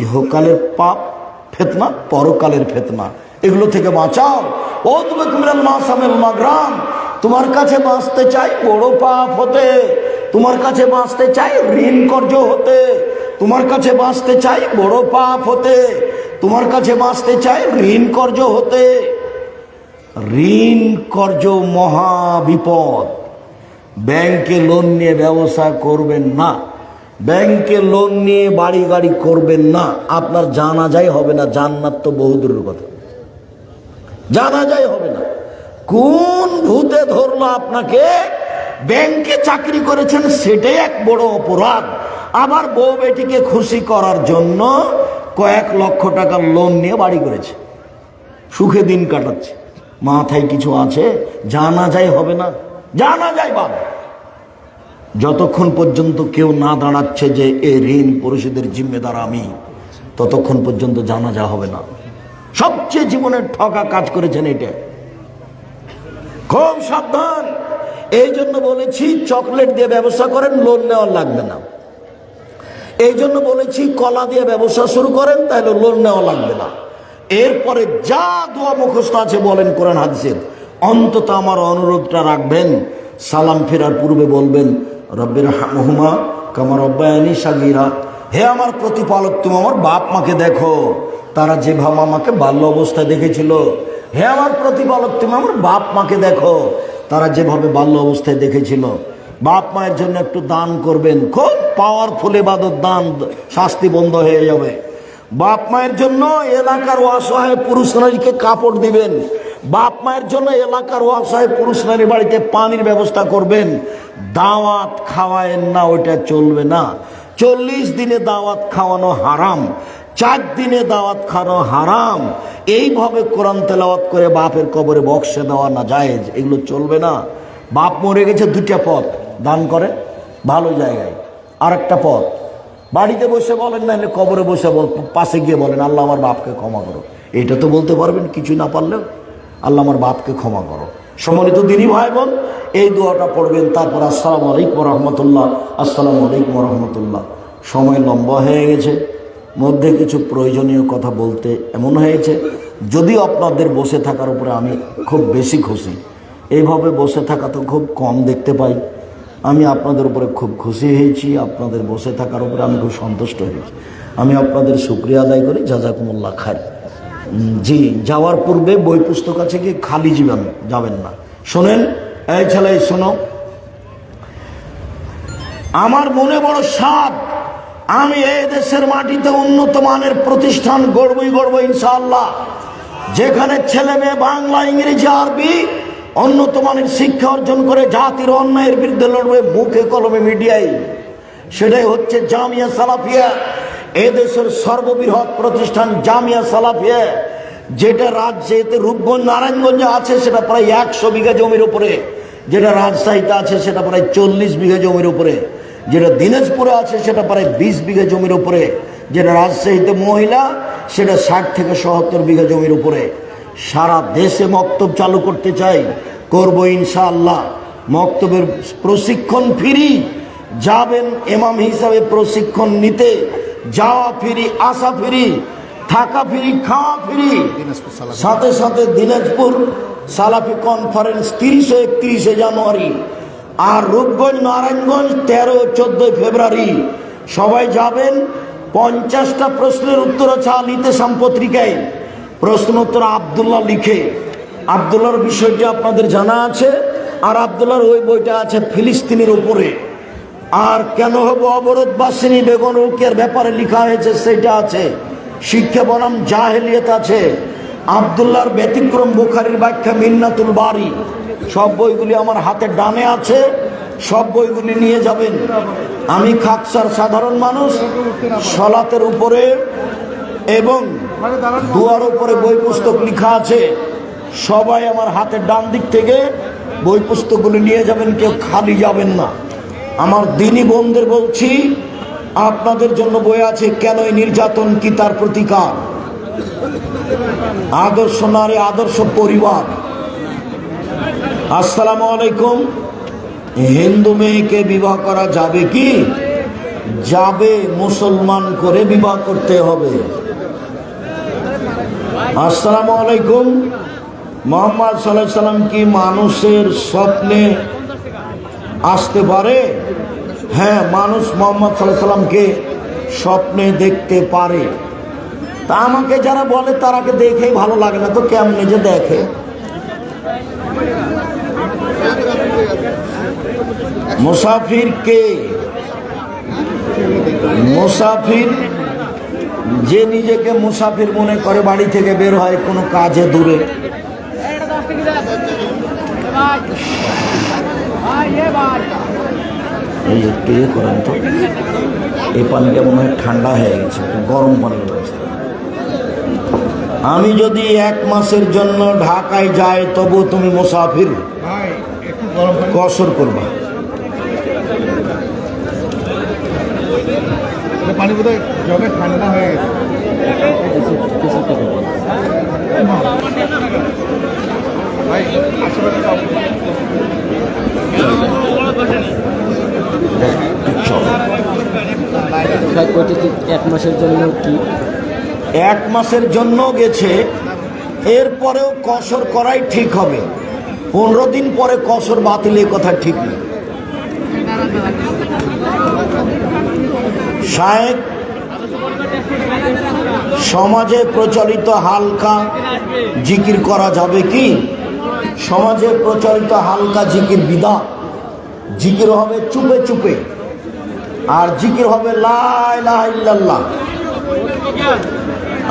ইহকালের পাপ ফিতনা, পরকালের ফিতনা, এগুলো থেকে বাঁচাও। আউযু বিকা মিনাল মাকসামি ওয়াল মাগরাম, তোমার কাছে বাঁচতে চাই বড় পাপ হতে, তোমার কাছে বাঁচতে চাই ঋণ কর্য হতে, তোমার কাছে বাঁচতে চাই বড় পাপ হতে, তোমার কাছে বাঁচতে চাই ঋণ কর্য হতে। ঋণ কর্য মহা বিপদ। ব্যাংকে লোন নিয়ে ব্যবসা করবেন না, ব্যাংকে লোন নিয়ে বাড়ি গাড়ি করবেন না, আপনার জানাজাই হবে না। জান্নাত তো বহুদূরের কথা, জানাজাই হবে না। কোন ভূতে ধরলো আপনাকে? ব্যাংকে চাকরি করেছেন সেটাই এক বড় অপরাধ, আবার বউ বেটিকে খুশি করার জন্য কয়েক লক্ষ টাকার লোন নিয়ে বাড়ি করেছে, সুখে দিন কাটাচ্ছে। মাথায় কিছু আছে? জানা যায় হবে না, জানা যায় বাদ। যতক্ষণ পর্যন্ত কেউ না দাঁড়াচ্ছে যে এ ঋণ পরিশোধের জিম্মেদার আমি, ততক্ষণ পর্যন্ত জানাজা হবে না। সবচেয়ে জীবনের ঠকা কাজ করেছেন এটা, খুব সাবধান। এই জন্য বলেছি চকলেট দিয়ে ব্যবসা করেন, লোন নেওয়া লাগবে না। এই জন্য বলেছি কলা দিয়ে ব্যবসা শুরু করেন, তাহলে লোন নেওয়া লাগবে না। এরপরে যা দোয়া মুখস্থ আছে বলেন কোরআন হাদিসের, অন্তত আমার অনুরোধটা রাখবেন। সালাম ফেরার পূর্বে বলবেন রব্বির হামহুমা কামা রব্বায়ানি সাগীরা, হে আমার প্রতিপালক তুমি আমার বাপ মাকে দেখো তারা যেভাবে আমাকে বাল্য অবস্থায় দেখেছিল। হে আমার প্রতিপালক তুমি আমার বাপ মাকে দেখো তারা যেভাবে বাল্য অবস্থায় দেখেছিল। বাপ মায়ের জন্য একটু দান করবেন, খুব পাওয়ারফুল ইবাদত, দান শাস্তি বন্ধ হয়ে যাবে। বাপ মায়ের জন্য এলাকার অসহায় পুরুষ নারীকে কাপড় দিবেন। বাপ মায়ের জন্য এলাকার অসহায় পুরুষ নারী বাড়িতে পানির ব্যবস্থা করবেন। দাওয়াত খাওয়ায়েন না, ওইটা চলবে না। 40 দিনে দাওয়াত খাওয়ানো হারাম, 4 দিনে দাওয়াত খাওয়ানো হারাম। এইভাবে কোরআন তেলাওয়াত করে বাপের কবরে বক্সে দেওয়া না জায়েজ, এগুলো চলবে না। বাপ মরে গেছে, 2টা পথ, দান করেন ভালো জায়গায়, আর একটা পথ বাড়িতে বসে বলেন, না হলে কবরে বসে পাশে গিয়ে বলেন আল্লাহ আমার বাপকে ক্ষমা করো। এটা তো বলতে পারবেন, কিছু না পারলেও আল্লাহ আমার বাপকে ক্ষমা করো। সম্মানিত দিনী ভাই বোন, এই দোয়াটা পড়বেন। তারপর আসসালামু আলাইকুম রহমতুল্লাহ, আসসালামু আলাইকুম রহমতুল্লাহ। সময় লম্বা হয়ে গেছে, মধ্যে কিছু প্রয়োজনীয় কথা বলতে এমন হয়েছে। যদিও আপনাদের বসে থাকার উপরে আমি খুব বেশি খুশি, এইভাবে বসে থাকা তো খুব কম দেখতে পাই। আমি আপনাদের উপরে খুব খুশি হয়েছি, আপনাদের বসে থাকার উপরে আমি খুব সন্তুষ্ট হয়েছি। আমি আপনাদের শুকরিয়া আদায় করি, জাযাকুমুল্লাহ খাইর। জি, যাওয়ার পূর্বে বই পুস্তক আছে কি খালি যাবেন না। শোনেন, এই ছেলে শোনো, আমার মনে বড় সাধ, আমি এই দেশের মাটিতে উন্নত মানের প্রতিষ্ঠান গড়বই ইনশাআল্লাহ, যেখানে ছেলে মেয়ে বাংলা ইংরেজি আরবি উন্নত মানের শিক্ষা অর্জন করে জাতির অন্যায়ের বিরুদ্ধে লড়বে মুখে কলমে মিডিয়ায়। সেটাই হচ্ছে জামিয়া সালাফিয়া, এদেশের সর্ববৃহৎ প্রতিষ্ঠান জামিয়া সালাফিয়া, যেটা রাজশাহীতে রূপগঞ্জ নারায়ণগঞ্জে আছে সেটা প্রায় 100 বিঘা জমির উপরে, যেটা রাজশাহীতে আছে সেটা প্রায় 40 বিঘা জমির উপরে, যেটা দিনাজপুরে আছে সেটা প্রায় 20 বিঘা জমির উপরে, যেটা রাজশাহীতে মহিলা সেটা 60 থেকে 70 বিঘা জমির উপরে। সারা দেশে মক্তব চালু করতে চাই, করবো ইনশাআল্লাহ। মক্তবের প্রশিক্ষণ ফ্রি, যাবেন ইমাম হিসাবে প্রশিক্ষণ নিতে, যাওয়া ফ্রি, আসা ফ্রি, থাকা ফ্রি, খাওয়া ফ্রি। সাথে সাথে দিনাজপুর সালাফি কনফারেন্স 30 ও 31 জানুয়ারি, আর রূপগঞ্জ নারায়ণগঞ্জ 13 ও 14 ফেব্রুয়ারি। সবাই যাবেন। 50টা প্রশ্নের উত্তর আছে আলিতে পত্রিকায়, প্রশ্ন উত্তর আব্দুল্লাহ লিখে। আব্দুল্লাহর বিষয়টি আপনাদের জানা আছে, আর আব্দুল্লাহর ওই বইটা আছে ফিলিস্তিনের উপরে। আর কেন হবো অবরোধ বাসিনী বেগম রোকেয়ার ব্যাপারে লেখা হয়েছে সেটা আছে। শিক্ষা বনাম জাহেলিয়াত আছে। আব্দুল্লাহর ব্যতিক্রম বুখারীর ব্যাখ্যা মিন্নাতুল বারি, সব বইগুলি আমার হাতে ডানে আছে, সব বইগুলি নিয়ে যাবেন। আমি খাকসার সাধারণ মানুষ, সলাতের উপরে এবং দুয়ার উপরে বই পুস্তক লেখা আছে। সবাই আমার হাতের ডান দিক থেকে বই পুস্তকগুলি নিয়ে যাবেন, কেউ খালি যাবেন না। আমার দিনী বোনদের বলছি, আপনাদের জন্য বই আছে কেন এই নির্যাতন, কি তার প্রতিকার, আদর্শ নারী, আদর্শ পরিবার। আসসালামু আলাইকুম। হিন্দু মেয়েকে বিবাহ করা যাবে কি? যাবে, মুসলমান করে বিবাহ করতে হবে। আসসালামু আলাইকুম। মুহাম্মদ সাল্লাল্লাহু আলাইহি সাল্লাম কি মানুষের স্বপ্নে আসতে পারে? হ্যাঁ, মানুষ মুহাম্মদ সাল্লাল্লাহু আলাইহি সাল্লামকে স্বপ্নে দেখতে পারে। তা আমাকে যারা বলে তারাকে দেখেই ভালো লাগে না, তো কেমনে যে দেখে। মুসাফির কে? মুসাফির যে নিজেকে মুসাফির মনে করে, বাড়ি থেকে বের হয় কোনো কাজে দূরে। এই একটু ইয়ে করেন তো, এই পানিটা মনে হয় ঠান্ডা হয়ে গেছে, একটু গরম পানির ব্যবস্থা। আমি যদি 1 মাসের জন্য ঢাকায় যাই তবু তুমি মুসাফির কসর করবা। পানি বোধহয় জমে ঠান্ডা হয়ে গেছে। ভাই আশেপাশে এক মাসের জন্য কি 1 মাসের জন্য গেছে, এরপরেও কসর করাই ঠিক হবে। 15 দিন পরে কসর বাতিল, এই কথা ঠিক না। শায়েখ, সমাজে প্রচলিত হালকা জিকির করা যাবে কি? সমাজে প্রচলিত হালকা জিকির বিদআত। জিকির হবে চুপে চুপে, আর জিকির হবে লা ইলাহা ইল্লাল্লাহ।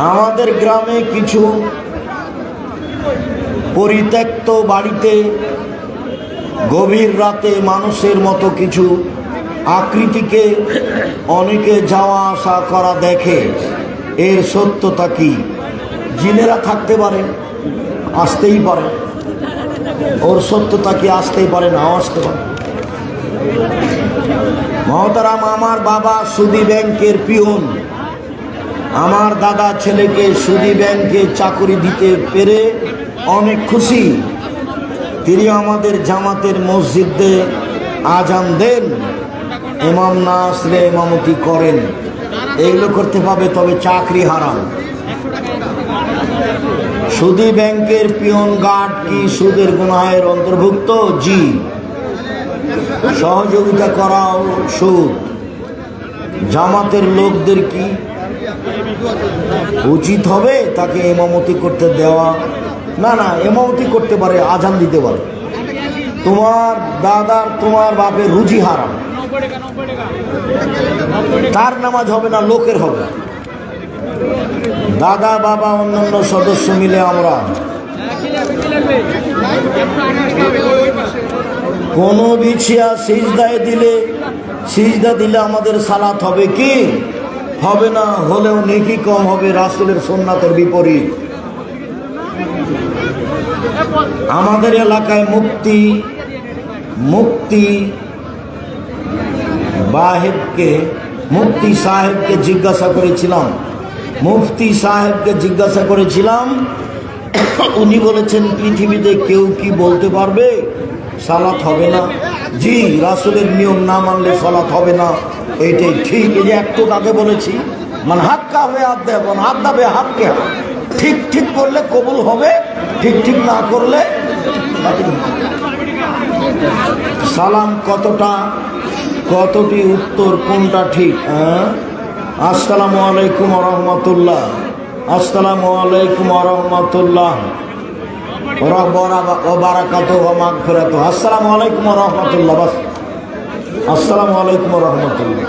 আমাদের গ্রামে কিছু পরিত্যক্ত বাড়িতে গভীর রাতে মানুষের মতো কিছু আকৃতিকে অনেকে যাওয়া আসা করা দেখে। এর সত্যতা কি? জিনেরা থাকতে পারে, আসতেই পারে। ওর সত্যতা কি? আসতেই পারে, নাও আসতে পারে। মহতারাম, আমার বাবা সুদী ব্যাংকের পিয়ন। আমার দাদা ছেলেকে সুদী ব্যাংকে চাকরি দিতে পেরে অনেক খুশি। তিনি আমাদের জামাতের মসজিদে আজান দেন, ইমাম না আসলে ইমামতি করেন। এগুলো করতে পাবে, তবে চাকরি হারাম। সুদী ব্যাংকের পিয়ন গার্ড কি সুদের গুনাহের অন্তর্ভুক্ত? জি। সহযোগিতা করাও সুদ। জামাতের লোকদের কি উচিত হবে তাকে ইমামতি করতে দেওয়া? না না, ইমামতি করতে পারে, আজান দিতে পারে। তোমার দাদার, তোমার বাপের রুজি হারাম, তার নামাজ হবে না, লোকের হবে। দাদা, বাবা, অন্যান্য সদস্য মিলে আমরা কোন বিছিয়া সিজদা দিলে আমাদের সালাত হবে কি? হবে না। হলেও নেকি কম হবে, রাসূলের সুন্নাতের বিপরীত। আমাদের এলাকায় মুফতি সাহেবকে জিজ্ঞাসা করেছিলাম, উনি বলেছেন পৃথিবীতে কেউ কি বলতে পারবে সালাত হবে না? জি, রাসূলের নিয়ম না মানলে সালাত হবে না, এইটাই ঠিক। এই যে একটু আগে বলেছি, মানে হাত কাবে হাত দেব না, হাত দাবে হাতকে হাত। ঠিক ঠিক করলে কবুল হবে, ঠিক ঠিক না করলে সালাম কতটি উত্তর, কোনটা ঠিক? আসসালামু আলাইকুম ওয়া রাহমাতুল্লাহ। আসসালামু আলাইকুম ওয়া রাহমাতুল্লাহ ওয়া বারাকাতুহু ওয়া মাগফিরাতুহু। আসসালামু আলাইকুম ওয়া রাহমাতুল্লাহ, বাস। আসসালামু আলাইকুম ওয়া রাহমাতুল্লাহ।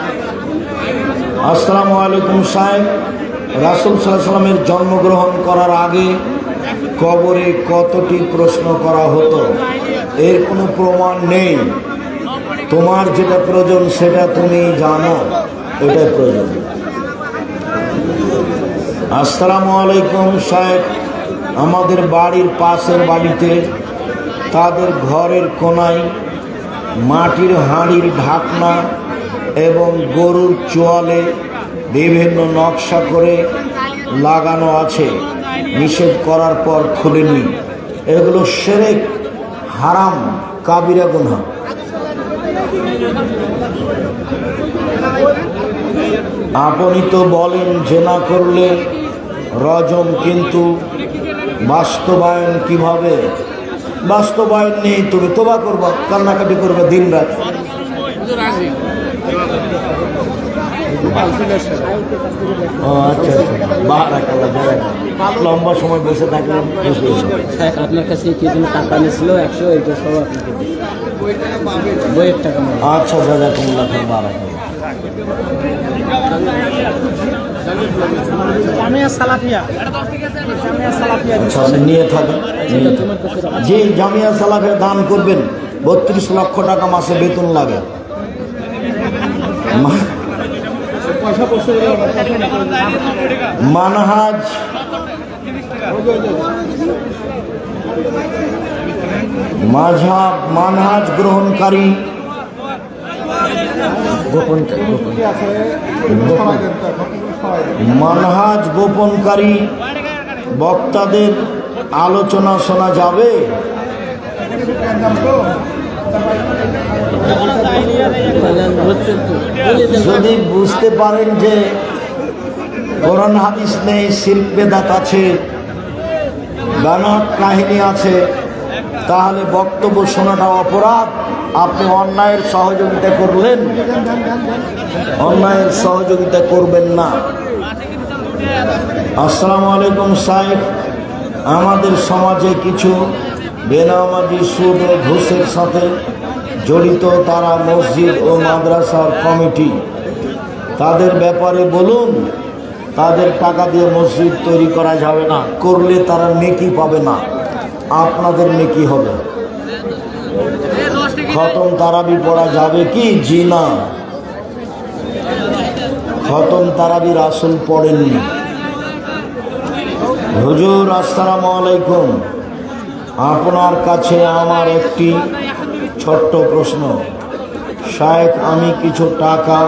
আসসালামু আলাইকুম সাহেব, রাসূল সাল্লাল্লাহু আলাইহি ওয়াসাল্লামের জন্মগ্রহণ করার আগে কবরে কতটি প্রশ্ন করা হতো? এর কোনো প্রমাণ নেই। তোমার যেটা প্রয়োজন সেটা তুমি জানো, এটাই প্রয়োজন। আসসালামু আলাইকুম সাহেব, আমাদের বাড়ির পাশের বাড়িতে তাদের ঘরের কোনায় মাটির হাঁড়ির ঢাকনা এবং গরুর চোয়ালে বিভিন্ন নকশা করে লাগানো আছে। নিষেধ করার পর খুলেনি। এগুলো শিরক, হারাম, কাবিরা গুনাহ। আপনি তো বলেন জেনা করলে রজম, কিন্তু বাস্তবায়ন কিভাবে? বাস্তবায়ন নেই। তুমি তোবা করবা, কান্নাকাটি করবে দিন রাত। আচ্ছা, লম্বা সময় বসে থাকলেন। আপনার কাছে কি জন্য টাকা নিয়েছিল 100, এটা সব বইয়ের টাকা। আচ্ছা, জাযাকুমুল্লাহ খাইর, বারাকাল্লাহ। আচ্ছা, নিয়ে থাকেন। জি, জামিয়া সালাফিয়া দান করবেন। 32 লক্ষ টাকা মাসে বেতন লাগে। মা- মানহাজ মাঝহাব মানহাজ গ্রহণকারী গোপন কি আছে সবাই দেন তো এখন, সবাই দেন। মানহাজ গোপনকারী বক্তাদের আলোচনা শোনা যাবে? যদি বুঝতে পারেন যে কোরআন হাদিস নেই, শিরক বেদাত আছে, গানাত কাহিনী আছে, তাহলে বক্তব্য শোনাটা অপরাধ। আপনি অন্যায়ের সহযোগিতা করলেন, অন্যায়ের সহযোগিতা করবেন না। আসসালামু আলাইকুম সাহেব, আমাদের সমাজে কিছু বেনামাজি সুদ ও ঘুষের সাথে জড়িত, তারা মসজিদ ও মাদ্রাসার কমিটি, তাদের ব্যাপারে বলুন। তাদের টাকা দিয়ে মসজিদ তৈরি করা যাবে না, করলে তারা নেকি পাবে না, আপনাদের নেকি হবে। খতম তারাবি পড়া যাবে কি? জি না, খতম তারাবি রাসূল পড়েননি। হুজুর আসসালামু আলাইকুম, আপনার কাছে আমার একটি ছোট্ট প্রশ্ন। শায়েখ, আমি কিছু টাকা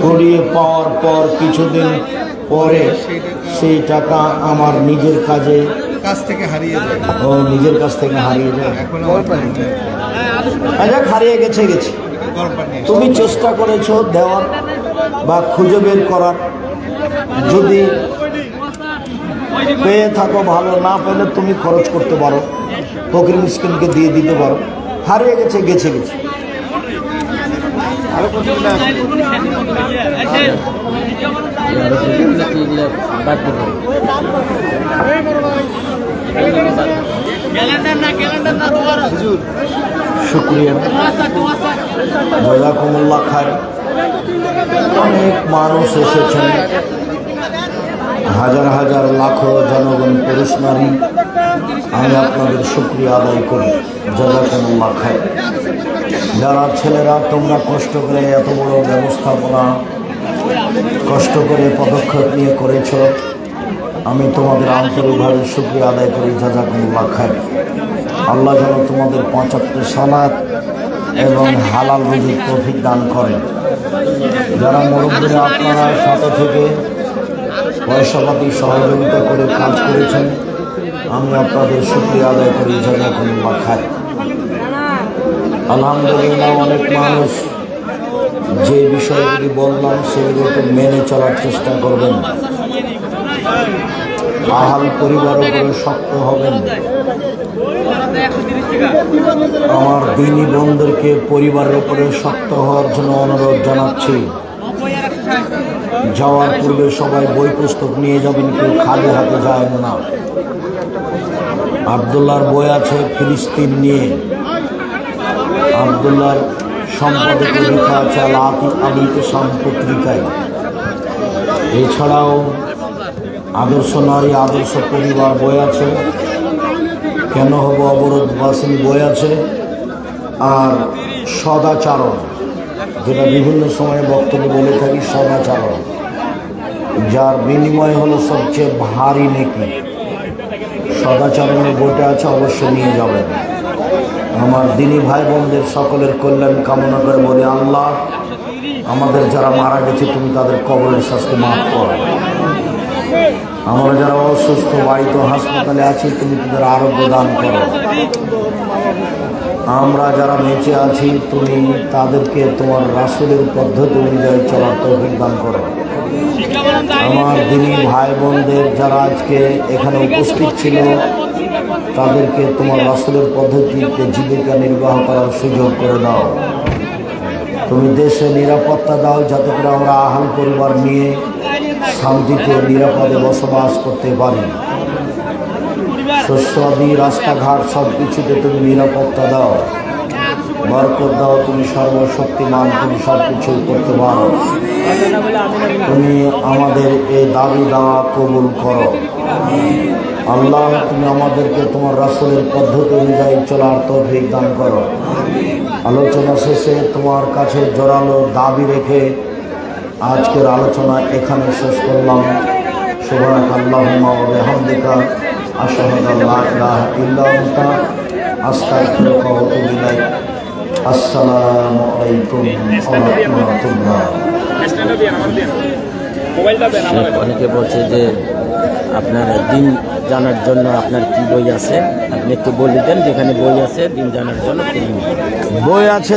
কুড়িয়ে পাওয়ার পর কিছুদিন পরে সেই টাকা আমার নিজের কাছ থেকে হারিয়ে যায়। নিজের কাছ থেকে হারিয়ে যায়। এখন আমার আচ্ছা, হারিয়ে গেছে। গরম পানি এসে। তুমি চেষ্টা করেছো দেওয়ার বা খুঁজে বের করার, যদি পেয়ে থাকো ভালো, না পেলে তুমি খরচ করতে পারো, ফকির মিসকিনকে দিয়ে দিতে পারো। হারিয়ে গেছে, গেছে। শুক্রিয়া, জাযাকুমুল্লাহ খায়র। অনেক মানুষ এসেছেন, হাজার হাজার লাখো জনগণ, পুরুষ নারী, আমি আপনাদের শুকরিয়া আদায় করি, জাযাকুমুল্লাহ খায়র। যারা ছেলেরা তোমরা কষ্ট করে এত বড় ব্যবস্থাপনা কষ্ট করে পদক্ষেপ নিয়ে করেছ, আমি তোমাদের আন্তরিকভাবে শুকরিয়া আদায় করি, জাযাকুমুল্লাহ খায়র। আল্লাহ যেন তোমাদের ৫ ওয়াক্ত সালাত এবং হালাল রুজির তৌফিক দান করেন। যারা মুরব্বীরা আপনারা সাথে থেকে পয়সাপাতি সহযোগিতা করে কাজ করেছেন, আমি আপনাদের শুকরিয়া আদায় করি, জাযাকুমুল্লাহ খায়র। আলহামদুলিল্লাহ, অনেক মানুষ যে বিষয়গুলি বললাম সেগুলোকে মেনে চলার চেষ্টা করবেন। আহাল পরিবারের উপরে শক্ত হবেন। আমার দিনী বোনদেরকে পরিবারের উপরে শক্ত হওয়ার জন্য অনুরোধ জানাচ্ছি। যাওয়ার পূর্বে সবাই বই পুস্তক নিয়ে যাবেন, কেউ খালি হাতে যায় না। আব্দুল্লাহর বই আছে ফিলিস্তিন নিয়ে, আব্দুল্লাহর সম্পাদকের লেখা আছে আল আতিকাম পত্রিকায়। এছাড়াও আদর্শ নারী আদর্শ পরিবার বই আছে, কেন হব অবরোধ বাসিনী বই আছে, আর সদাচরণ, যেটা বিভিন্ন সময়ে বক্তব্য বলে থাকি, সদাচরণ, যার বিনিময় হলো সবচেয়ে ভারী নেকি। সদাচরণের বইটা আছে, অবশ্যই নিয়ে যাবেন। আমার দিনী ভাই বোনদের সকলের কল্যাণ কামনা করে বলি, আল্লাহ আমাদের যারা মারা গেছে তুমি তাদের কবরের শাস্তি মাফ করো। আমরা যারা অসুস্থ বাড়িতে হাসপাতালে আছি তুমি তাদের আরোগ্য দান করো। আমরা যারা বেঁচে আছি তুমি তাদেরকে তোমার রাসূলের পদ্ধতি অনুযায়ী চলার তৌফিক দান করো। আমার দিনী ভাই বোনদের যারা আজকে এখানে উপস্থিত ছিল তাদেরকে তোমার রাসূলের পদ্ধতিতে জীবিকা নির্বাহ করার সুযোগ করে দাও। তুমি দেশে নিরাপত্তা দাও, যাতে করে আমরা আহাল পরিবার নিয়ে শান্তিতে নিরাপদে বসবাস করতে পারি। শস্যাদি রাস্তাঘাট সব কিছুতে তুমি নিরাপত্তা দাও, বরকত দাও। তুমি সর্বশক্তিমান, তুমি সব কিছু করতে পারো। তুমি আমাদের এই দাবি দাওয়া কবুল করো। আল্লাহ তুমি আমাদেরকে তোমার রাসূলের পদ্ধতি অনুযায়ী চলার তৌফিক দান করো। আলোচনা শেষে তোমার কাছে জোরালো দাবি রেখে আজকের আলোচনা এখানে শেষ করলাম। সুবহানাকাল্লাহুম্মা ওয়া বিহামদিকা আশহাদু আল্লা ইলাহা ইল্লা আনতা আস্তাগফিরুকা ওয়া আতুবু ইলাইক। আসসালামু আলাইকুম ওয়া রাহমাতুল্লাহ। অনেকে বলছে যে আপনার দিন জানার জন্য আপনার কি বই আছে, আপনি একটু বলে দেন যেখানে বই আছে দিন জানার জন্য কি বই আছে